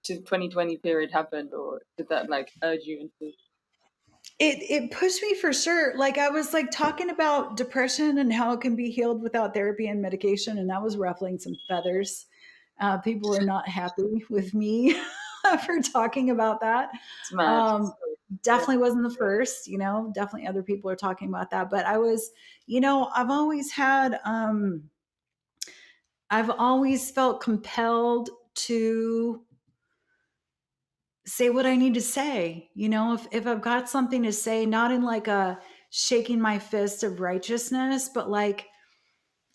2020 period happened, or did that like urge you into? It pushed me for sure. Like I was like talking about depression and how it can be healed without therapy and medication, and that was ruffling some feathers. People were not happy with me for talking about that. It's mad. Um, Yeah. Definitely wasn't the first. Definitely other people are talking about that. But I was, I've always felt compelled to say what I need to say. If I've got something to say, not in like a shaking my fist of righteousness, but like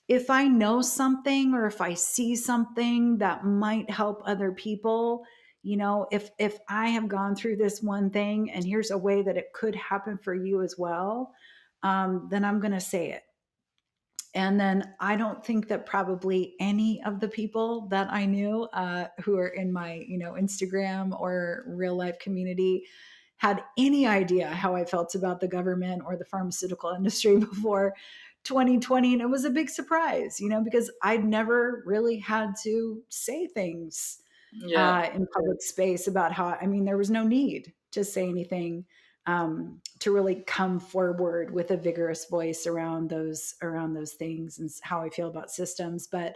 if I know something or if I see something that might help other people, if I have gone through this one thing and here's a way that it could happen for you as well, then I'm going to say it. And then I don't think that probably any of the people that I knew who are in my, Instagram or real life community had any idea how I felt about the government or the pharmaceutical industry before 2020. And it was a big surprise, because I'd never really had to say things Yeah, in public space about how, I mean, there was no need to say anything, to really come forward with a vigorous voice around those things and how I feel about systems. But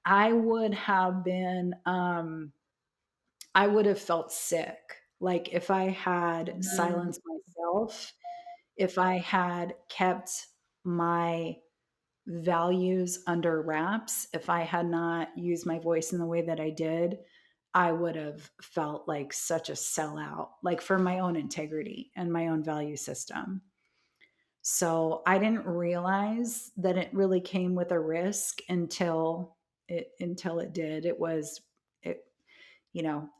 I would have been, I would have felt sick, like if I had mm, silenced myself, if I had kept my values under wraps, if I had not used my voice in the way that I did, I would have felt like such a sellout, like for my own integrity and my own value system. So I didn't realize that it really came with a risk until it did. It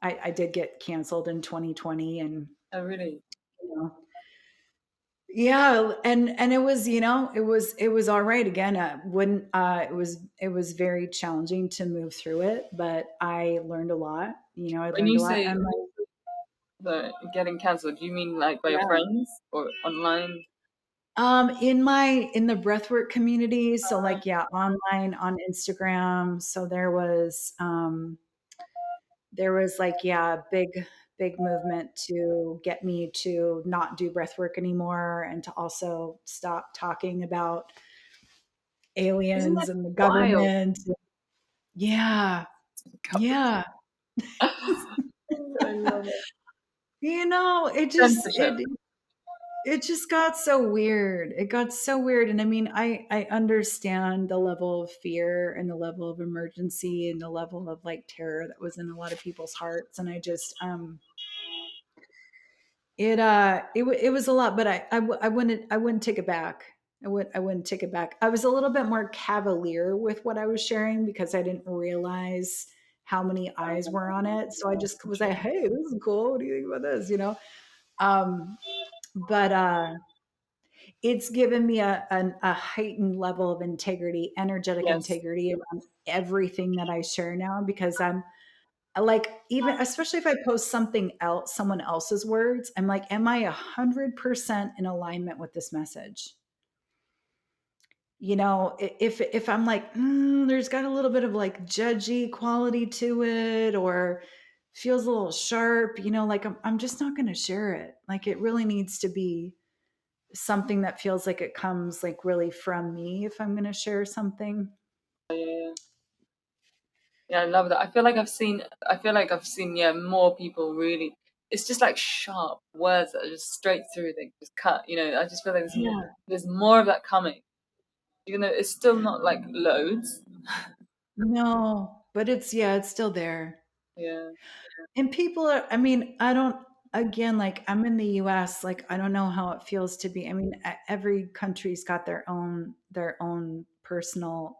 I did get canceled in 2020, and I really. you know yeah, and it was, it was all right. Again, wouldn't it was very challenging to move through it, but I learned a lot. I When learned you a lot. say And the getting cancelled, do you mean like by your yeah. friends or online? In the breathwork community, so like yeah, online on Instagram. So there was like yeah, big movement to get me to not do breathwork anymore and to also stop talking about Isn't that aliens and the wild? government. Yeah, yeah. I love it. It just Censorship. it just got so weird. It got so weird. And I mean, I understand the level of fear and the level of emergency and the level of like terror that was in a lot of people's hearts. And I just, it was a lot, but I wouldn't take it back. I wouldn't take it back. I was a little bit more cavalier with what I was sharing because I didn't realize how many eyes were on it. So I just was like, hey, this is cool. What do you think about this? You know? Um, but it's given me a heightened level of integrity, energetic Yes. integrity around everything that I share now because I'm like, even especially if I post something else, someone else's words, I'm like, am I 100% in alignment with this message? You know, if I'm like, there's got a little bit of like judgy quality to it, or feels a little sharp, you know, like I'm just not going to share it. Like it really needs to be something that feels like it comes like really from me if I'm going to share something. Yeah, yeah. Yeah, I love that. I feel like I've seen, yeah, more people really, it's just like sharp words that are just straight through, they just cut, I just feel like Yeah. there's more of that coming, even though it's still not like loads. No, but it's, yeah, it's still there. Yeah. And people are, I mean, I don't, again, like I'm in the US, like I don't know how it feels to be. I mean, every country's got their own personal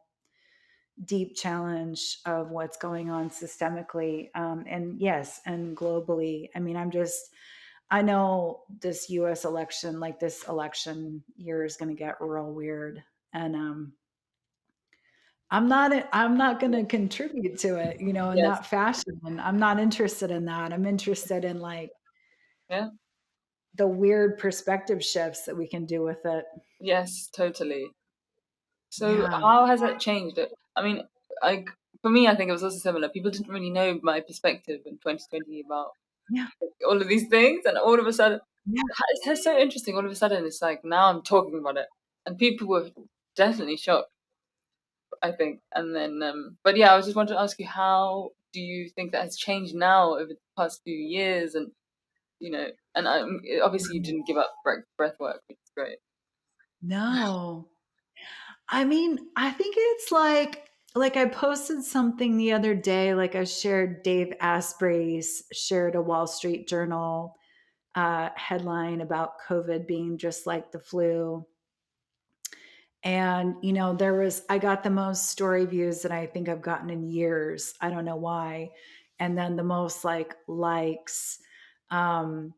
deep challenge of what's going on systemically. And yes, and globally. I mean, I know this US election, like this election year is going to get real weird. And, I'm not going to contribute to it, you know, in Yes. that fashion. I'm not interested in that. I'm interested in like Yeah. the weird perspective shifts that we can do with it. Yes, totally. So Yeah. how has that changed it? I mean, like for me, I think it was also similar. People didn't really know my perspective in 2020 about Yeah. all of these things, and all of a sudden, Yeah. it's so interesting. All of a sudden, it's like now I'm talking about it, and people were definitely shocked, I think. And then, but yeah, I was just wanted to ask you, how do you think that has changed now over the past few years? And and obviously you didn't give up breath work, which is great. No. I mean, I think it's like I posted something the other day, like I shared Dave Asprey's shared a Wall Street Journal headline about COVID being just like the flu. And, you know, I got the most story views that I think I've gotten in years. I don't know why. And then the most like likes. Um,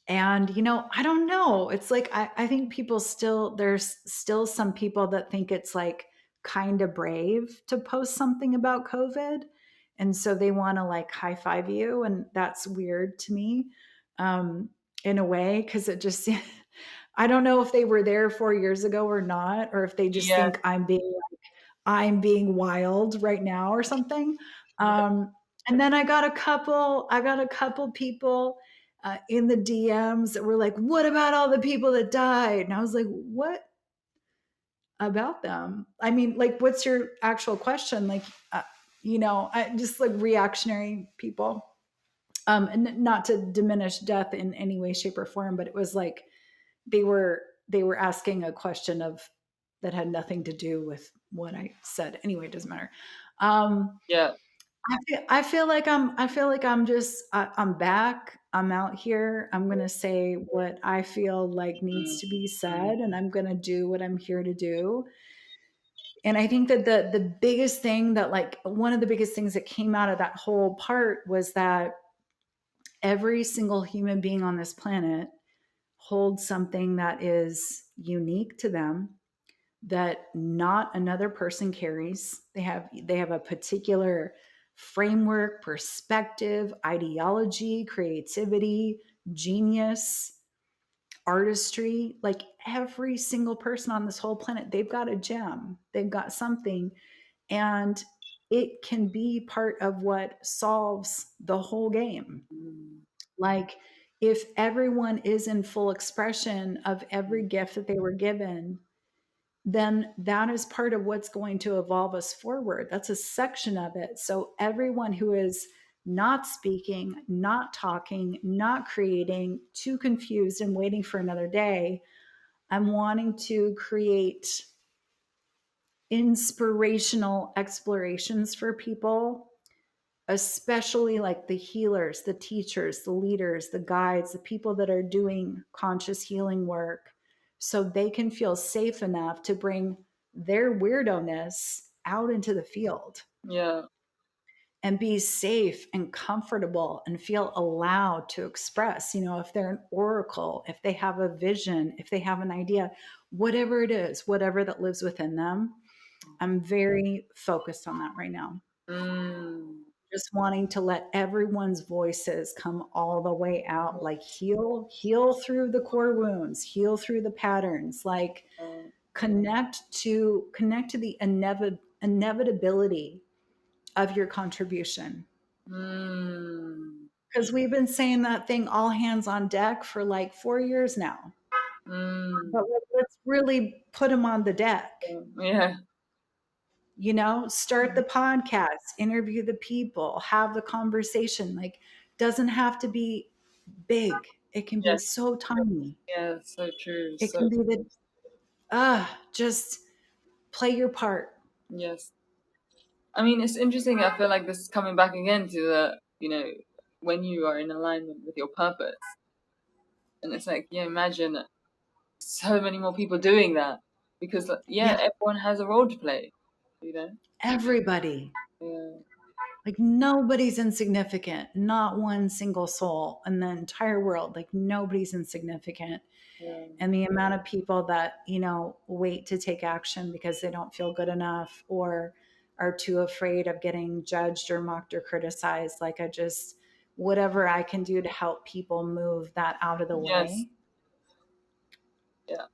and, you know, I don't know. It's like, I think there's still some people that think it's like kind of brave to post something about COVID. And so they want to like high five you. And that's weird to me in a way, because it just, I don't know if they were there 4 years ago or not, or if they just Yeah, think I'm being wild right now or something. yeah, And then I got a couple people in the DMs that were like, "What about all the people that died?" And I was like, "What about them? I mean, like, what's your actual question?" Like, you know, just like reactionary people. And not to diminish death in any way, shape, or form, but it was like they were asking a question of that had nothing to do with what I said. Anyway, it doesn't matter. Um, yeah. I feel like I'm back. I'm out here. I'm gonna say what I feel like needs to be said, and I'm gonna do what I'm here to do. And I think that the biggest thing that like one of the biggest things that came out of that whole part was that every single human being on this planet holds something that is unique to them that not another person carries. They have a particular framework, perspective, ideology, creativity, genius, artistry. Like every single person on this whole planet, they've got a gem. They've got something, and it can be part of what solves the whole game. Mm, Like if everyone is in full expression of every mm, gift that they were given, then that is part of what's going to evolve us forward. That's a section of it. So everyone who is not speaking, not talking, not creating, too confused and waiting for another day. I'm wanting to create inspirational explorations for people, especially like the healers, the teachers, the leaders, the guides, the people that are doing conscious healing work, so they can feel safe enough to bring their weirdo-ness out into the field Yeah. and be safe and comfortable and feel allowed to express. If they're an oracle, if they have a vision, if they have an idea, whatever it is, whatever that lives within them. I'm very focused on that right now. Mm. Just wanting to let everyone's voices come all the way out, like heal through the core wounds, heal through the patterns, like connect to the inevitability of your contribution. Mm. Because we've been saying that thing, all hands on deck, for like 4 years now. Mm. But let's really put them on the deck. Yeah. Start the podcast, interview the people, have the conversation. Like, doesn't have to be big. It can be Yes. so tiny. Yeah. So true. It So can be just play your part. yes. I mean, it's interesting. I feel like this is coming back again to when you are in alignment with your purpose, and it's like, imagine so many more people doing that, because Yeah, everyone has a role to play, you know. everybody. Yeah. Like, nobody's insignificant. Not one single soul in the entire world. Like, nobody's insignificant. Yeah. And the amount of people that wait to take action because they don't feel good enough or are too afraid of getting judged or mocked or criticized. Like, whatever I can do to help people move that out of the Yes. way, Yeah.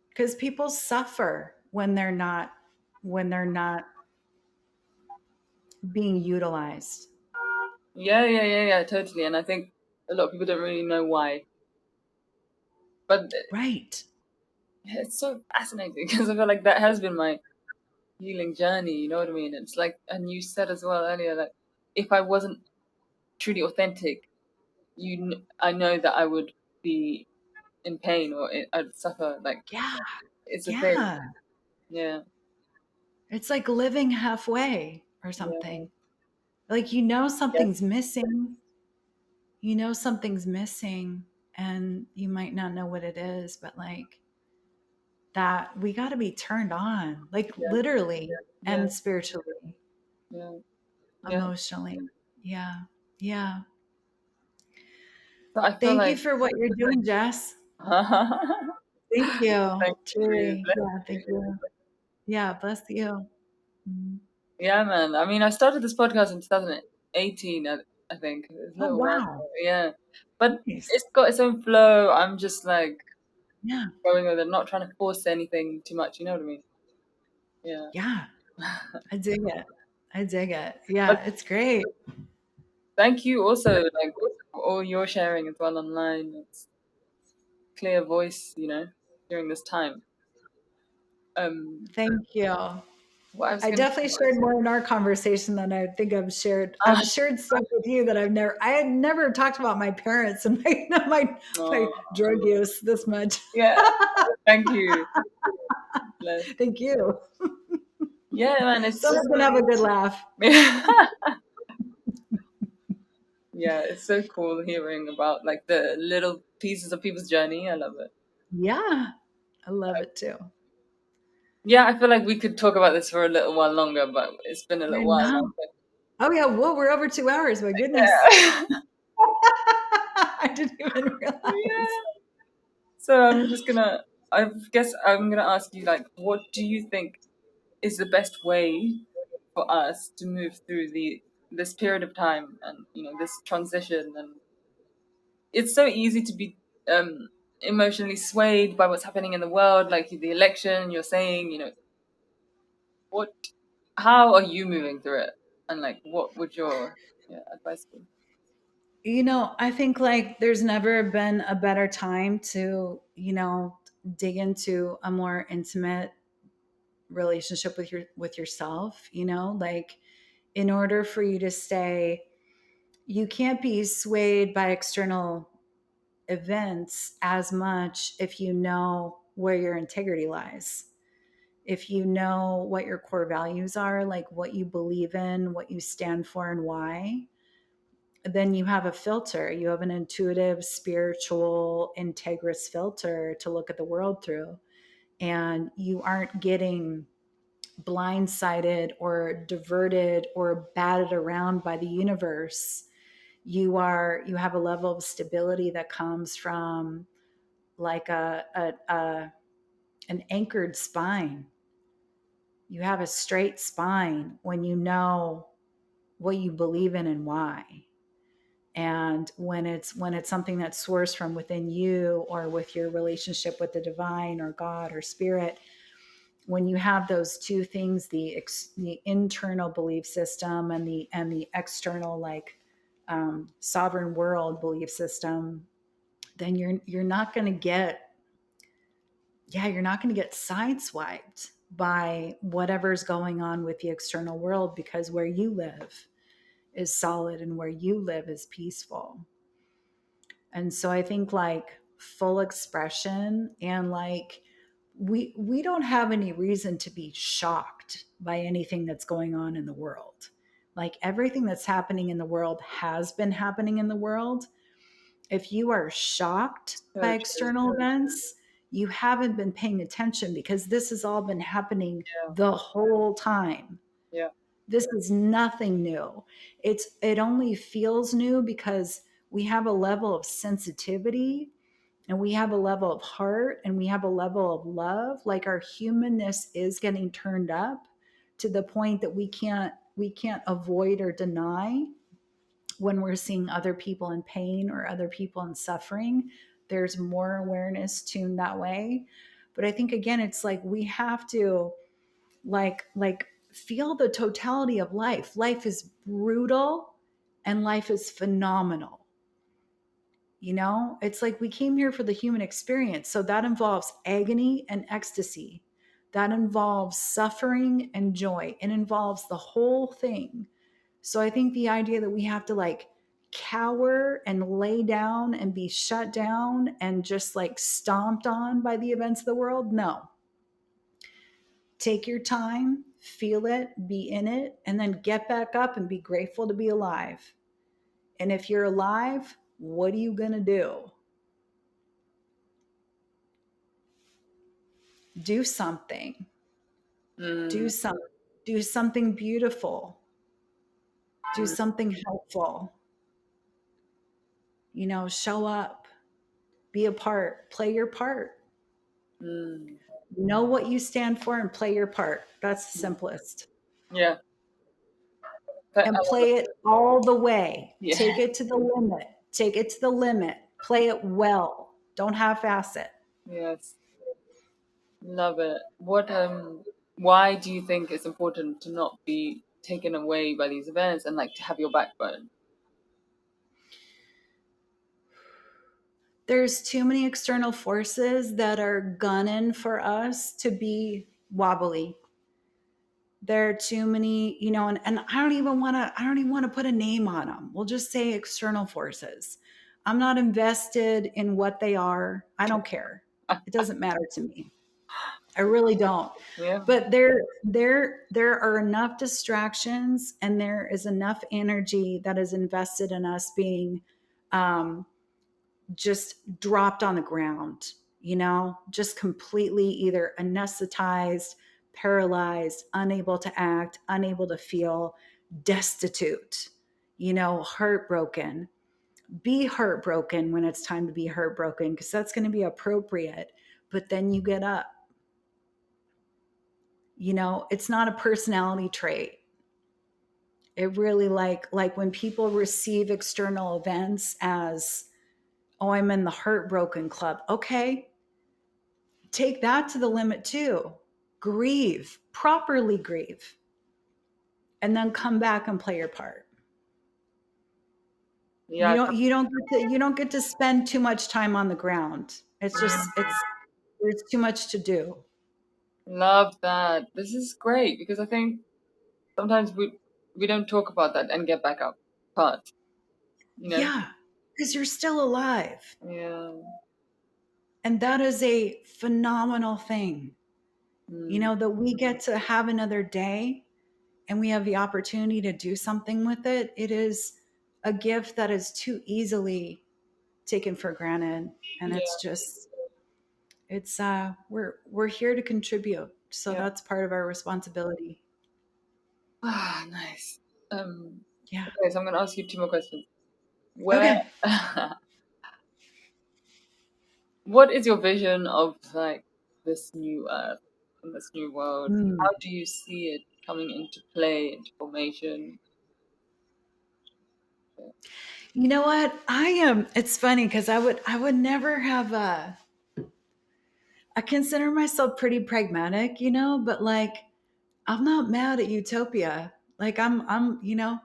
because people suffer when they're not being utilized. Yeah. Totally. And I think a lot of people don't really know why, but Right. it's so fascinating because I feel like that has been my healing journey. You know what I mean? It's like, and you said as well earlier, like, if I wasn't truly authentic, I know that I would be in pain, or I'd suffer. Like, Yeah. it's a thing. Yeah. Yeah. It's like living halfway or Yeah. something. Like, Yes. something's missing. Something's missing, and you might not know what it is, but like, that we got to be turned on, like, Yes. literally Yeah. and spiritually, Yeah. Yeah. emotionally. Yeah. Yeah. So I feel Thank you like, for what you're doing, Jess. Thank you. thank you. Truly. Yeah. Thank you. Yeah. Bless you. Mhm. Yeah, man. I mean, I started this podcast in 2018, I think. It's a Oh, little while wow. ago, yeah. But Nice. it's got its own flow. I'm just like Yeah. going with it, not trying to force anything too much, you know what I mean? Yeah. Yeah. I dig it. I dig it. But Yeah. It's great. thank you also, like, for all your sharing as well online. It's clear voice, during this time. Thank you. What I was I gonna definitely shared more in our conversation than I think I've shared. ah, I've shared stuff with you that I had never talked about my parents and my oh, drug use this much. yeah, thank you. Bless. Thank you. Yeah, man, it's just Someone can have a good laugh. yeah, it's so cool hearing about like the little pieces of people's journey. I love it. Yeah, I love it too. Yeah, I feel like we could talk about this for a little while longer, but it's been a I little while now. know. Oh yeah, whoa, we're over 2 hours. My goodness. Yeah. I didn't even realize. Yeah. So I guess I'm gonna ask you, like, what do you think is the best way for us to move through this period of time, and this transition? And it's so easy to be emotionally swayed by what's happening in the world, like the election. You're saying, what how are you moving through it, and like what would your advice be? I think like there's never been a better time to, dig into a more intimate relationship with yourself, like, in order for you to stay you can't be swayed by external events as much if you know where your integrity lies. If you know what your core values are, like what you believe in, what you stand for, and why, then you have a filter. You have an intuitive, spiritual, integrous filter to look at the world through. And you aren't getting blindsided or diverted or batted around by the universe. You have a level of stability that comes from like an anchored spine. You have a straight spine when you know what you believe in and why. And when it's something that's sourced from within you, or with your relationship with the divine or God or spirit, when you have those two things, the internal belief system and the external, like sovereign world belief system, then you're not going to get, you're not going to get sideswiped by whatever's going on with the external world, because where you live is solid and where you live is peaceful. And so I think like full expression, and like we don't have any reason to be shocked by anything that's going on in the world. Like everything that's happening in the world has been happening in the world. If you are shocked by So true. external events, you haven't been paying attention, because this has all been happening Yeah. the whole time. Yeah. This is nothing new. It only feels new because we have a level of sensitivity, and we have a level of heart, and we have a level of love. Like our humanness is getting turned up to the point that we can't avoid or deny when we're seeing other people in pain or other people in suffering. There's more awareness tuned that way. But I think again, it's like we have to like feel the totality of life. Life is brutal and life is phenomenal. It's like we came here for the human experience. So that involves agony and ecstasy. That involves suffering and joy. It involves the whole thing. So I think the idea that we have to like cower and lay down and be shut down and just like stomped on by the events of the world, no. Take your time, feel it, be in it, and then get back up and be grateful to be alive. And if you're alive, what are you going to do? Do something. Mm, Do some do something beautiful. Do something helpful. Show up, be a part, play your part. mm, Know what you stand for and play your part. That's the simplest. yeah. And I love play it all the way. it. Yeah. Take it to the limit. Take it to the limit. Play it well. Don't half-ass it. Yes. Love it. Why do you think it's important to not be taken away by these events and like to have your backbone? There's too many external forces that are gunning for us to be wobbly. There are too many, and I don't even want to put a name on them. We'll just say external forces. I'm not invested in what they are. I don't care. It doesn't matter to me. I really don't. Yeah. But there are enough distractions, and there is enough energy that is invested in us being um, just dropped on the ground, just completely either anesthetized, paralyzed, unable to act, unable to feel, destitute, heartbroken. Be heartbroken when it's time to be heartbroken, because that's going to be appropriate. But then you get up. It's not a personality trait. It really like when people receive external events as, oh, I'm in the heartbroken club. Okay, take that to the limit too. Grieve, properly grieve, and then come back and play your part. You Yeah. don't you don't get to, you don't get to spend too much time on the ground. It's there's too much to do. Love that. This is great because I think sometimes we don't talk about that and get back up part. you know? Yeah, because you're still alive. Yeah. And that is a phenomenal thing, Mm. that we get to have another day and we have the opportunity to do something with it. It is a gift that is too easily taken for granted. And it's Yeah. just, we're here to contribute. So Yeah. that's part of our responsibility. Ah, nice. Yeah. Okay, so I'm gonna ask you two more questions. Where, Okay. what is your vision of like this new earth and this new world? Hmm. How do you see it coming into play, into formation? You know what? I am. It's funny because I would never have I consider myself pretty pragmatic, but like I'm not mad at utopia. Like I'm,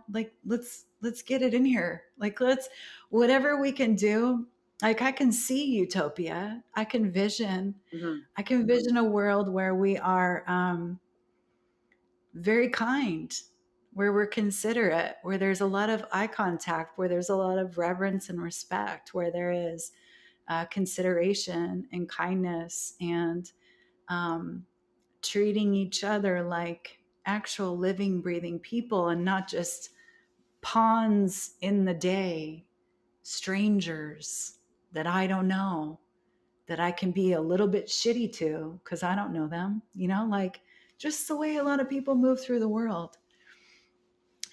like let's get it in here. Like let's whatever we can do. Like I can see utopia. Hmm. I can vision a world where we are very kind, where we're considerate, where there's a lot of eye contact, where there's a lot of reverence and respect, where there is consideration and kindness and um, treating each other like actual living, breathing people and not just pawns in the day, strangers that I don't know, that I can be a little bit shitty to because I don't know them, like just the way a lot of people move through the world.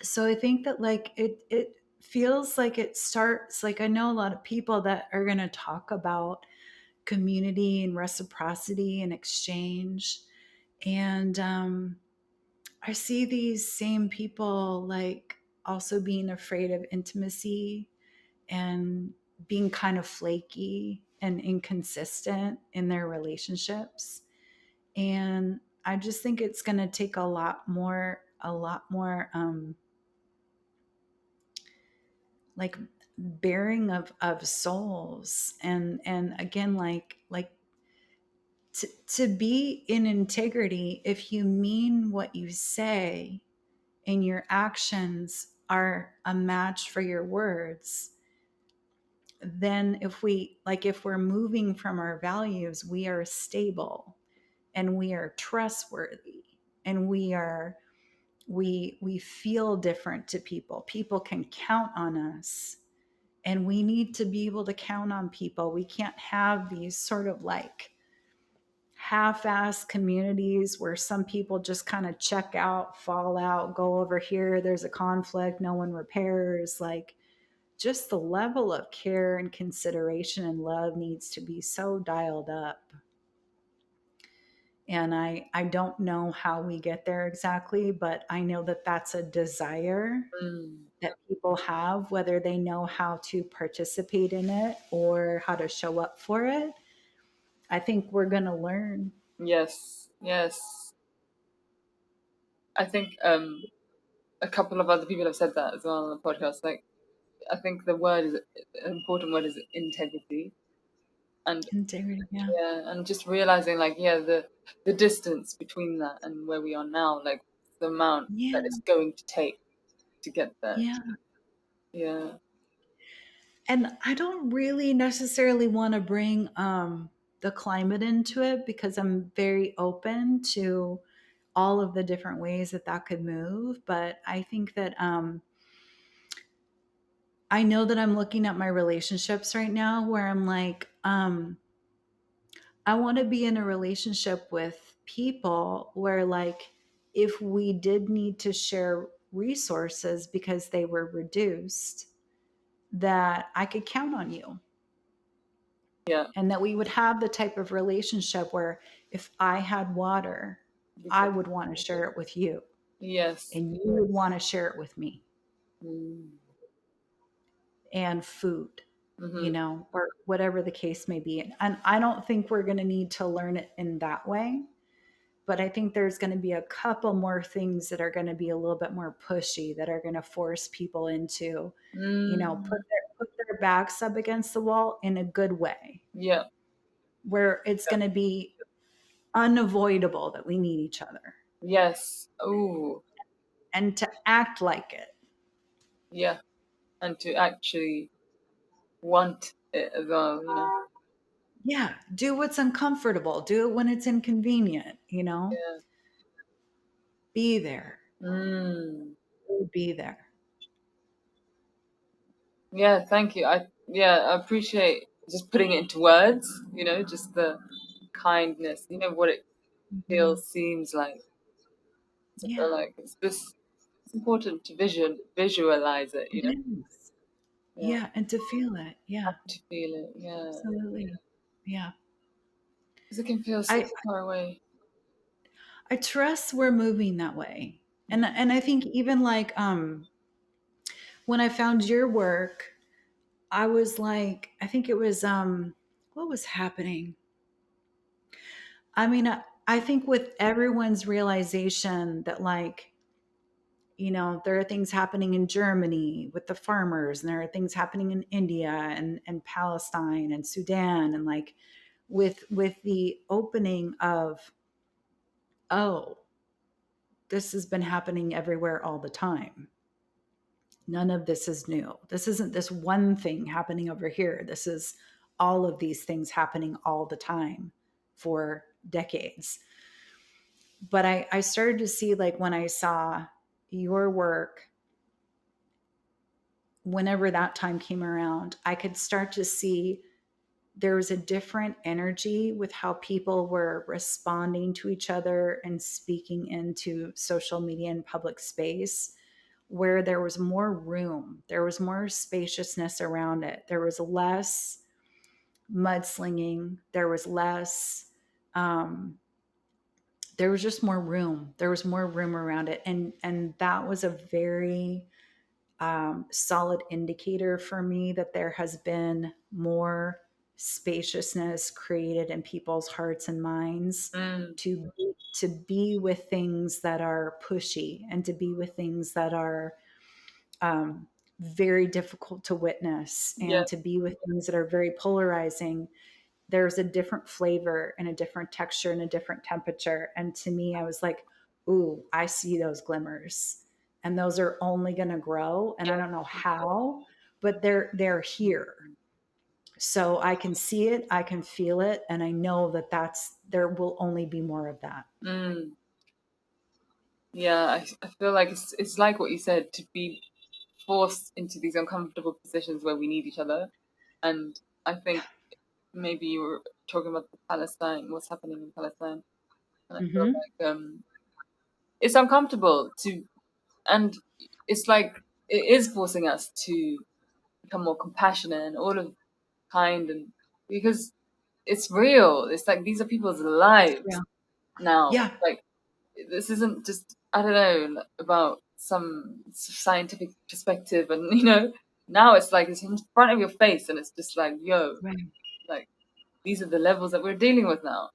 So I think that like it feels like it starts like I know a lot of people that are going to talk about community and reciprocity and exchange. And I see these same people like also being afraid of intimacy and being kind of flaky and inconsistent in their relationships. And I just think it's going to take a lot more like bearing of souls and again like to be in integrity. If you mean what you say and your actions are a match for your words, then if we're moving from our values, we are stable and we are trustworthy and we feel different to people. People can count on us, and we need to be able to count on people. We can't have these sort of like half-assed communities where some people just kind of check out, fall out, go over here, there's a conflict, no one repairs. Like just the level of care and consideration and love needs to be so dialed up. And I don't know how we get there exactly, but I know that that's a desire Mm. that people have, whether they know how to participate in it or how to show up for it. I think we're going to learn. Yes, yes. I think a couple of other people have said that as well on the podcast. Like, I think the word is an important word is integrity, and Integrity, yeah. yeah, and just realizing like yeah, the distance between that and where we are now, like the amount that Yeah, it's going to take to get there. yeah. Yeah. And I don't really necessarily want to bring the climate into it because I'm very open to all of the different ways that that could move. But I think that I know that I'm looking at my relationships right now where I'm like, I want to be in a relationship with people where, like, if we did need to share resources because they were reduced, that I could count on you Yeah. and that we would have the type of relationship where if I had water, I Because, would want to share it with you yes. and you would want to share it with me, Mm. and food, Mm-hmm. or whatever the case may be. And I don't think we're going to need to learn it in that way. But I think there's going to be a couple more things that are going to be a little bit more pushy that are going to force people into, Mm. put their backs up against the wall in a good way, Yeah. where it's going to be unavoidable that we need each other Yes. Oh. and to act like it. Yeah. and to actually want it as well, you know. Yeah, do what's uncomfortable. Do it when it's inconvenient, Yeah. Be there. Mm. Be there. Yeah, thank you. I appreciate just putting it into words, you know, just the kindness, you know, what it Mhm. seems like. I Yeah, feel like it's important to visualize it, you it know. is. Yeah, Yeah, and to feel it. Yeah, to feel it. Yeah, absolutely. Yeah. because it can feel so I far away. I trust we're moving that way. And I think even like when I found your work, I was like, I think it was what was happening? I mean, I think with everyone's realization that like, there are things happening in Germany with the farmers, and there are things happening in India and Palestine and Sudan, and like with the opening of, oh, this has been happening everywhere all the time. None of this is new. This isn't this one thing happening over here. This is all of these things happening all the time for decades. But I started to see, like, when I saw your work, whenever that time came around, I could start to see there was a different energy with how people were responding to each other and speaking into social media and public space, where there was more room, there was more spaciousness around it. There was less mudslinging, there was less, um, there was just more room. There was more room around it, and that was a very solid indicator for me that there has been more spaciousness created in people's hearts and minds Mm. to be with things that are pushy, and to be with things that are um, very difficult to witness, Yeah. and to be with things that are very polarizing. There's a different flavor and a different texture and a different temperature. And to me, I was like, ooh, I see those glimmers. And those are only going to grow. And I Yeah. don't know how, but they're here. So I can see it, I can feel it, and I know that there will only be more of that. Mm. Yeah, I feel like it's like what you said, to be forced into these uncomfortable positions where we need each other. And I think maybe you were talking about the Palestine, what's happening in Palestine, and I feel Mm-hmm. like it's uncomfortable to, and it's like it is forcing us to become more compassionate and all of kind, and because it's real. It's like these are people's It's lives real. now. Yeah. Like this isn't just, I don't know, about some scientific perspective, and you know, now it's like it's in front of your face, and it's just like, yo, Right. like these are the levels that we're dealing with now.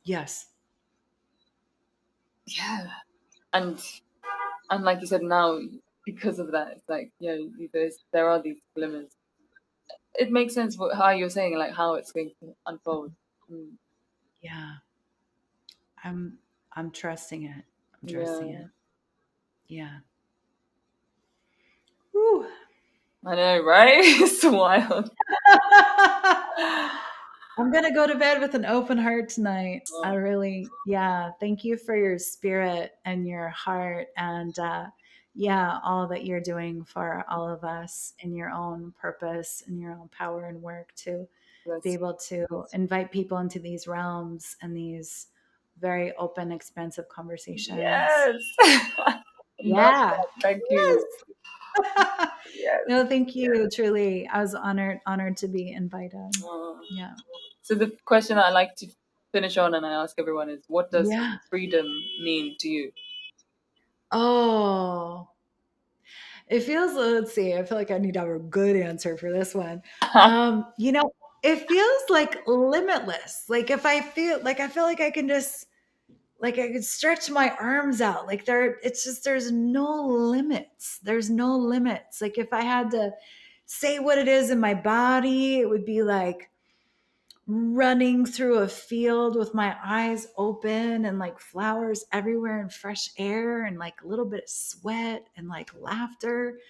Yes. Yeah, and like you said, now because of that, it's like, yeah, there are these glimmers. It makes sense how you're saying, like how it's going to unfold. Mm. Yeah. I'm I'm trusting it. I'm trusting Yeah, it. Yeah. Whew. I know, right? It's wild. I'm going to go to bed with an open heart tonight. I Oh, really, yeah. Thank you for your spirit and your heart, and yeah, all that you're doing for all of us in your own purpose and your own power and work to be that's able to invite people into these realms and these very open, expansive conversations. yes. I love Yeah. that. Thank you. Yes. Yes. No, thank you. Truly, I was honored to be invited. Oh. Yeah. So the question I like to finish on, and I ask everyone, is, what does Yeah. freedom mean to you? Oh, it feels, let's see, I feel like I need to have a good answer for this one. It feels like limitless. Like if I feel like I can just, like I could stretch my arms out. Like it's just, there's no limits. There's no limits. Like if I had to say what it is in my body, it would be like running through a field with my eyes open, and like flowers everywhere and fresh air and like a little bit of sweat and like laughter.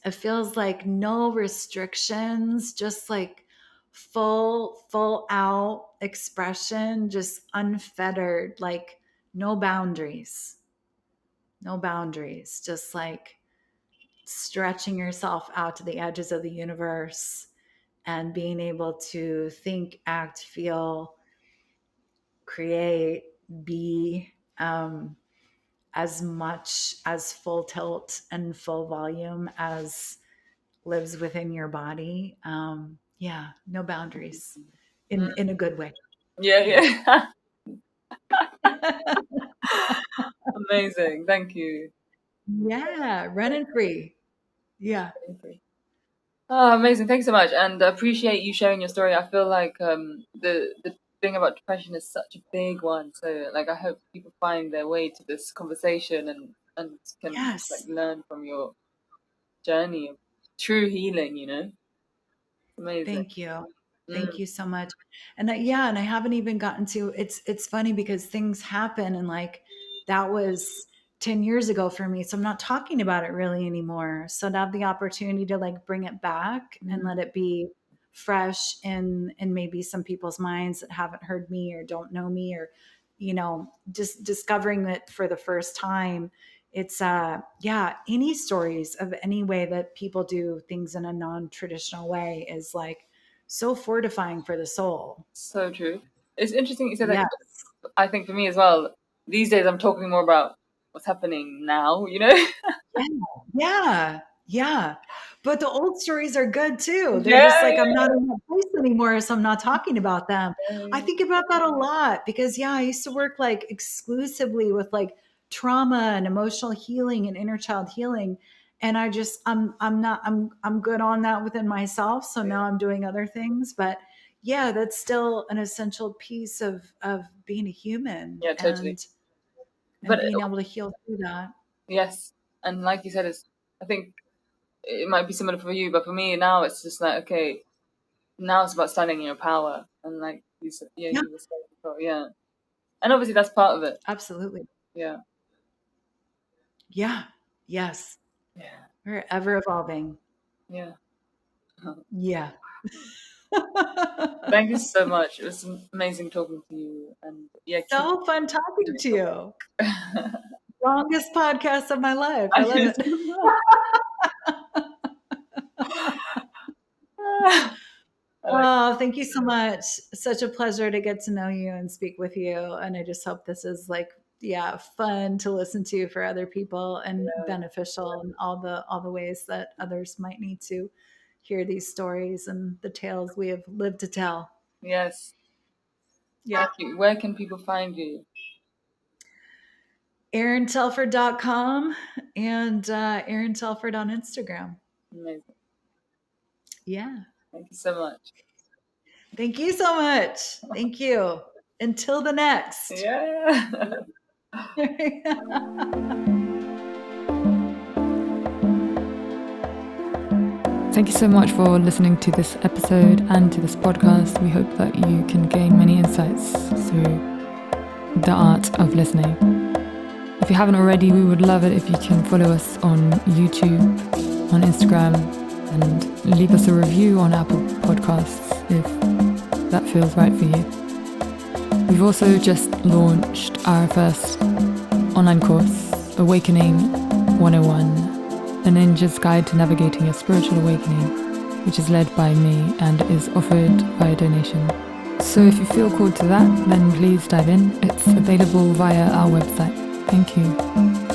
It feels like no restrictions, just like full out expression, just unfettered, like no boundaries. No boundaries, just like stretching yourself out to the edges of the universe and being able to think, act, feel, create, be, as much as full tilt and full volume as lives within your body. Yeah, no boundaries in a good way. Yeah, Yeah. yeah. Amazing. Thank you. Yeah, running free. Yeah. Oh, amazing. Thanks so much. And I appreciate you sharing your story. I feel like the thing about depression is such a big one. So like I hope people find their way to this conversation and can just like Yes. learn from your journey of true healing, you know? Amazing. Thank you. Mm, Thank you so much. And yeah, and I haven't even gotten to it's funny because things happen and like that was 10 years ago for me. So I'm not talking about it really anymore. So to have the opportunity to like bring it back and mm. let it be fresh in maybe some people's minds that haven't heard me or don't know me or just discovering it for the first time. It's yeah, any stories of any way that people do things in a non-traditional way is like so fortifying for the soul. So true. It's interesting you said that Yes. 'cause I think for me as well, these days I'm talking more about what's happening now, you know? Yeah. Yeah. Yeah. But the old stories are good too. They're Yeah, just like, I'm yeah, not in that place anymore, so I'm not talking about them. I yeah. think about that a lot because, yeah, I used to work like exclusively with like trauma and emotional healing and inner child healing. And I'm good on that within myself. So now I'm doing other things. But yeah, that's still an essential piece of being a human Yeah, totally. and But being able to heal through that. yes, and like you said, it's I think it might be similar for you, but for me now it's just like okay, now it's about standing in your power, and like you said, yeah, Yeah, you were saying before, yeah, and obviously that's part of it, absolutely. yeah, Yeah. Yes. yeah, We're ever evolving. yeah. Yeah. Thank you so much. It was amazing talking to you, and yeah, keep So fun talking doing to your you. Longest podcast of my life. I love work. it. I like Oh, thank you so much. Such a pleasure to get to know you and speak with you. And I just hope this is like, yeah, fun to listen to for other people and yeah, beneficial in all the ways that others might need to hear these stories and the tales we have lived to tell. yes. Yeah. Thank you. Where can people find you? ErinTelford.com and Erin Telford on Instagram. Amazing. Yeah. Thank you so much. Thank you so much. Thank you. Until the next. Yeah. Thank you so much for listening to this episode and to this podcast. We hope that you can gain many insights through the art of listening. If you haven't already, we would love it if you can follow us on YouTube, on Instagram, and leave us a review on Apple Podcasts if that feels right for you. We've also just launched our first online course, Awakening 101, a ninja's guide to navigating your spiritual awakening, which is led by me and is offered via donation. So if you feel called to that, then please dive in. It's available via our website. Thank you.